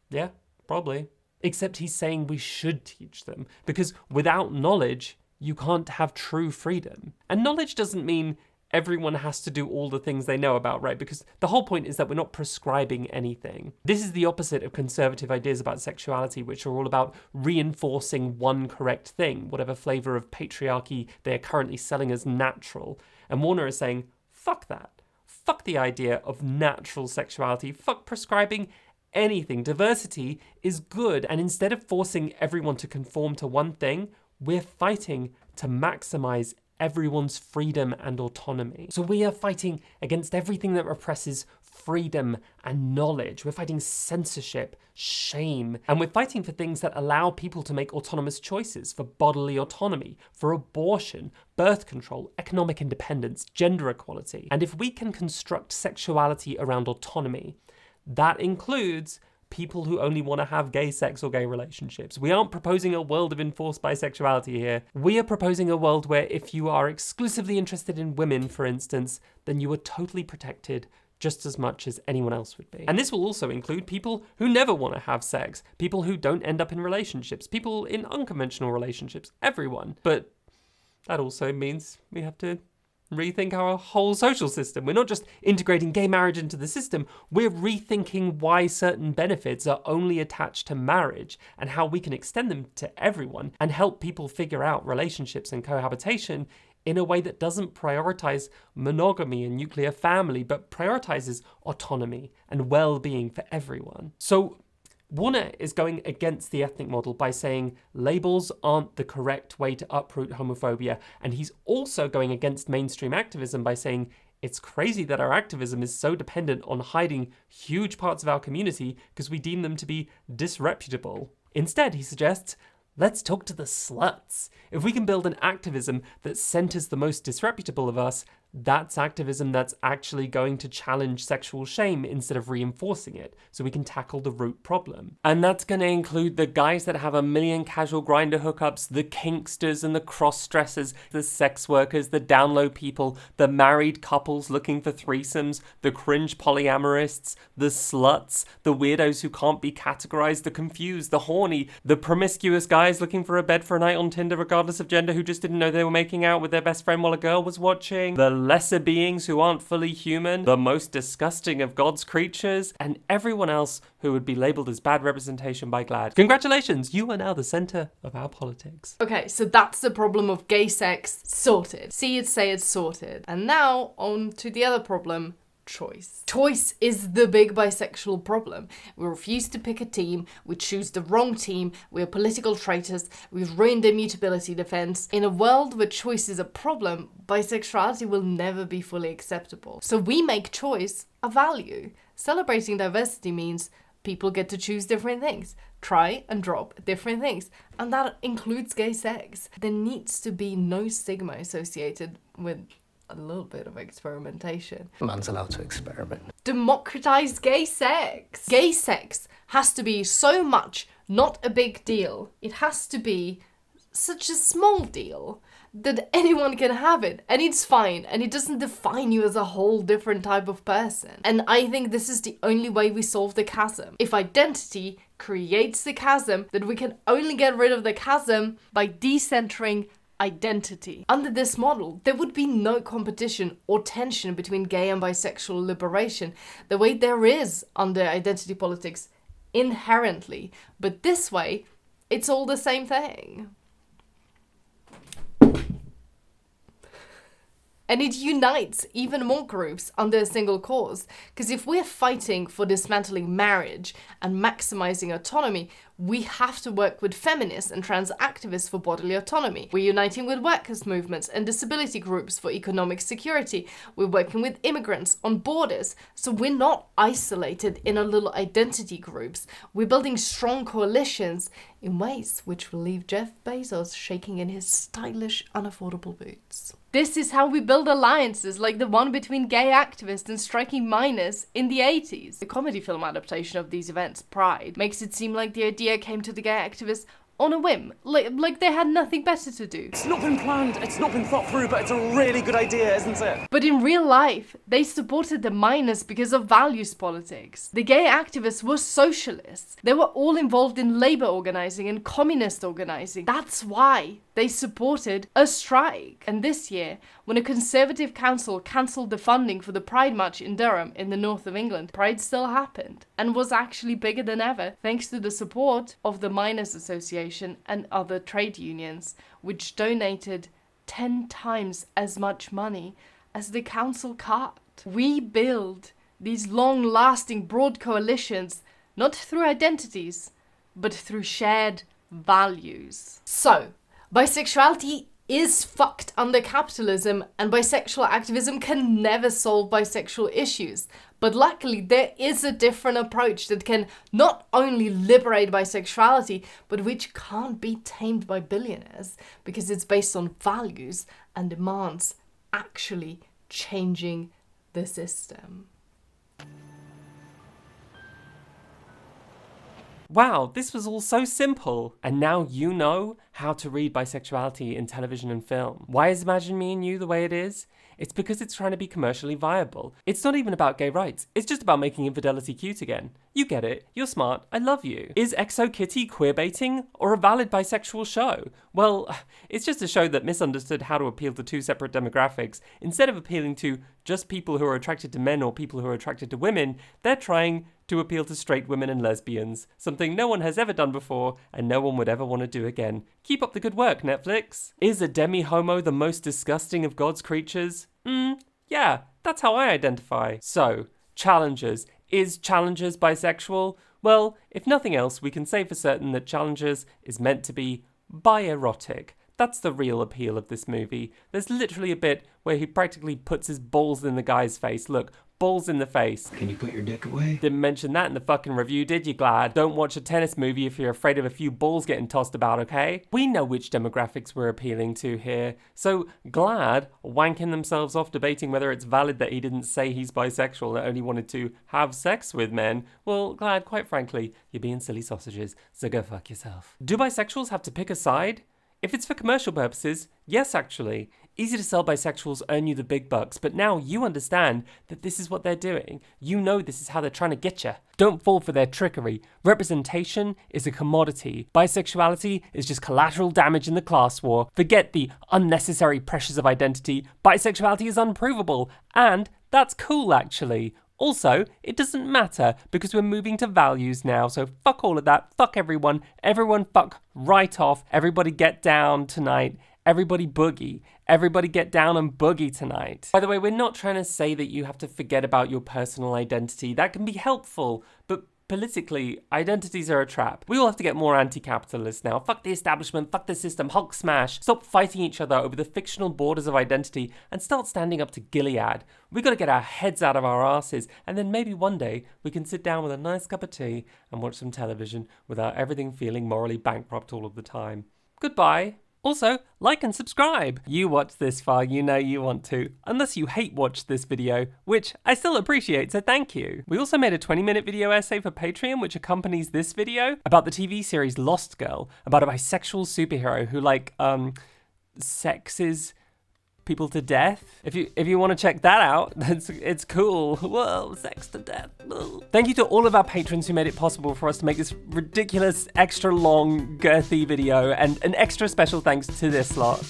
yeah, probably. Except he's saying we should teach them, because without knowledge, you can't have true freedom. And knowledge doesn't mean everyone has to do all the things they know about, right? Because the whole point is that we're not prescribing anything. This is the opposite of conservative ideas about sexuality, which are all about reinforcing one correct thing, whatever flavor of patriarchy they are currently selling as natural. And Warner is saying, fuck that. Fuck the idea of natural sexuality. Fuck prescribing anything. Diversity is good. And instead of forcing everyone to conform to one thing, we're fighting to maximize everyone's freedom and autonomy. So we are fighting against everything that represses freedom and knowledge. We're fighting censorship, shame, and we're fighting for things that allow people to make autonomous choices, for bodily autonomy, for abortion, birth control, economic independence, gender equality. And if we can construct sexuality around autonomy, that includes people who only want to have gay sex or gay relationships. We aren't proposing a world of enforced bisexuality here. We are proposing a world where if you are exclusively interested in women, for instance, then you are totally protected just as much as anyone else would be. And this will also include people who never want to have sex, people who don't end up in relationships, people in unconventional relationships, everyone. But that also means we have to rethink our whole social system. We're not just integrating gay marriage into the system, we're rethinking why certain benefits are only attached to marriage and how we can extend them to everyone and help people figure out relationships and cohabitation in a way that doesn't prioritize monogamy and nuclear family, but prioritizes autonomy and well-being for everyone. So Warner is going against the ethnic model by saying labels aren't the correct way to uproot homophobia, and he's also going against mainstream activism by saying it's crazy that our activism is so dependent on hiding huge parts of our community because we deem them to be disreputable. Instead, he suggests, let's talk to the sluts. If we can build an activism that centers the most disreputable of us, that's activism that's actually going to challenge sexual shame instead of reinforcing it, so we can tackle the root problem. And that's going to include the guys that have a million casual Grindr hookups, the kinksters and the cross-dressers, the sex workers, the down-low people, the married couples looking for threesomes, the cringe polyamorists, the sluts, the weirdos who can't be categorized, the confused, the horny, the promiscuous guys looking for a bed for a night on Tinder regardless of gender who just didn't know they were making out with their best friend while a girl was watching, the lesser beings who aren't fully human, the most disgusting of God's creatures, and everyone else who would be labelled as bad representation by GLAAD. Congratulations, you are now the centre of our politics. Okay, so that's the problem of gay sex sorted. See it, say it, sorted. And now on to the other problem, choice. Choice is the big bisexual problem. We refuse to pick a team, we choose the wrong team, we're political traitors, we've ruined immutability defense. In a world where choice is a problem, bisexuality will never be fully acceptable. So we make choice a value. Celebrating diversity means people get to choose different things. try and drop different things. And that includes gay sex. There needs to be no stigma associated with a little bit of experimentation. Man's allowed to experiment. Democratize gay sex. Gay sex has to be so much not a big deal. It has to be such a small deal that anyone can have it, and it's fine, and it doesn't define you as a whole different type of person. And I think this is the only way we solve the chasm. If identity creates the chasm, then we can only get rid of the chasm by decentering identity. Under this model, there would be no competition or tension between gay and bisexual liberation, the way there is under identity politics inherently. But this way, it's all the same thing. And it unites even more groups under a single cause. Because if we're fighting for dismantling marriage and maximizing autonomy, we have to work with feminists and trans activists for bodily autonomy. We're uniting with workers' movements and disability groups for economic security. We're working with immigrants on borders. So we're not isolated in our little identity groups. We're building strong coalitions in ways which will leave Jeff Bezos shaking in his stylish, unaffordable boots. This is how we build alliances like the one between gay activists and striking miners in the 80s. The comedy film adaptation of these events, Pride, makes it seem like the idea came to the gay activists on a whim, like they had nothing better to do. It's not been planned, it's not been thought through, but it's a really good idea, isn't it? But in real life, they supported the miners because of values politics. The gay activists were socialists. They were all involved in labor organizing and communist organizing. That's why they supported a strike. And this year, when a Conservative council cancelled the funding for the Pride March in Durham in the north of England, Pride still happened and was actually bigger than ever, thanks to the support of the Miners' Association and other trade unions, which donated 10 times as much money as the council cut. We build these long-lasting broad coalitions not through identities, but through shared values. So, bisexuality is fucked under capitalism, and bisexual activism can never solve bisexual issues. But luckily, there is a different approach that can not only liberate bisexuality, but which can't be tamed by billionaires, because it's based on values and demands actually changing the system. Wow, this was all so simple. And now you know how to read bisexuality in television and film. Why is Imagine Me and You the way it is? It's because it's trying to be commercially viable. It's not even about gay rights. It's just about making infidelity cute again. You get it. You're smart. I love you. Is Exo Kitty queerbaiting or a valid bisexual show? Well, it's just a show that misunderstood how to appeal to two separate demographics. Instead of appealing to just people who are attracted to men or people who are attracted to women, they're trying to appeal to straight women and lesbians, something no one has ever done before and no one would ever want to do again. Keep up the good work, Netflix. Is a demi-homo the most disgusting of God's creatures? Yeah, that's how I identify. So, Challengers. Is Challengers bisexual? Well, if nothing else, we can say for certain that Challengers is meant to be bi-erotic. That's the real appeal of this movie. There's literally a bit where he practically puts his balls in the guy's face. Look, balls in the face. Can you put your dick away? Didn't mention that in the fucking review, did you, Glad? Don't watch a tennis movie if you're afraid of a few balls getting tossed about, okay? We know which demographics we're appealing to here. So, Glad wanking themselves off debating whether it's valid that he didn't say he's bisexual and only wanted to have sex with men. Well, Glad, quite frankly, you're being silly sausages, so go fuck yourself. Do bisexuals have to pick a side? If it's for commercial purposes, yes actually. Easy to sell bisexuals earn you the big bucks, but now you understand that this is what they're doing. You know this is how they're trying to get you. Don't fall for their trickery. Representation is a commodity. Bisexuality is just collateral damage in the class war. Forget the unnecessary pressures of identity. Bisexuality is unprovable, and that's cool actually. Also, it doesn't matter because we're moving to values now, so fuck all of that, fuck everyone, everyone fuck right off, everybody get down tonight, everybody boogie, everybody get down and boogie tonight. By the way, we're not trying to say that you have to forget about your personal identity, that can be helpful, but politically, identities are a trap. We all have to get more anti-capitalist now. Fuck the establishment, fuck the system, Hulk smash. Stop fighting each other over the fictional borders of identity and start standing up to Gilead. We gotta get our heads out of our asses, and then maybe one day we can sit down with a nice cup of tea and watch some television without everything feeling morally bankrupt all of the time. Goodbye. Also, like and subscribe. You watched this far, you know you want to. Unless you hate watched this video, which I still appreciate, so thank you. We also made a 20-minute video essay for Patreon which accompanies this video about the TV series Lost Girl, about a bisexual superhero who sexes people to death. If you want to check that out, it's cool. Whoa, sex to death. Whoa. Thank you to all of our patrons who made it possible for us to make this ridiculous, extra long, girthy video, and an extra special thanks to this lot.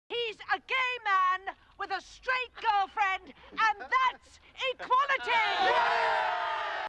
He's a gay man with a straight girlfriend, and that's